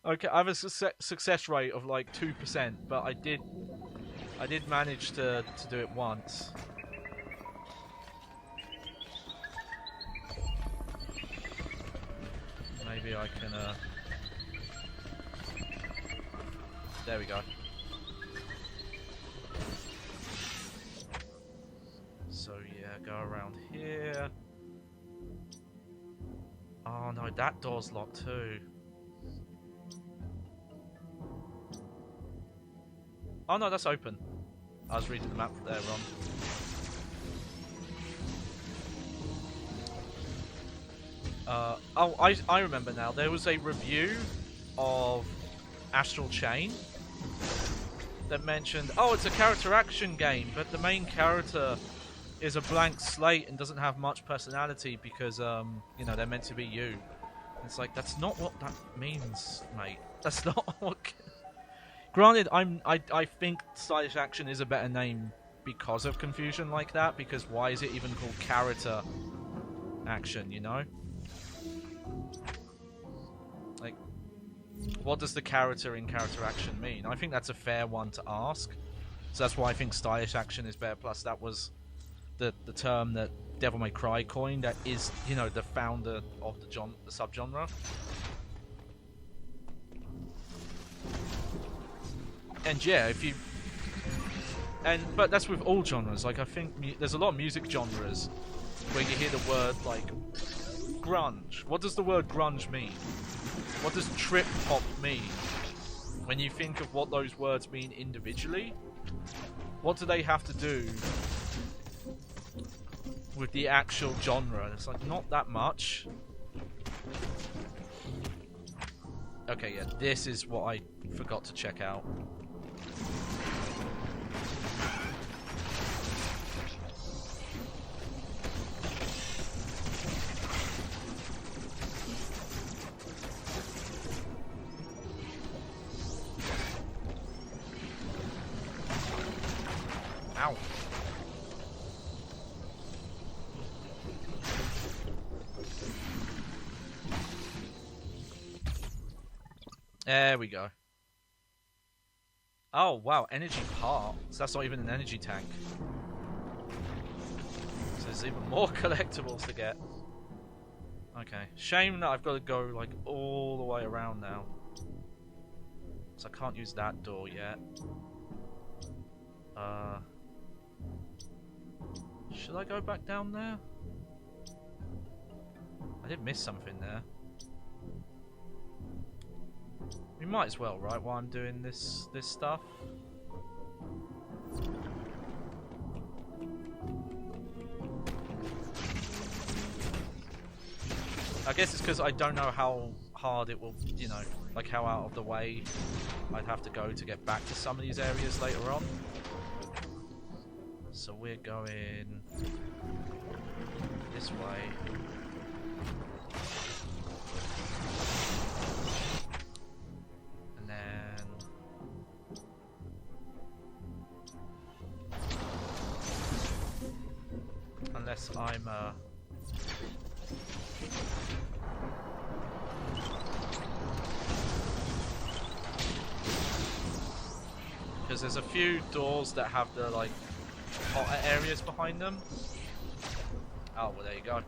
Okay, I have a success rate of like 2%, but I did manage to do it once. Maybe I can. There we go. So yeah, go around here. Oh no, that door's locked too. Oh no, that's open. I was reading the map there wrong. Oh, I remember now. There was a review of Astral Chain that mentioned, oh, it's a character action game, but the main character is a blank slate and doesn't have much personality because, you know, they're meant to be you. And it's like, that's not what that means, mate. That's not what... Granted, I think stylish action is a better name because of confusion like that, because why is it even called character action, you know? Like, what does the character in character action mean? I think that's a fair one to ask. So that's why I think stylish action is better. Plus, that was the term that Devil May Cry coined. That is, you know, the founder of the subgenre. And yeah, if you... But that's with all genres. Like, I think there's a lot of music genres where you hear the word, like, grunge. What does the word grunge mean? What does trip hop mean? When you think of what those words mean individually, what do they have to do with the actual genre? It's like, not that much. Okay, yeah, this is what I forgot to check out. Ow. There we go. Oh, wow, energy part. So that's not even an energy tank. So there's even more collectibles to get. Okay. Shame that I've got to go, like, all the way around now. So I can't use that door yet. Should I go back down there? I did miss something there. We might as well, right, while I'm doing this stuff. I guess it's because I don't know how hard it will, you know, like how out of the way I'd have to go to get back to some of these areas later on. So we're going this way. And then... Unless I'm... Because there's a few doors that have the, like, hotter areas behind them. Oh, well, there you go.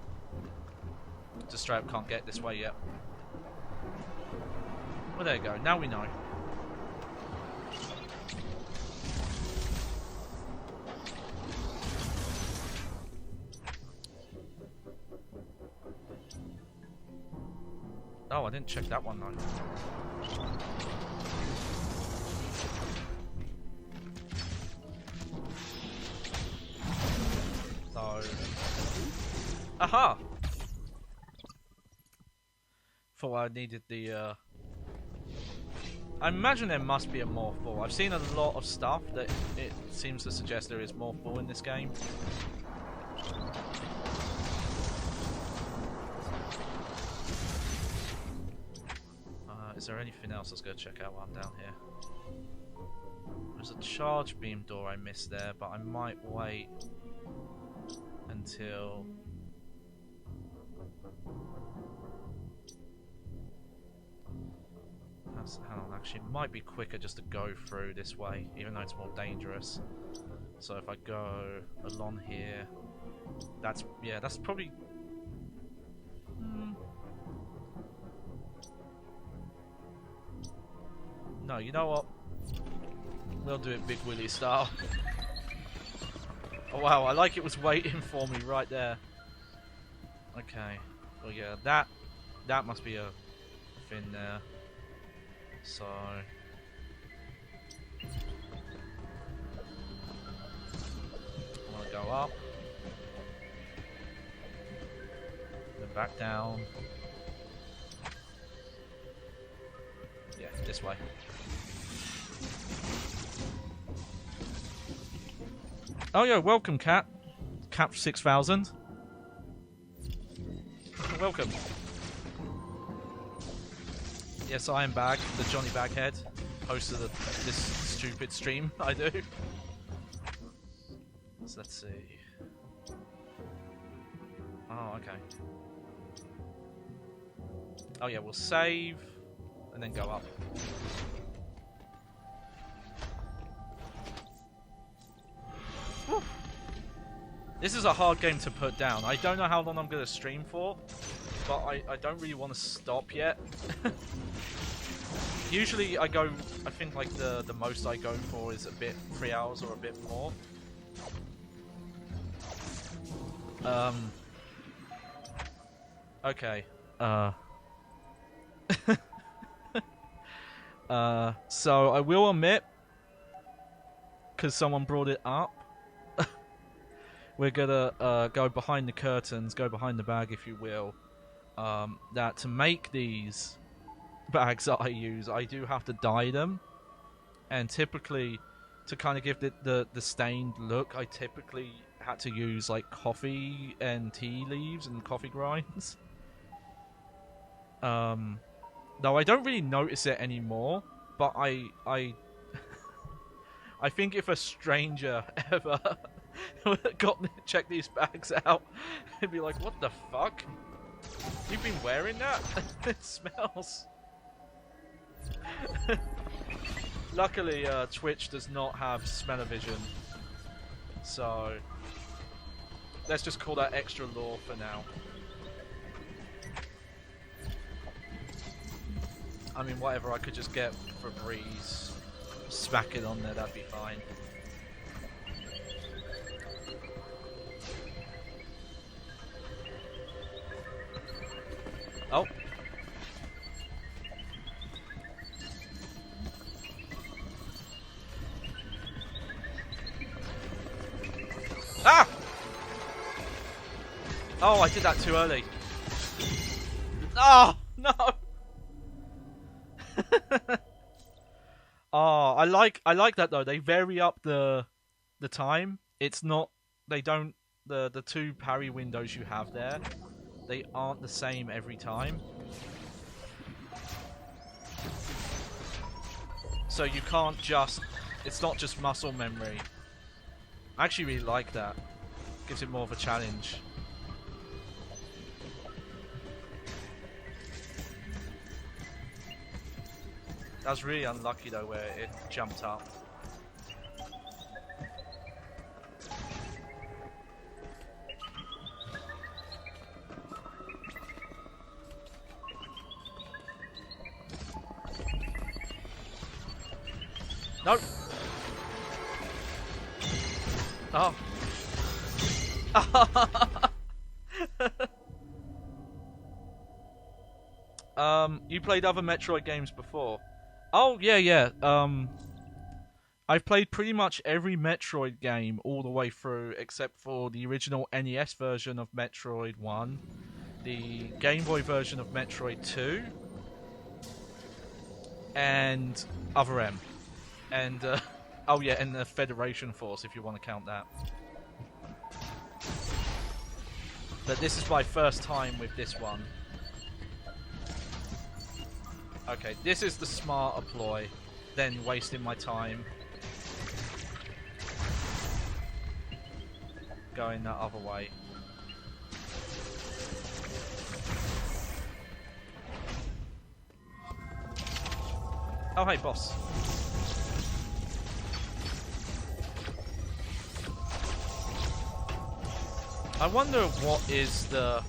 Just straight up can't get this way yet. Well, there you go. Now we know. Oh, I didn't check that one though. So... Aha! Thought I needed the, I imagine there must be a morph ball. I've seen a lot of stuff that it seems to suggest there is morph ball in this game. Is there anything else I was going to check out while I'm down here? There's a charge beam door I missed there, but I might wait until Hang on, actually, it might be quicker just to go through this way, even though it's more dangerous. So if I go along here, that's probably. No, you know what? We'll do it Big Willie style. Oh wow, I like it was waiting for me right there. Okay, well yeah, that must be a thing there. So I want to go up, then back down. Yeah, this way. Oh yeah, welcome, Cat. Cat 6000. Welcome. Yes, I am Bag, the Johnny Baghead, host of this stupid stream I do. So let's see. Oh, okay. Oh yeah, we'll save and then go up. Woo. This is a hard game to put down. I don't know how long I'm going to stream for, but I don't really want to stop yet. Usually I think like the most I go for is 3 hours or a bit more. Okay. So I will admit, because someone brought it up, we're gonna go behind the curtains, go behind the bag, if you will. That to make these bags that I use, I do have to dye them, and typically, to kind of give the stained look, I typically had to use like coffee and tea leaves and coffee grinds. Though I don't really notice it anymore, but I I think if a stranger ever check these bags out, he'd be like, "What the fuck? You've been wearing that? It smells." Luckily, Twitch does not have smell-o-vision, so let's just call that extra lore for now. I mean, whatever I could just get for a breeze, smack it on there, that'd be fine. Oh. Ah! Oh, I did that too early. Oh, no! Oh, I like that though. They vary up the time. It's not, they don't, the two parry windows you have there, they aren't the same every time. So you can't just, it's not just muscle memory. I actually really like that. Gives it more of a challenge. That was really unlucky though, where it jumped up. Nope. Oh. You played other Metroid games before? Oh, yeah. I've played pretty much every Metroid game all the way through, except for the original NES version of Metroid 1, the Game Boy version of Metroid 2, and Other M. And, oh yeah, and the Federation Force, if you want to count that. But this is my first time with this one. Okay, this is the smarter ploy than wasting my time going that other way. Oh, hey, boss. I wonder what is the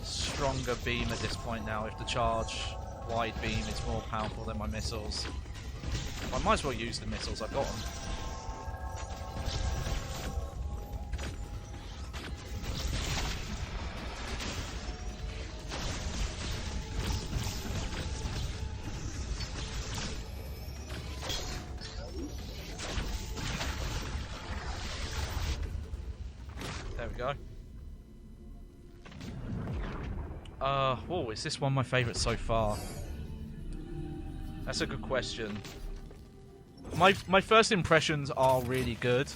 stronger beam at this point now, if the charge wide beam is more powerful than my missiles. I might as well use the missiles, I've got them. There we go. Oh, is this one my favourite so far? That's a good question. My first impressions are really good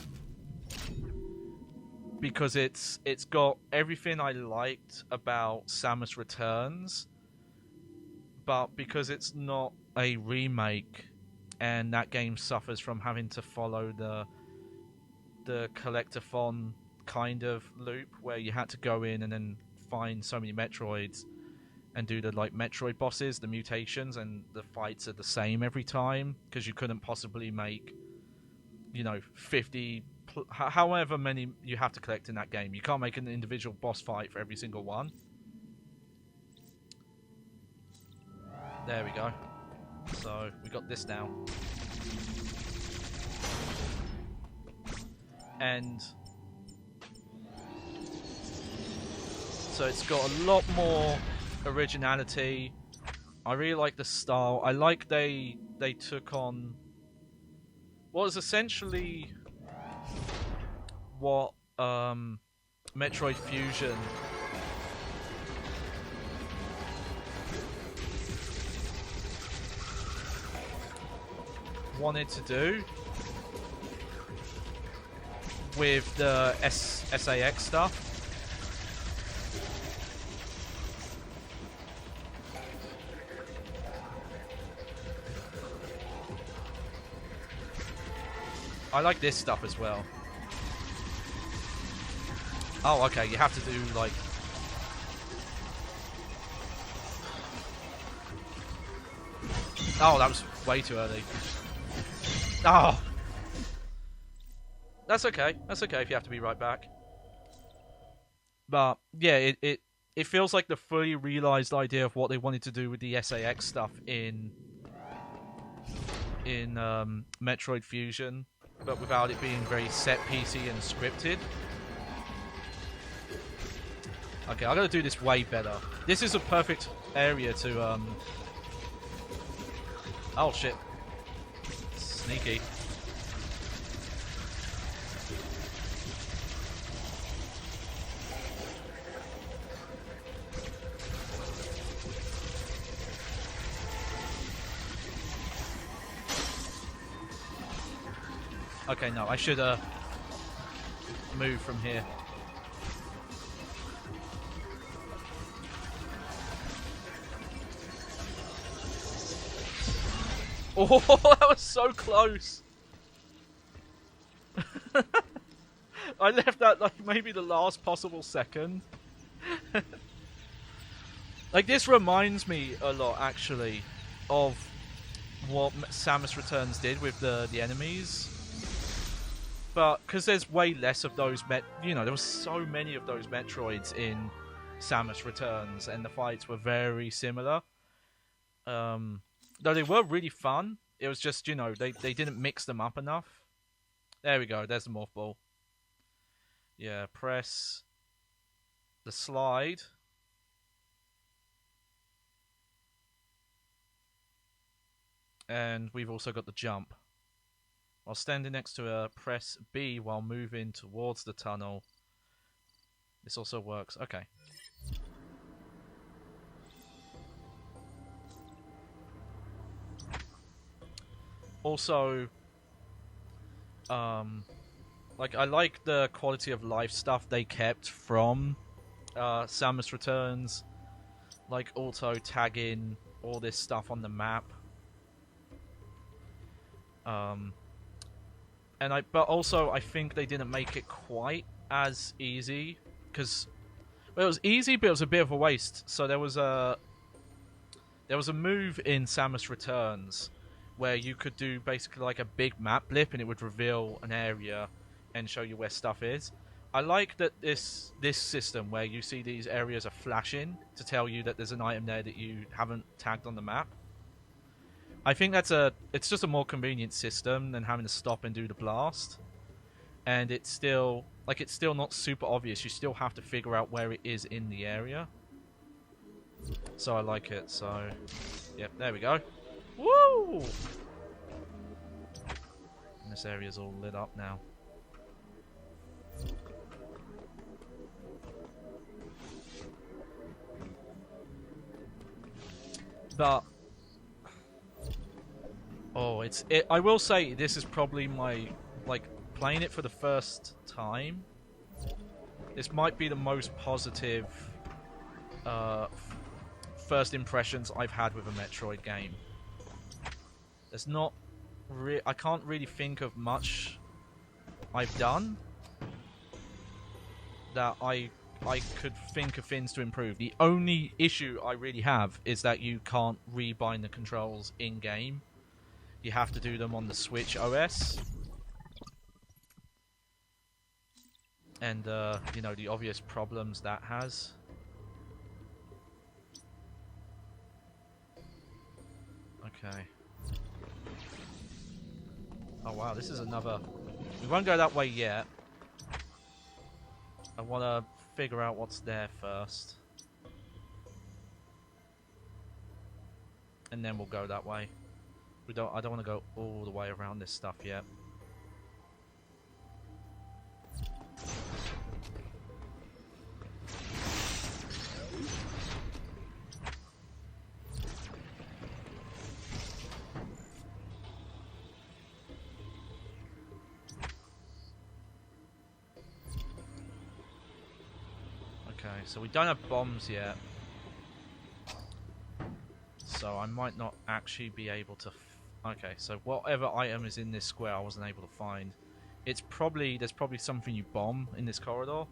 because it's got everything I liked about Samus Returns, but because it's not a remake and that game suffers from having to follow the collectathon kind of loop where you had to go in and then find so many Metroids and do the like Metroid bosses, the mutations, and the fights are the same every time because you couldn't possibly make, 50, however many you have to collect in that game. You can't make an individual boss fight for every single one. There we go. So we got this now. And so it's got a lot more originality. I really like the style. I like they took on what was essentially what Metroid Fusion wanted to do with the SAX stuff. I like this stuff as well. Oh, okay, you have to do, like... Oh, that was way too early. Oh! That's okay. That's okay if you have to be right back. But, yeah, it feels like the fully realised idea of what they wanted to do with the SAX stuff in Metroid Fusion, but without it being very set-piecey and scripted. Okay, I gotta do this way better. This is a perfect area to, Oh, shit. Sneaky. Okay, no, I should, move from here. Oh, that was so close! I left that, like, maybe the last possible second. Like, this reminds me a lot, actually, of what Samus Returns did with the enemies. But, because there's way less of those, there was so many of those Metroids in Samus Returns, and the fights were very similar. Though they were really fun, it was just, they didn't mix them up enough. There we go, there's the morph ball. Yeah, press the slide. And we've also got the jump. While standing next to a press B while moving towards the tunnel. This also works. Okay. Also, like, I like the quality of life stuff they kept from Samus Returns, like auto tagging all this stuff on the map. But also I think they didn't make it quite as easy because, well, it was easy, but it was a bit of a waste. So there was There was a move in Samus Returns where you could do basically like a big map blip and it would reveal an area and show you where stuff is. I like that this system where you see these areas are flashing to tell you that there's an item there that you haven't tagged on the map. I think it's just a more convenient system than having to stop and do the blast. And it's still not super obvious. You still have to figure out where it is in the area. So I like it. So, yep, there we go. Woo! And this area's all lit up now. But I will say this is probably my playing it for the first time. This might be the most positive first impressions I've had with a Metroid game. There's not I can't really think of much I've done that I could think of things to improve. The only issue I really have is that you can't rebind the controls in game. You have to do them on the Switch OS. And you know, the obvious problems that has. Okay. Oh wow, this is another... We won't go that way yet. I want to figure out what's there first. And then we'll go that way. I don't want to go all the way around this stuff yet. Okay, so we don't have bombs yet. So I might not actually be able to... Okay, so whatever item is in this square I wasn't able to find. There's probably something you bomb in this corridor.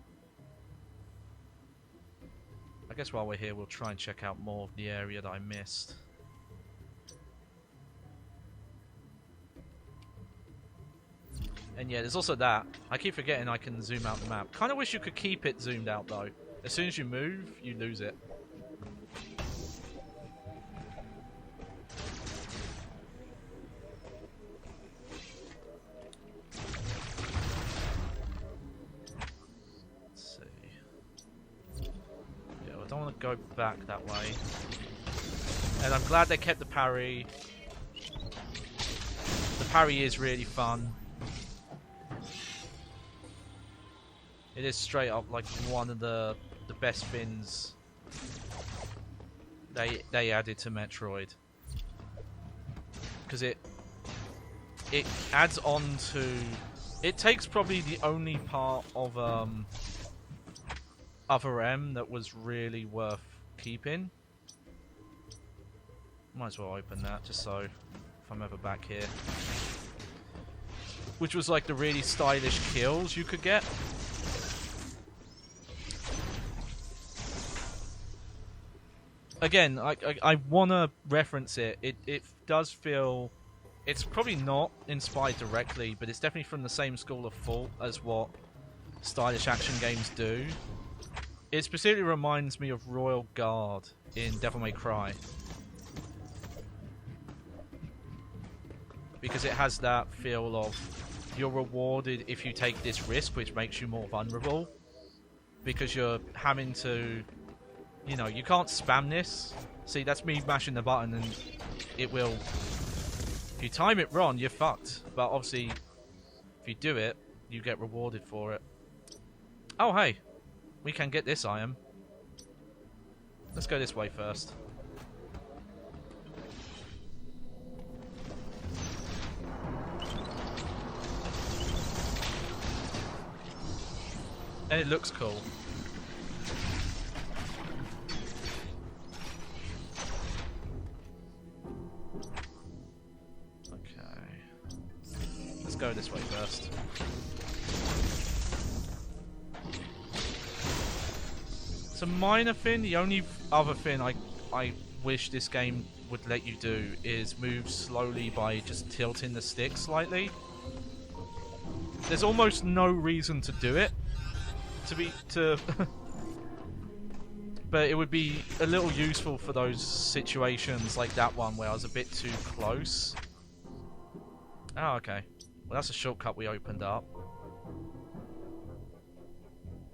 I guess while we're here we'll try and check out more of the area that I missed. And yeah, there's also that. I keep forgetting I can zoom out the map. Kind of wish you could keep it zoomed out though. As soon as you move, you lose it. Let's see. Yeah, I don't want to go back that way. And I'm glad they kept the parry. The parry is really fun. It is straight up like one of the best things they added to Metroid, because it adds on to, it takes probably the only part of Other M that was really worth keeping. Might as well open that just so if I'm ever back here, which was like the really stylish kills you could get. Again, I want to reference it. It does feel... It's probably not inspired directly, but it's definitely from the same school of thought as what stylish action games do. It specifically reminds me of Royal Guard in Devil May Cry. Because it has that feel of you're rewarded if you take this risk, which makes you more vulnerable. Because you're having to... You know, you can't spam this. See, that's me mashing the button and it will... If you time it wrong, you're fucked. But obviously, if you do it, you get rewarded for it. Oh, hey. We can get this item. Let's go this way first. And it looks cool. Let's go this way first. It's a minor thing. The only other thing I wish this game would let you do is move slowly by just tilting the stick slightly. There's almost no reason to do it. But it would be a little useful for those situations like that one where I was a bit too close. Oh, okay. Well, that's a shortcut we opened up.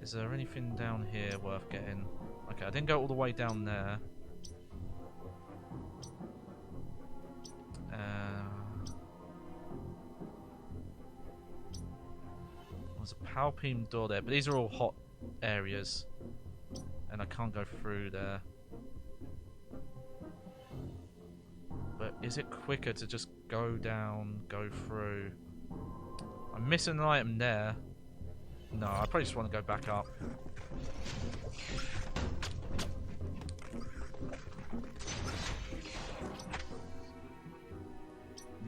Is there anything down here worth getting? Okay, I didn't go all the way down there. There's a power beam door there, but these are all hot areas. And I can't go through there. But is it quicker to just go down, go through? I'm missing an item there. No, I probably just want to go back up.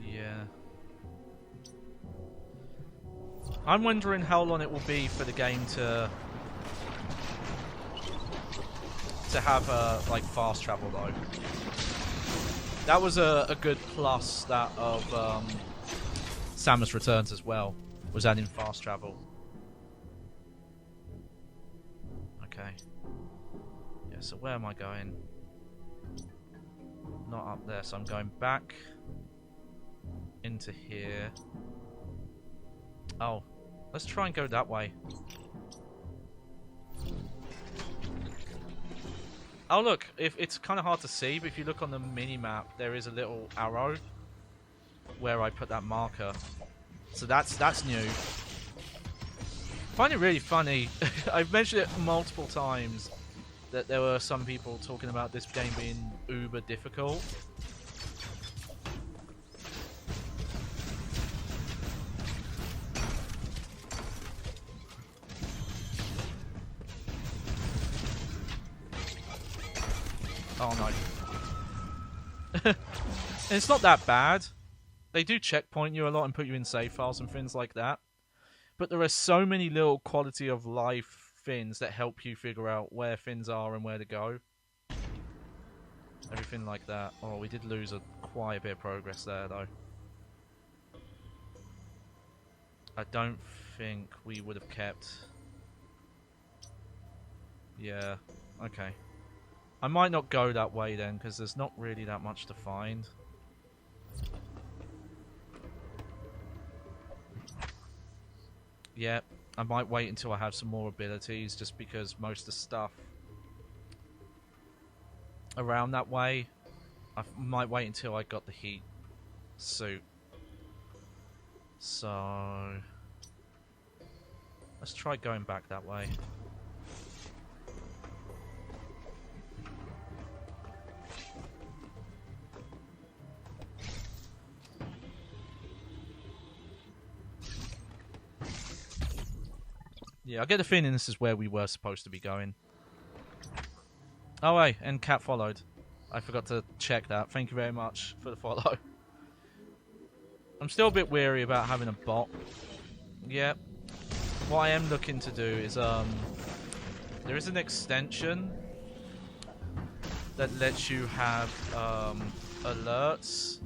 Yeah. I'm wondering how long it will be for the game to have like fast travel though. That was a good plus that of Samus Returns as well, was adding fast travel. Okay. Yeah, so where am I going? Not up there, so I'm going back into here. Oh, let's try and go that way. Oh look, if it's kind of hard to see, but if you look on the mini-map, there is a little arrow where I put that marker. So that's new. I find it really funny. I've mentioned it multiple times that there were some people talking about this game being uber difficult. Oh no. And it's not that bad. They do checkpoint you a lot and put you in save files and things like that. But there are so many little quality of life things that help you figure out where things are and where to go. Everything like that. Oh, we did lose quite a bit of progress there though. I don't think we would have kept... Yeah, okay. I might not go that way then, because there's not really that much to find. Yeah, I might wait until I have some more abilities, just because most of the stuff around that way, I might wait until I got the heat suit. So, let's try going back that way. Yeah, I get the feeling this is where we were supposed to be going. Oh, hey, and Cat followed. I forgot to check that. Thank you very much for the follow. I'm still a bit weary about having a bot. Yeah. What I am looking to do is, there is an extension that lets you have, alerts.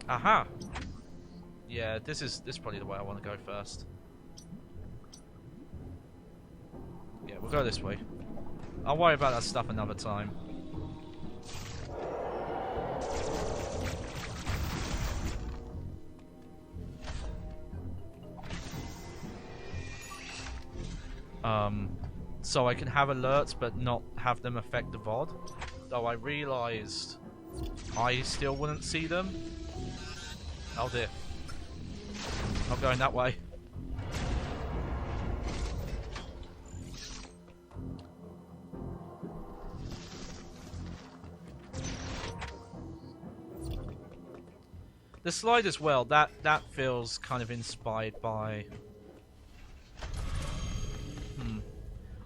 Aha! Yeah, this is probably the way I want to go first. Yeah, we'll go this way. I'll worry about that stuff another time. So I can have alerts but not have them affect the VOD. Though I realised I still wouldn't see them. Oh dear. I'm going that way. The slide as well, that feels kind of inspired by...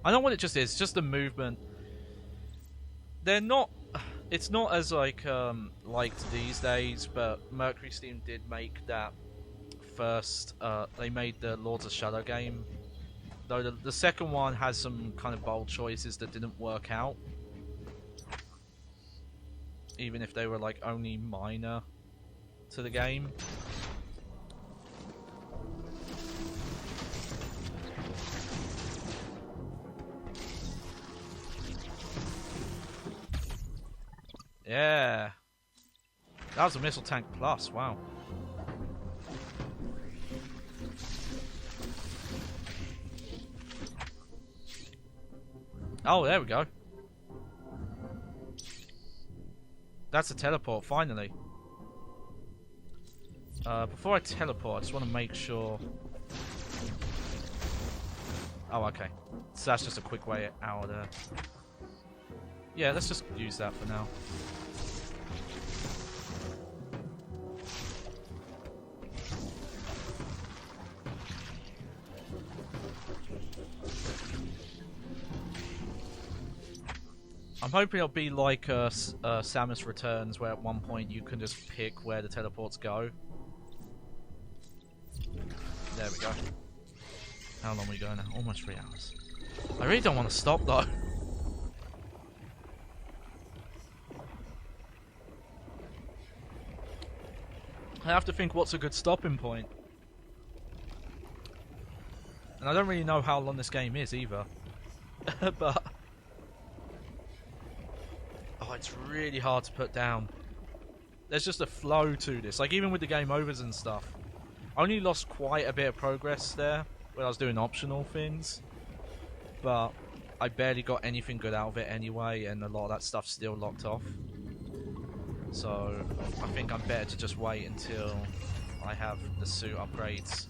I don't know what it just is, just the movement. They're not... It's not as like liked these days, but Mercury Steam did make that first... they made the Lords of Shadow game. Though the second one has some kind of bold choices that didn't work out. even if they were like only minor to the game. Yeah, that was a missile tank plus. Wow. Oh, there we go. That's a teleport, finally. Before I teleport, I just want to make sure... Oh, okay. So that's just a quick way out of there. Yeah, let's just use that for now. I'm hoping it'll be like Samus Returns, where at one point you can just pick where the teleports go. There we go. How long are we going now? Almost 3 hours. I really don't want to stop though. I have to think what's a good stopping point. And I don't really know how long this game is either. But... oh, it's really hard to put down. There's just a flow to this. Like, even with the game overs and stuff. I only lost quite a bit of progress there when I was doing optional things. But I barely got anything good out of it anyway, and a lot of that stuff's still locked off. So I think I'm better to just wait until I have the suit upgrades.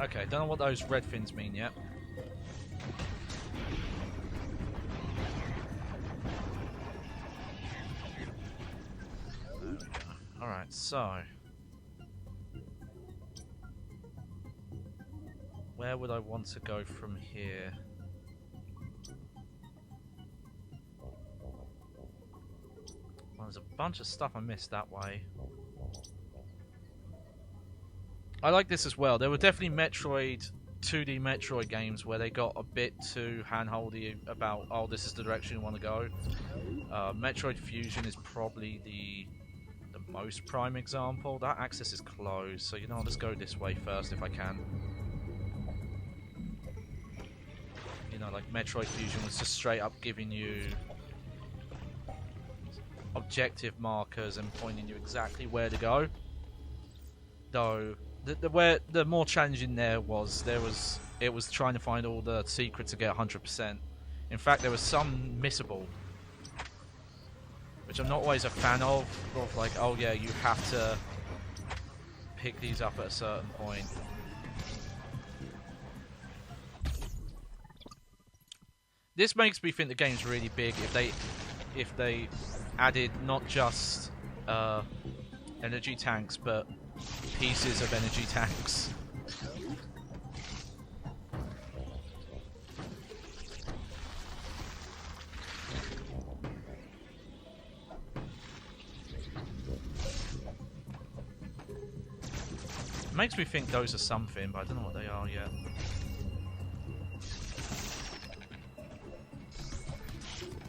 Okay, don't know what those red fins mean yet. There we go. Alright, so... where would I want to go from here? Well, there's a bunch of stuff I missed that way. I like this as well. There were definitely 2D Metroid games where they got a bit too handholdy about, oh, this is the direction you want to go. Metroid Fusion is probably the most prime example. That access is closed, so you know, I'll just go this way first if I can. You know, like Metroid Fusion was just straight up giving you objective markers and pointing you exactly where to go. Though where the more challenging it was trying to find all the secrets to get 100%. In fact, there was some missable, which I'm not always a fan of like, oh yeah, you have to pick these up at a certain point. This makes me think the game's really big if they added not just energy tanks, but pieces of energy tanks. Makes me think those are something, but I don't know what they are yet.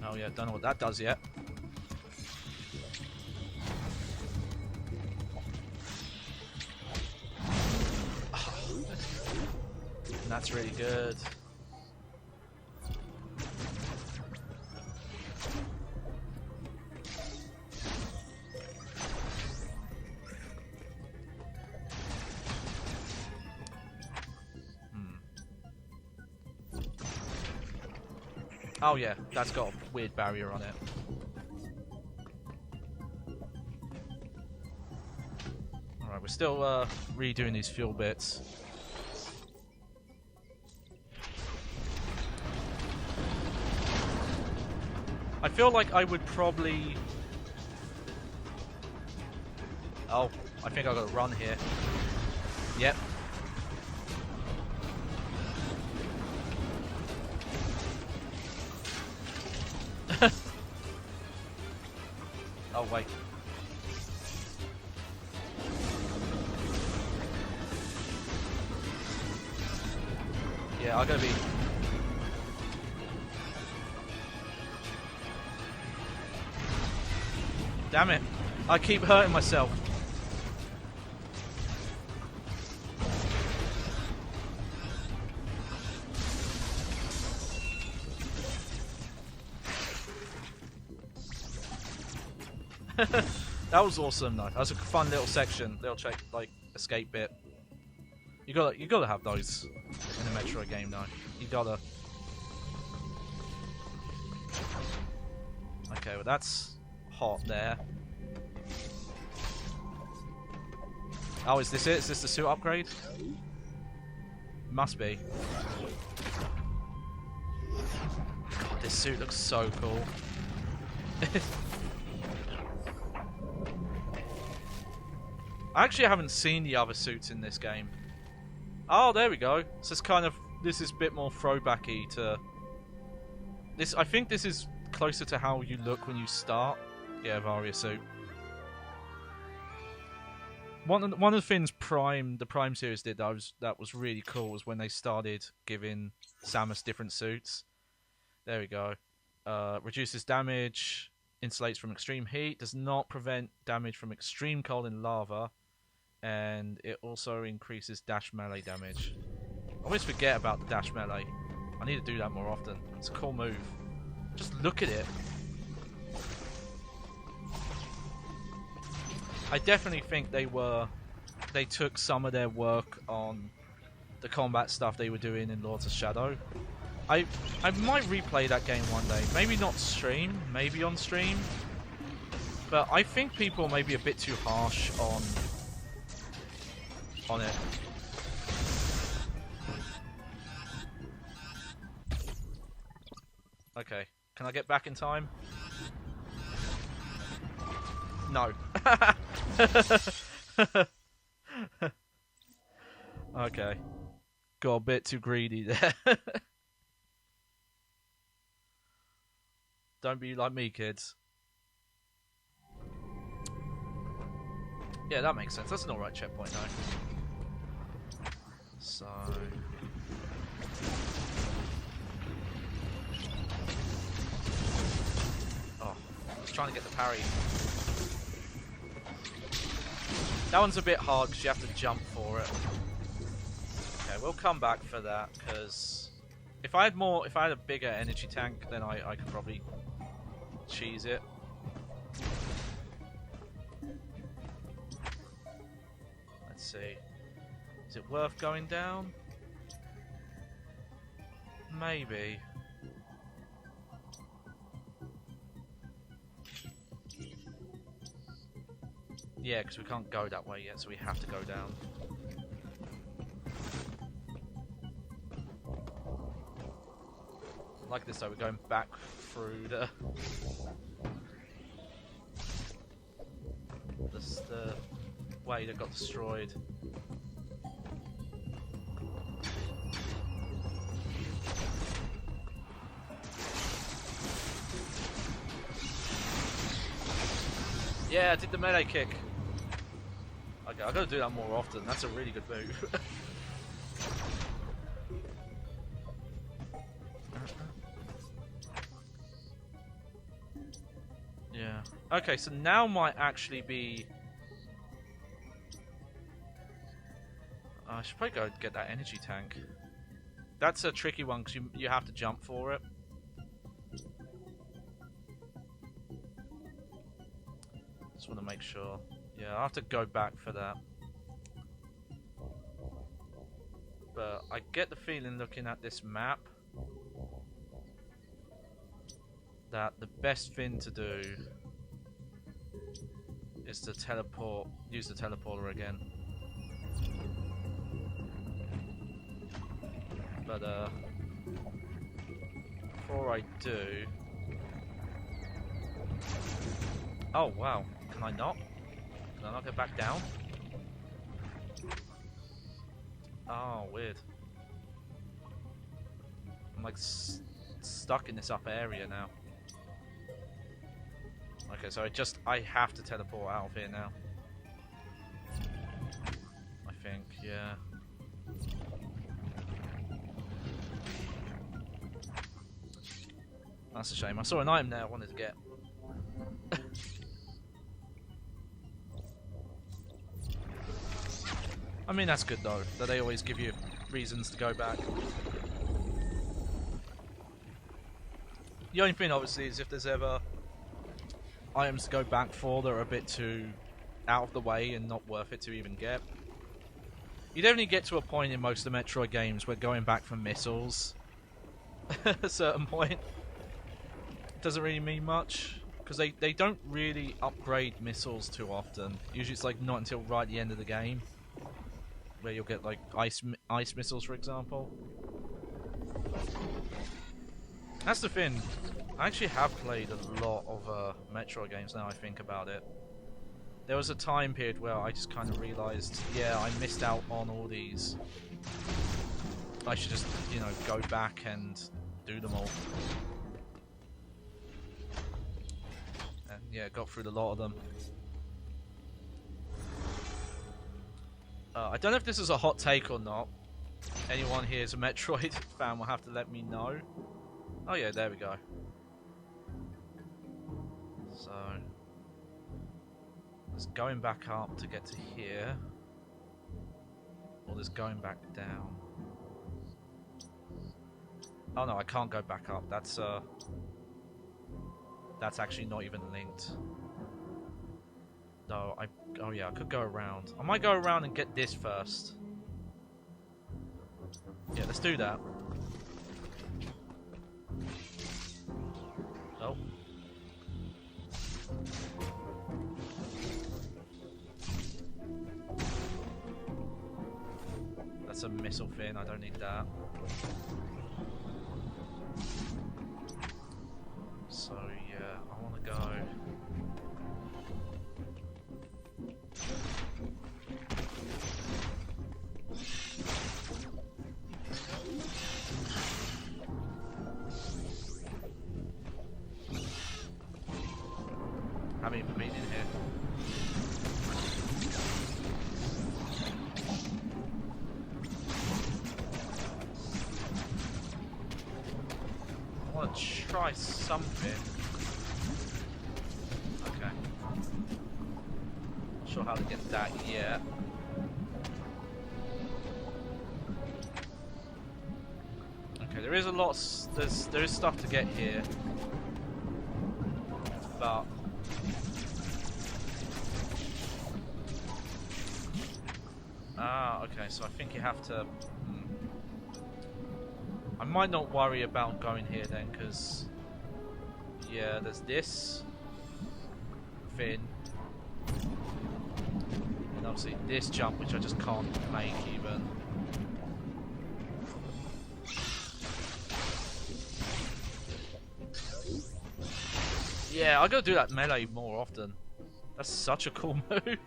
Oh yeah, don't know what that does yet. That's really good. Oh yeah, that's got a weird barrier on it. Alright, we're still redoing these fuel bits. I feel like I would probably... oh, I think I gotta run here. Yep. Oh wait. Yeah, I gotta be. Damn it! I keep hurting myself. That was awesome though. That was a fun little section, little like escape bit. You gotta have those in a Metroid game though. You gotta. Okay, well that's hot there. Oh, is this it? Is this the suit upgrade? Must be. God, this suit looks so cool. I actually haven't seen the other suits in this game. Oh, there we go. So it's kind of, this is a bit more throwbacky to this. I think this is closer to how you look when you start. Yeah, Varia suit. One of the things the Prime series did that was really cool was when they started giving Samus different suits. There we go. Reduces damage, insulates from extreme heat, does not prevent damage from extreme cold and lava, and it also increases dash melee damage. I always forget about the dash melee. I need to do that more often. It's a cool move. Just look at it. I definitely think they took some of their work on the combat stuff they were doing in Lords of Shadow. I might replay that game one day. Maybe not stream, maybe on stream. But I think people may be a bit too harsh on it. Okay, can I get back in time? No. Okay. Got a bit too greedy there. Don't be like me, kids. Yeah, that makes sense. That's an alright checkpoint though. So... Oh, I was trying to get the parry. That one's a bit hard because you have to jump for it. Okay, we'll come back for that because if I had a bigger energy tank, then I could probably cheese it. Let's see. Is it worth going down? Maybe. Yeah, because we can't go that way yet, so we have to go down. Like this though, we're going back through the way that got destroyed. Yeah, I did the melee kick. Okay, I gotta do that more often. That's a really good move. Yeah. Okay, so now might actually be... I should probably go get that energy tank. That's a tricky one because you have to jump for it. Just want to make sure. Yeah, I'll have to go back for that. But I get the feeling looking at this map that the best thing to do is to use the teleporter again. But before I do... Oh wow, can I not? Can I not get back down? Oh, weird. I'm like stuck in this upper area now. Okay, so I have to teleport out of here now. I think, yeah. That's a shame. I saw an item there I wanted to get. I mean, that's good though, that they always give you reasons to go back. The only thing, obviously, is if there's ever items to go back for that are a bit too out of the way and not worth it to even get. You definitely get to a point in most of the Metroid games where going back for missiles at a certain point doesn't really mean much, because they don't really upgrade missiles too often. Usually it's like not until right at the end of the game where you'll get like ice missiles, for example. That's the thing. I actually have played a lot of Metroid games now I think about it. There was a time period where I just kind of realised, yeah, I missed out on all these. I should just, you know, go back and do them all. And yeah, got through a lot of them. I don't know if this is a hot take or not. Anyone here is a Metroid fan will have to let me know. Oh yeah, there we go. So there's going back up to get to here, or there's going back down. Oh no, I can't go back up. That's actually not even linked. No, oh yeah, I could go around. I might go around and get this first. Yeah, let's do that. Oh. That's a missile fin, I don't need that. So yeah, I want to go. Haven't even been in here. I want to try something. Okay. Not sure how to get that yet. Okay, there is a lot. There is stuff to get here, but okay, so I think you have to. I might not worry about going here then, because yeah, there's this fin, and obviously this jump, which I just can't make even. Yeah, I gotta do that melee more often. That's such a cool move.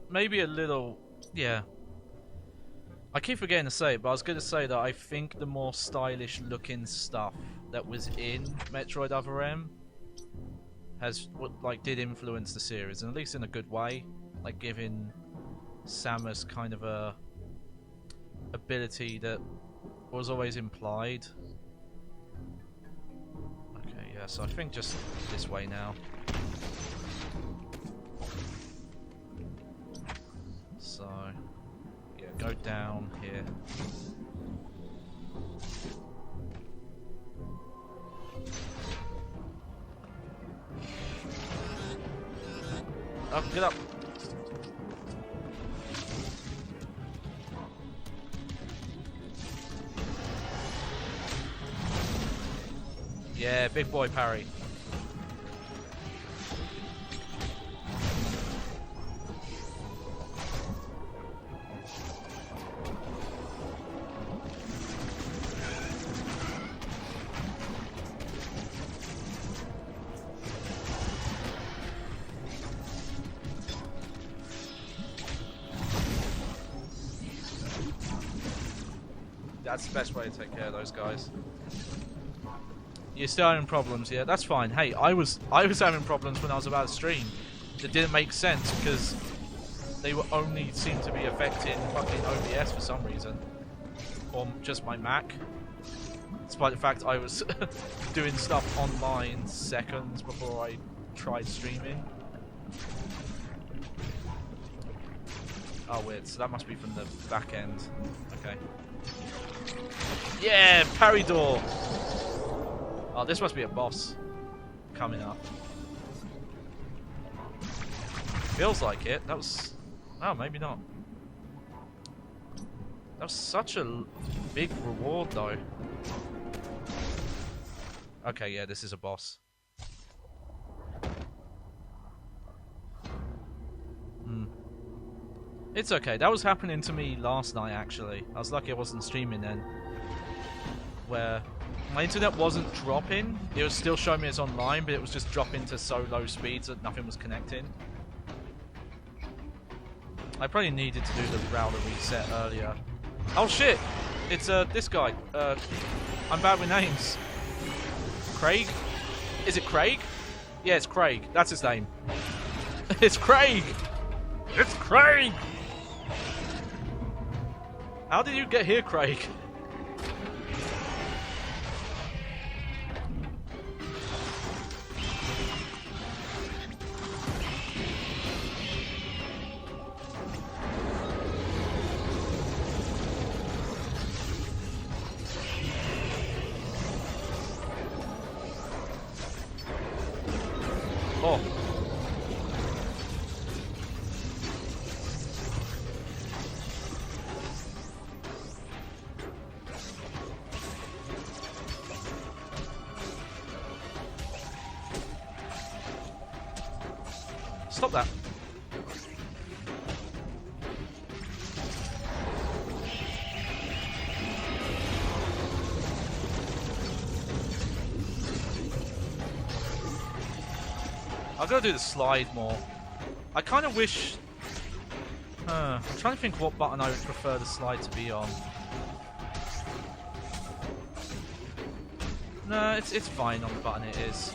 Maybe a little, yeah. I keep forgetting to say it, but I was going to say that I think the more stylish looking stuff that was in Metroid Other M has did influence the series, and at least in a good way, like giving Samus kind of a ability that was always implied. Okay, yeah, so I think just this way now. So, yeah, go down here. Oh, get up! Yeah, big boy parry. That's the best way to take care of those guys. You're still having problems, yeah? That's fine. Hey, I was having problems when I was about to stream. It didn't make sense because they were only seemed to be affecting fucking OBS for some reason. Or just my Mac. Despite the fact I was doing stuff online seconds before I tried streaming. Oh, weird. So that must be from the back end. Okay. Yeah! Parry door! Oh, this must be a boss coming up. Feels like it. That was... Oh, maybe not. That was such a big reward, though. Okay, yeah, this is a boss. It's okay. That was happening to me last night, actually. I was lucky I wasn't streaming then. Where my internet wasn't dropping. It was still showing me as online, but it was just dropping to so low speeds that nothing was connecting. I probably needed to do the router reset earlier. Oh shit! It's this guy. I'm bad with names. Craig? Is it Craig? Yeah, it's Craig. That's his name. It's Craig! It's Craig! How did you get here, Craig? Oh. Stop that. I've got to do the slide more. I kind of wish... I'm trying to think what button I would prefer the slide to be on. No, it's fine on the button it is.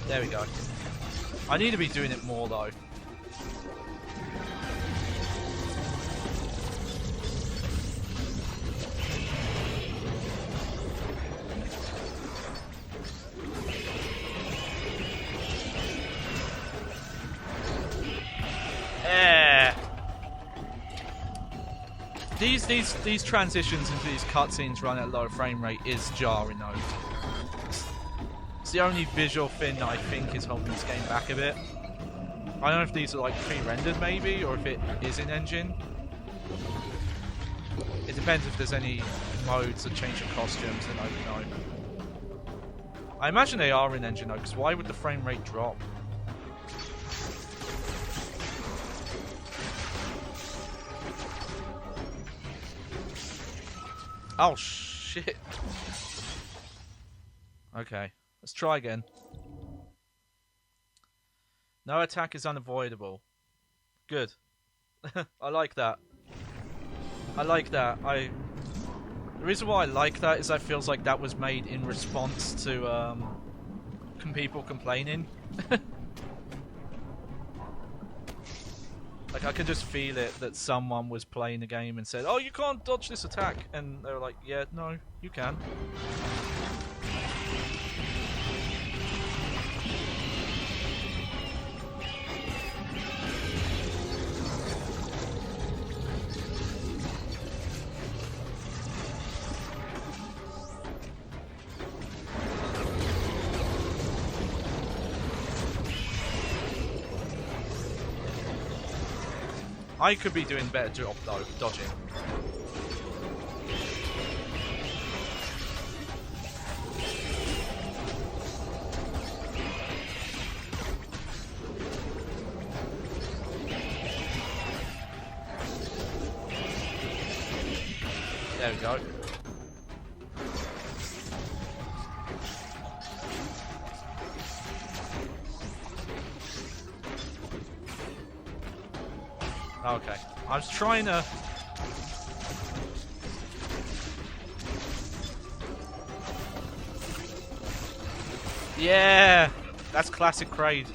There we go. I need to be doing it more though. These transitions into these cutscenes run at low frame rate is jarring though. It's the only visual thing that I think is holding this game back a bit. I don't know if these are like pre-rendered maybe, or if it is in engine. It depends if there's any modes that change the costumes, then I don't know. I imagine they are in engine though, because why would the frame rate drop? Oh shit. Okay, let's try again. No attack is unavoidable. Good. I like that. I like that. The reason why I like that is that feels like that was made in response to people complaining. Like I can just feel it that someone was playing the game and said, "Oh, you can't dodge this attack," and they were like, "Yeah, no, you can." I could be doing better job though, dodging. There we go. Okay. I was trying to... Yeah! That's classic Kraid.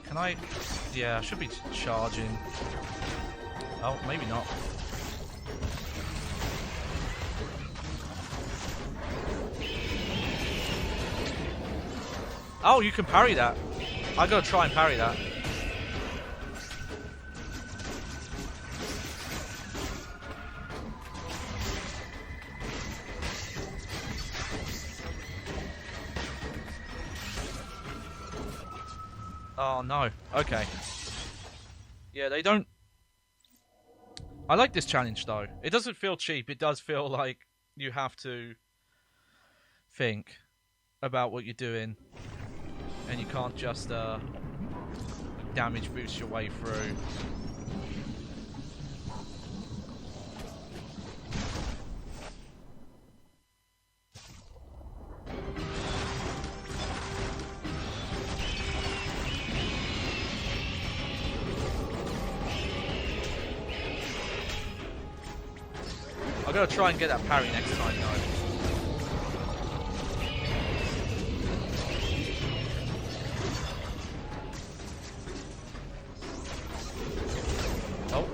Can I... Yeah, I should be charging. Oh, maybe not. Oh, you can parry that. I gotta try and parry that. Oh no. Okay. Yeah, they don't... I like this challenge though. It doesn't feel cheap. It does feel like you have to think about what you're doing. And you can't just damage boost your way through. I gotta try and get that parry next time though. Oh.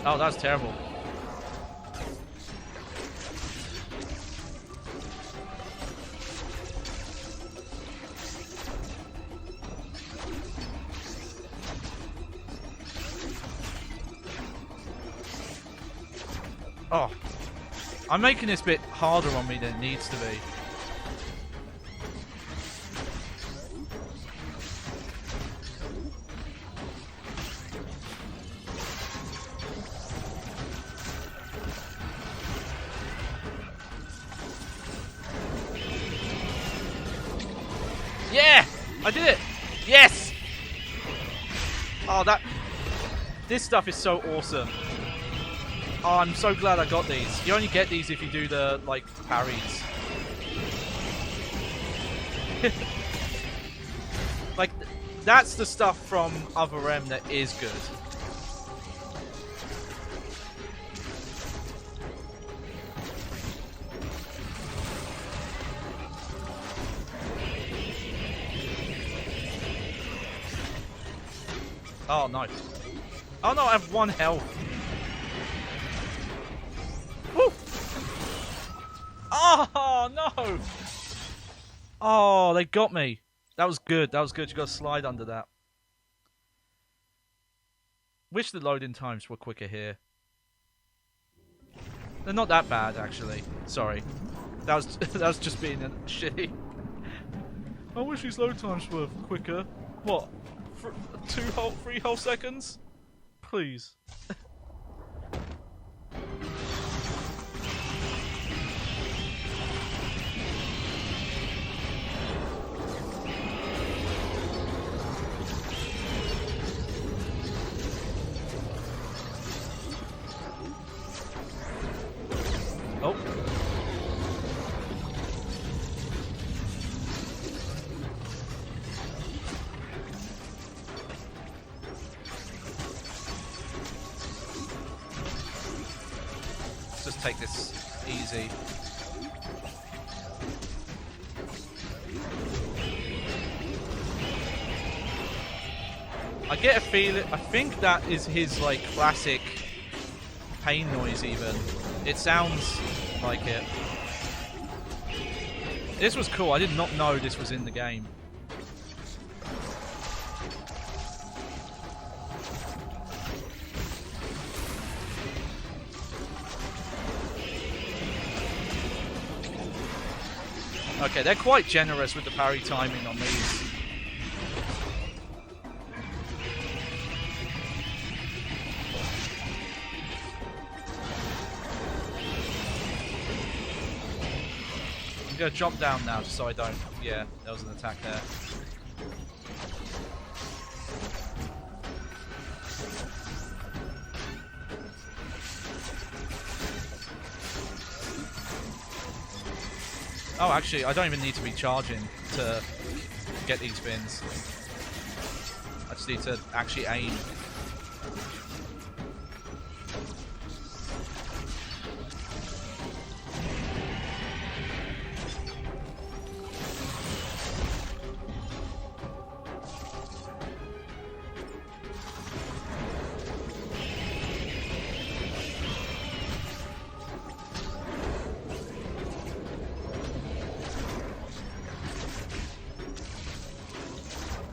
Oh, that's terrible. Oh. I'm making this bit harder on me than it needs to be. Yeah! I did it! Yes! Oh, this stuff is so awesome. Oh, I'm so glad I got these. You only get these if you do the, like, parries. Like, that's the stuff from Other M that is good. Oh, no. Oh, no, I have 1 health. Woo! Oh, no! Oh, they got me. That was good. That was good. You got to slide under that. Wish the loading times were quicker here. They're not that bad, actually. Sorry. That was just being shitty. I wish these load times were quicker. What? 3 whole seconds? Please. Oh. Let's just take this easy. I get a feeling, I think that is his, like, classic pain noise even. It sounds like it. This was cool. I did not know this was in the game. Okay, they're quite generous with the parry timing on these. I'm gonna jump down now just so I don't... Yeah, there was an attack there. Oh, actually, I don't even need to be charging to get these spins. I just need to actually aim.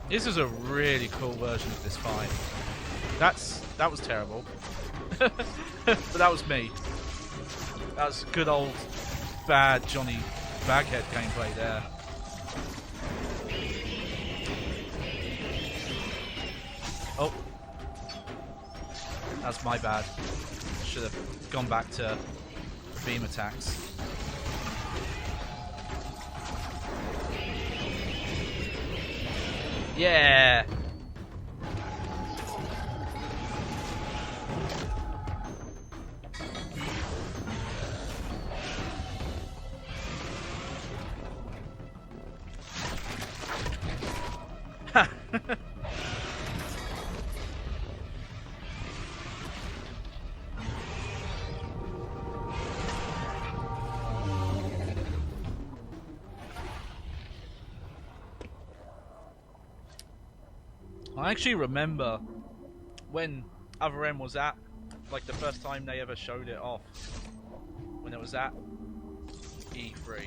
This is a really cool version of this fight. That was terrible. But that was me. That was good old bad Johnny Baghead gameplay there. Oh. That's my bad. Should have gone back to beam attacks. Yeah. I actually remember when Other M was at, like the first time they ever showed it off, when it was at E3,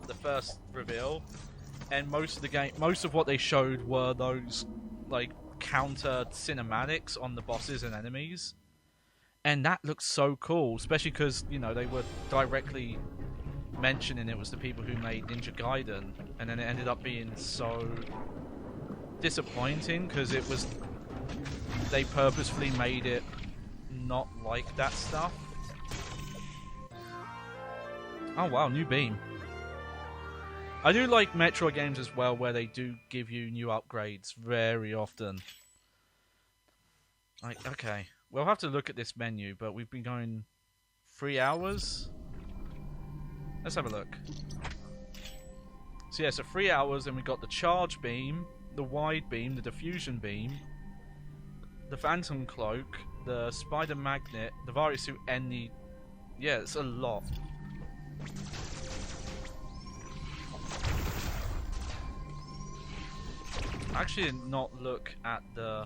the first reveal, and most of what they showed were those like counter cinematics on the bosses and enemies, and that looked so cool, especially because, you know, they were directly mentioning it was the people who made Ninja Gaiden, and then it ended up being so disappointing because it was, they purposefully made it not like that stuff. Oh wow, new beam. I do like Metroid games as well where they do give you new upgrades very often. Like, okay, we'll have to look at this menu, but we've been going 3 hours. Let's have a look. So yeah, so 3 hours, and we got the charge beam, the wide beam, the diffusion beam, the phantom cloak, the spider magnet, the various suit, and the... Yeah, it's a lot. I actually did not look at the...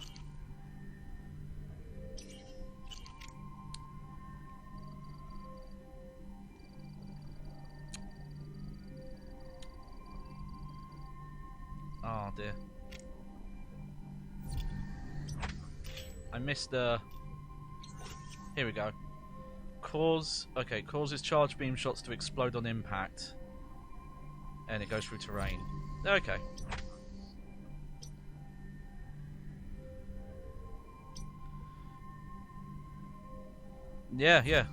Oh dear. I missed the... Here we go. Causes charge beam shots to explode on impact. And it goes through terrain. Okay. Yeah.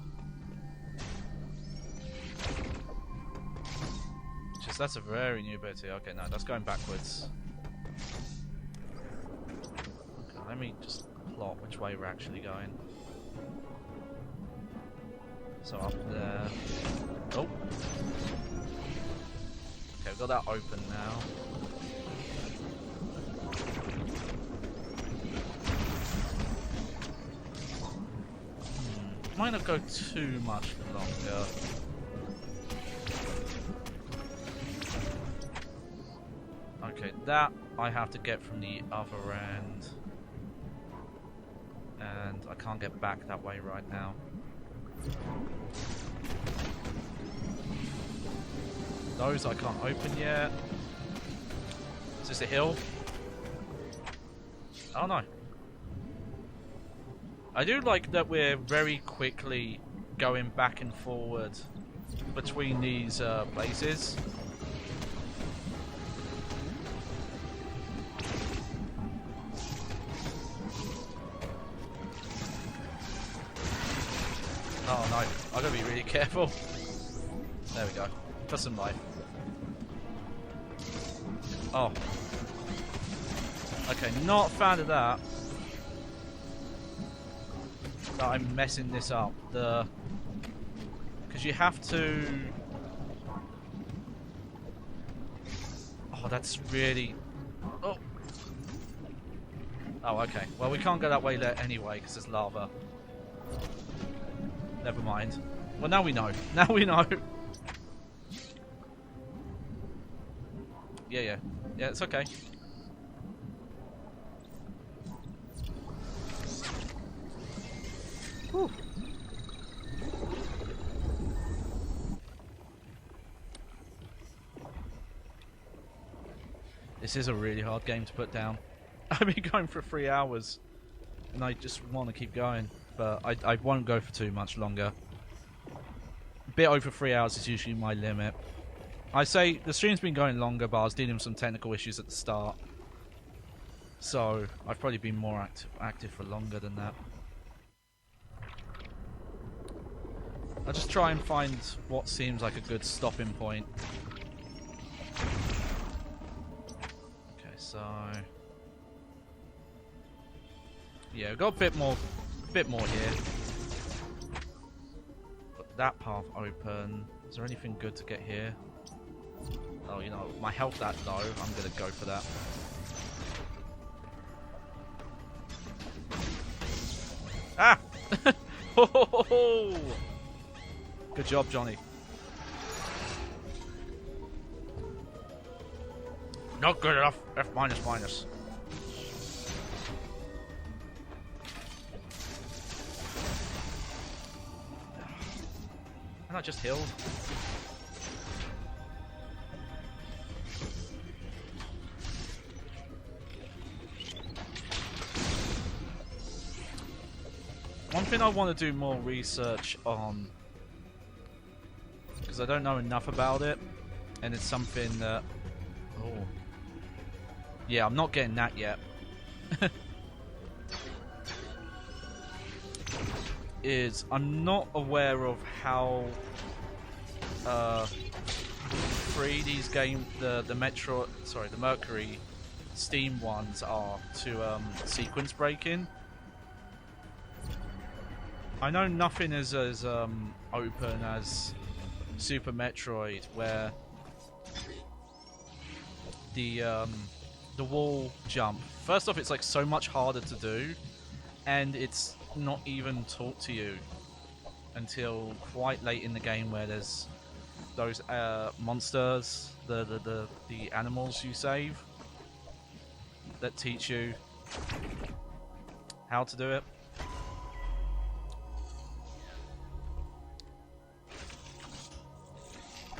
Just, that's a very new bit here. Okay, no, that's going backwards. Okay, let me just plot which way we're actually going. So up there. Oh. Okay, we've got that open now. Might not go too much longer. Okay, that I have to get from the other end. And I can't get back that way right now. Those I can't open yet. Is this a hill? Oh no. I do like that we're very quickly going back and forward between these places. careful. There we go. Got some life. Oh. Okay, not a fan of that. That I'm messing this up. Because you have to... Oh, that's really... Oh. Oh, okay. Well, we can't go that way there anyway, because there's lava. Never mind. Well, now we know. Now we know. Yeah. Yeah, it's okay. Whew. This is a really hard game to put down. I've been going for 3 hours, and I just want to keep going, but I won't go for too much longer. A bit over 3 hours is usually my limit. I say the stream's been going longer, but I was dealing with some technical issues at the start, so I've probably been more active for longer than that. I'll just try and find what seems like a good stopping point. Okay, so yeah, we've got a bit more here. Got that path open. Is there anything good to get here? Oh, you know, my health that low, I'm gonna go for that. Ah! Ho, ho, ho, ho. Good job, Johnny. Not good enough. F minus minus. And I just healed. One thing I want to do more research on, because I don't know enough about it, and it's something that... Oh. Yeah, I'm not getting that yet. Is I'm not aware of how free these the Mercury Steam ones are to sequence breaking. I know nothing is as open as Super Metroid, where the wall jump. First off, it's like so much harder to do, and it's not even taught to you until quite late in the game, where there's those monsters, the animals you save, that teach you how to do it.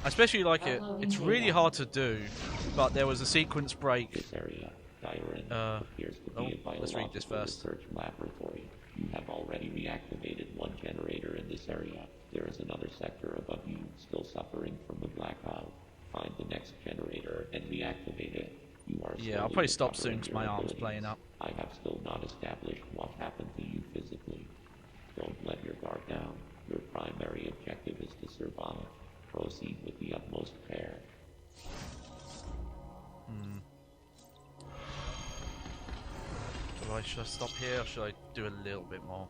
I especially like it. It's really hard to do, but there was a sequence break. This area, appears to be a let's read this biological first. research laboratory. You have already reactivated one generator in this area. There is another sector above you still suffering from the black cloud. Find the next generator and reactivate it. You are Yeah, I'll probably stop soon because my arm's playing up. I have still not established what happened to you physically. Don't let your guard down. Your primary objective is to survive. Proceed with the utmost care. Should I stop here, or should I do a little bit more?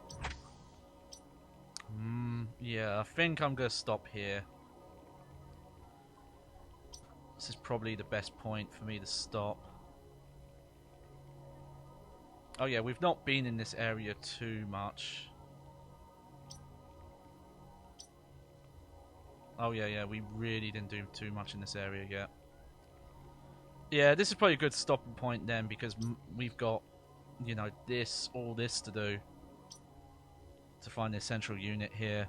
Yeah, I think I'm going to stop here. This is probably the best point for me to stop. Oh yeah, we've not been in this area too much. Oh yeah, we really didn't do too much in this area yet. Yeah, this is probably a good stopping point then, because we've got, you know, all this to do to find the central unit here.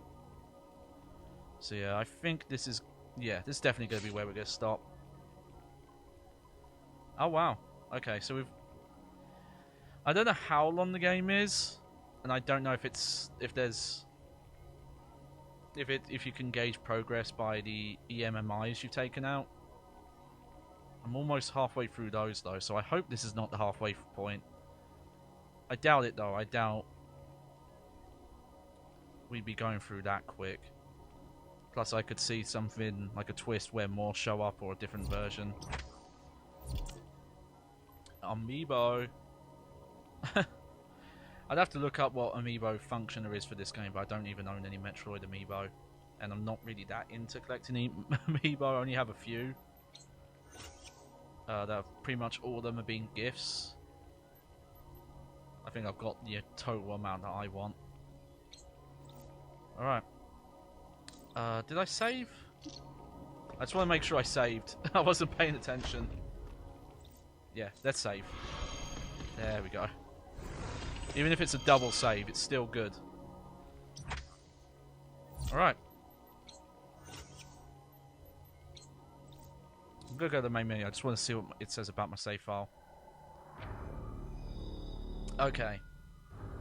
So yeah, I think this is definitely going to be where we're going to stop. Oh wow, okay, so I don't know how long the game is, and I don't know if you can gauge progress by the EMMIs you've taken out. I'm almost halfway through those though, so I hope this is not the halfway point. I doubt it though. I doubt we'd be going through that quick. Plus, I could see something like a twist where more show up or a different version. Amiibo. I'd have to look up what Amiibo function there is for this game, but I don't even own any Metroid Amiibo. And I'm not really that into collecting Amiibo, I only have a few. Pretty much all of them are being gifts. I think I've got the total amount that I want. Alright. Did I save? I just want to make sure I saved. I wasn't paying attention. Yeah, let's save. There we go. Even if it's a double save, it's still good. Alright. I'm gonna go to the main menu. I just want to see what it says about my save file. Okay.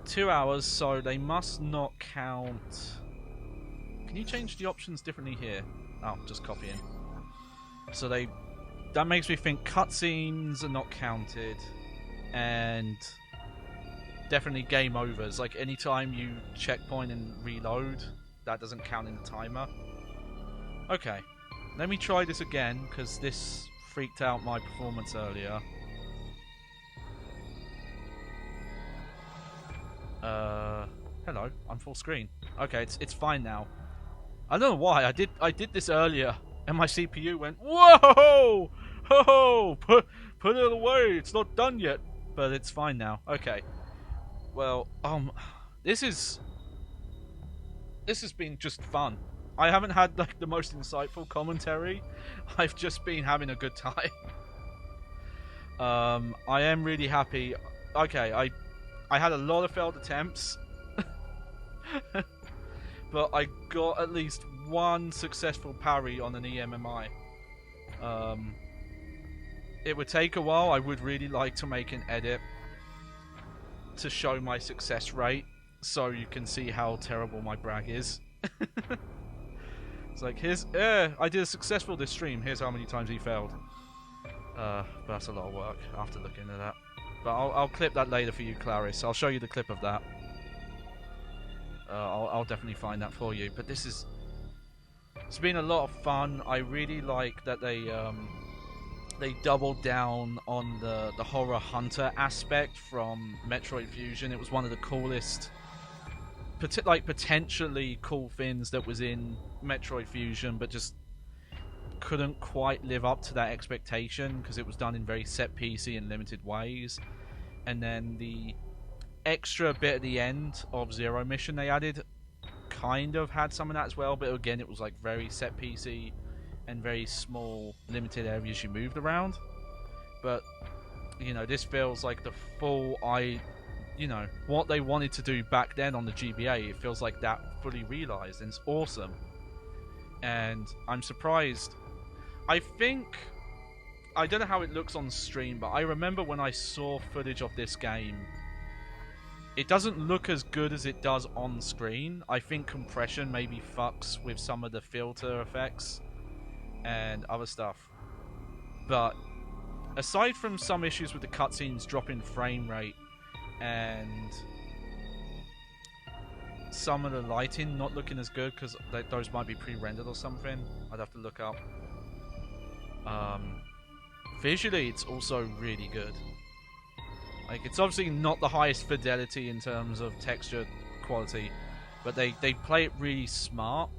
2 hours, so they must not count... Can you change the options differently here? Oh, just copying. So that makes me think cutscenes are not counted, and definitely game overs. Like anytime you checkpoint and reload, that doesn't count in the timer. Okay, let me try this again because this freaked out my performance earlier. Hello, I'm full screen. Okay, it's fine now. I don't know why. I did this earlier, and my CPU went, whoa, ho, put it away. It's not done yet, but it's fine now. Okay. Well, this has been just fun. I haven't had like the most insightful commentary. I've just been having a good time. I am really happy. Okay, I had a lot of failed attempts. But I got at least one successful parry on an EMMI. It would take a while. I would really like to make an edit to show my success rate so you can see how terrible my brag is. It's like, I did a successful this stream. Here's how many times he failed. But that's a lot of work after looking at that. But I'll clip that later for you, Clarice. I'll show you the clip of that. I'll definitely find that for you. But it's been a lot of fun. I really like that they doubled down on the horror hunter aspect from Metroid Fusion. It was one of the coolest, potentially cool things that was in Metroid Fusion, but just couldn't quite live up to that expectation because it was done in very set-piecey and limited ways. And then the extra bit at the end of Zero Mission they added kind of had some of that as well, but again it was like very set-piecey and very small, limited areas you moved around. But you know, this feels like the full what they wanted to do back then on the GBA. It feels like that fully realized, and it's awesome. And I'm surprised. I don't know how it looks on stream, but I remember when I saw footage of this game, it doesn't look as good as it does on screen. I think compression maybe fucks with some of the filter effects and other stuff. But aside from some issues with the cutscenes dropping frame rate and some of the lighting not looking as good because those might be pre-rendered or something, I'd have to look up. Visually, it's also really good. Like, it's obviously not the highest fidelity in terms of texture quality, but they play it really smart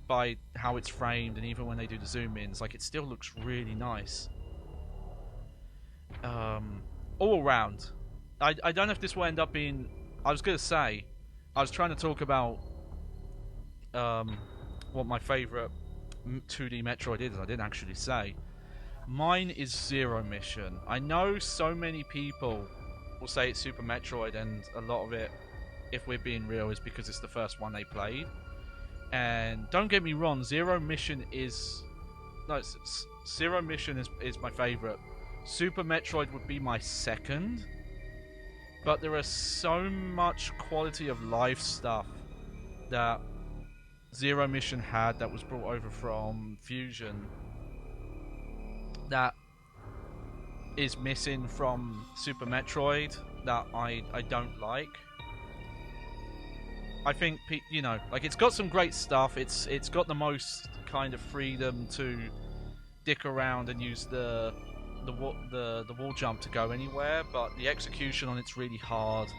by how it's framed, and even when they do the zoom-ins, like, it still looks really nice. All around. I don't know if this will end up being... I was going to say, I was trying to talk about what my favourite 2D Metroid is. I didn't actually say. Mine is Zero Mission. I know so many people will say it's Super Metroid, and a lot of it, if we're being real, is because it's the first one they played. And don't get me wrong, Zero Mission is my favourite. Super Metroid would be my second, but there is so much quality of life stuff that Zero Mission had that was brought over from Fusion that is missing from Super Metroid that I don't like. I think like it's got some great stuff. It's got the most kind of freedom to dick around and use the wall jump to go anywhere, but the execution on it's really hard.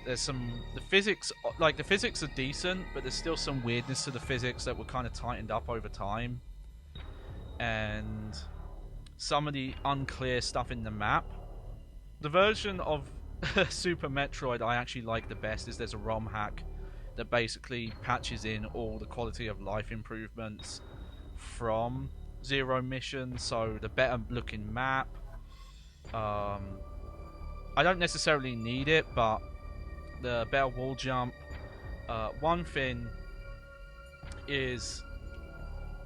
There's the physics are decent, but there's still some weirdness to the physics that were kind of tightened up over time, and some of the unclear stuff in the map. The version of Super Metroid I actually like the best is there's a ROM hack that basically patches in all the quality of life improvements from Zero Mission, so the better looking map. I don't necessarily need it, but the better wall jump. One thing is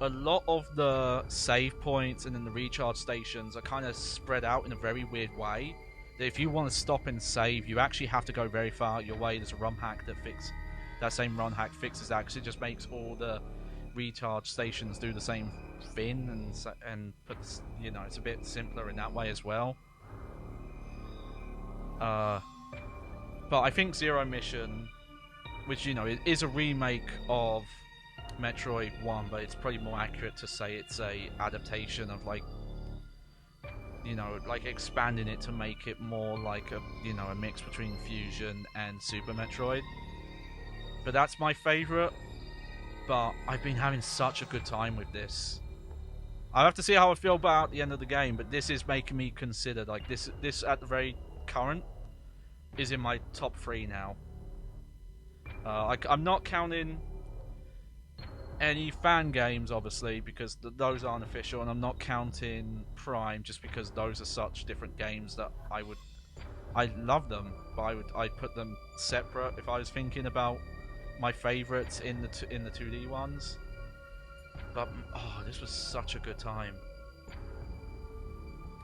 a lot of the save points and then the recharge stations are kind of spread out in a very weird way. That if you want to stop and save, you actually have to go very far out your way. There's a ROM hack that same ROM hack fixes that, because it just makes all the recharge stations do the same thing, and puts, it's a bit simpler in that way as well. But I think Zero Mission, which is a remake of Metroid 1, but it's probably more accurate to say it's a adaptation of like expanding it to make it more like a mix between Fusion and Super Metroid. But that's my favourite. But I've been having such a good time with this. I'll have to see how I feel about the end of the game, but this is making me consider, like, this at the very current is in my top 3 now. I'm not counting any fan games, obviously, because those aren't official, and I'm not counting Prime just because those are such different games that I love them, but I'd put them separate if I was thinking about my favourites in the 2D ones. But this was such a good time.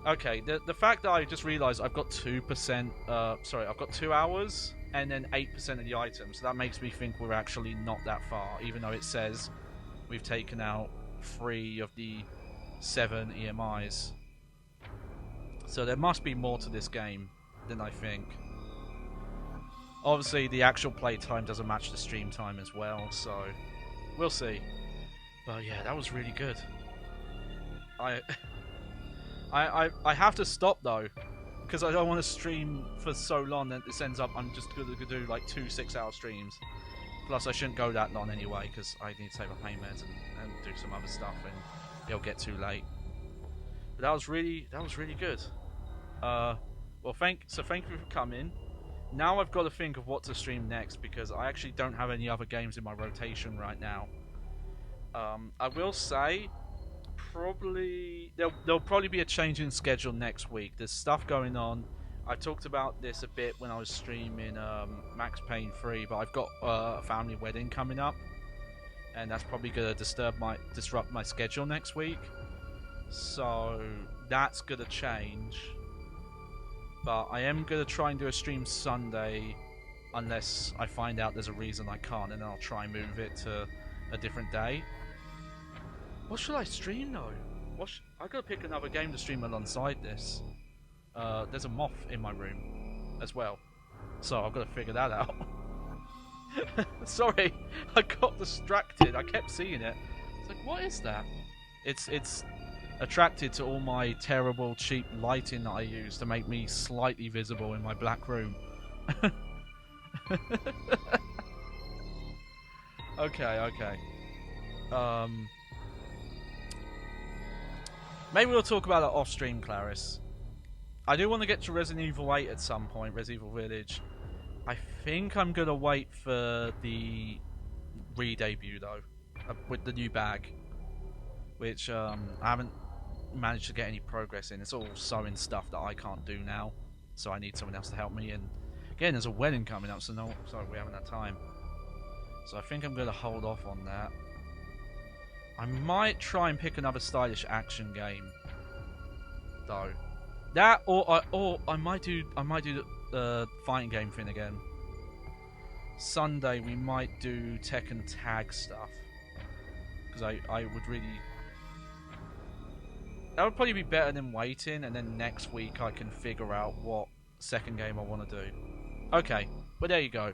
Okay, the fact that I just realised I've got 2%. I've got 2 hours and then 8% of the items. So that makes me think we're actually not that far, even though it says we've taken out 3 of the 7 EMIs. So there must be more to this game than I think. Obviously, the actual play time doesn't match the stream time as well, so we'll see. But yeah, that was really good. I have to stop though, because I don't want to stream for so long that this ends up I'm just going to do like 2 6-hour streams. Plus, I shouldn't go that long anyway, because I need to take my pain meds and do some other stuff, and it'll get too late. But that was really good. Well, thank you for coming. Now I've got to think of what to stream next, because I actually don't have any other games in my rotation right now. I will say, there'll probably be a change in schedule next week. There's stuff going on. I talked about this a bit when I was streaming Max Payne 3, but I've got a family wedding coming up, and that's probably going to disrupt my schedule next week. So that's going to change. But I am going to try and do a stream Sunday, unless I find out there's a reason I can't, and then I'll try and move it to a different day. What should I stream though? I gotta pick another game to stream alongside this. There's a moth in my room as well, so I've got to figure that out. Sorry, I got distracted. I kept seeing it. It's like, what is that? It's attracted to all my terrible cheap lighting that I use to make me slightly visible in my black room. Okay. Maybe we'll talk about it off stream, Clarice. I do want to get to Resident Evil 8 at some point, Resident Evil Village. I think I'm going to wait for the re-debut, though, with the new bag, which I haven't managed to get any progress in. It's all sewing stuff that I can't do now, so I need someone else to help me. And again, there's a wedding coming up, so we haven't had time. So I think I'm going to hold off on that. I might try and pick another stylish action game, though. That, or I might do the fighting game thing again. Sunday we might do Tekken Tag stuff, because I would really. That would probably be better than waiting, and then next week I can figure out what second game I want to do. Okay, but there you go.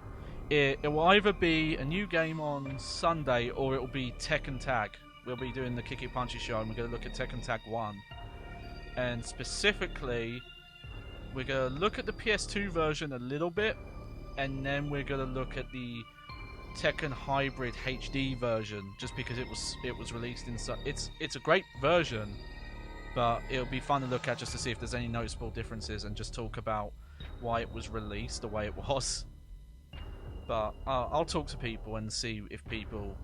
it will either be a new game on Sunday or it will be Tekken Tag. We'll be doing the Kicky Punchy show and we're going to look at Tekken Tag 1. And specifically, we're going to look at the PS2 version a little bit, and then we're going to look at the Tekken Hybrid HD version, just because it was released in it's a great version, but it'll be fun to look at just to see if there's any noticeable differences and just talk about why it was released the way it was. But I'll talk to people and see if people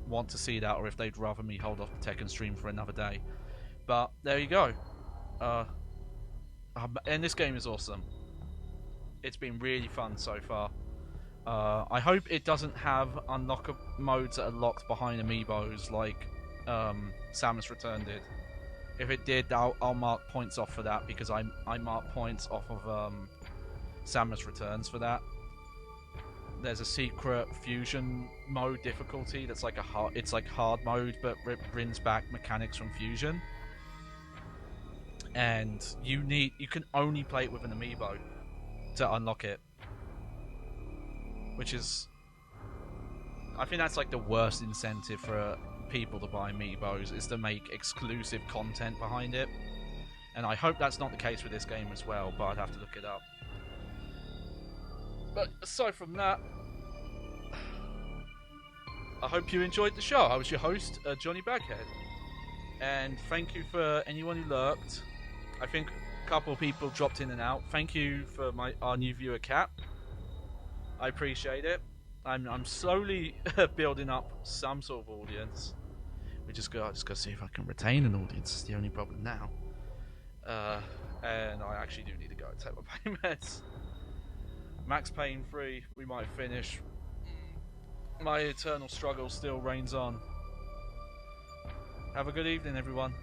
want to see that or if they'd rather me hold off the Tekken stream for another day. But there you go. And this game is awesome. It's been really fun so far. I hope it doesn't have unlock modes that are locked behind amiibos like Samus Return did. If it did, I'll mark points off for that, because I mark points off of Samus Returns for that. There's a secret fusion mode difficulty that's like it's like hard mode, but it brings back mechanics from fusion. And you can only play it with an amiibo to unlock it, which is, I think that's like the worst incentive for people to buy amiibos, is to make exclusive content behind it. And I hope that's not the case with this game as well, but I'd have to look it up. But aside from that, I hope you enjoyed the show. I was your host, Johnny Baghead, and thank you for anyone who lurked. I think a couple of people dropped in and out. Thank you for our new viewer, Cat. I appreciate it. I'm slowly building up some sort of audience. I just gotta see if I can retain an audience. It's the only problem now. And I actually do need to go and take my pain meds. Max Payne 3, we might finish. My eternal struggle still reigns on. Have a good evening, everyone.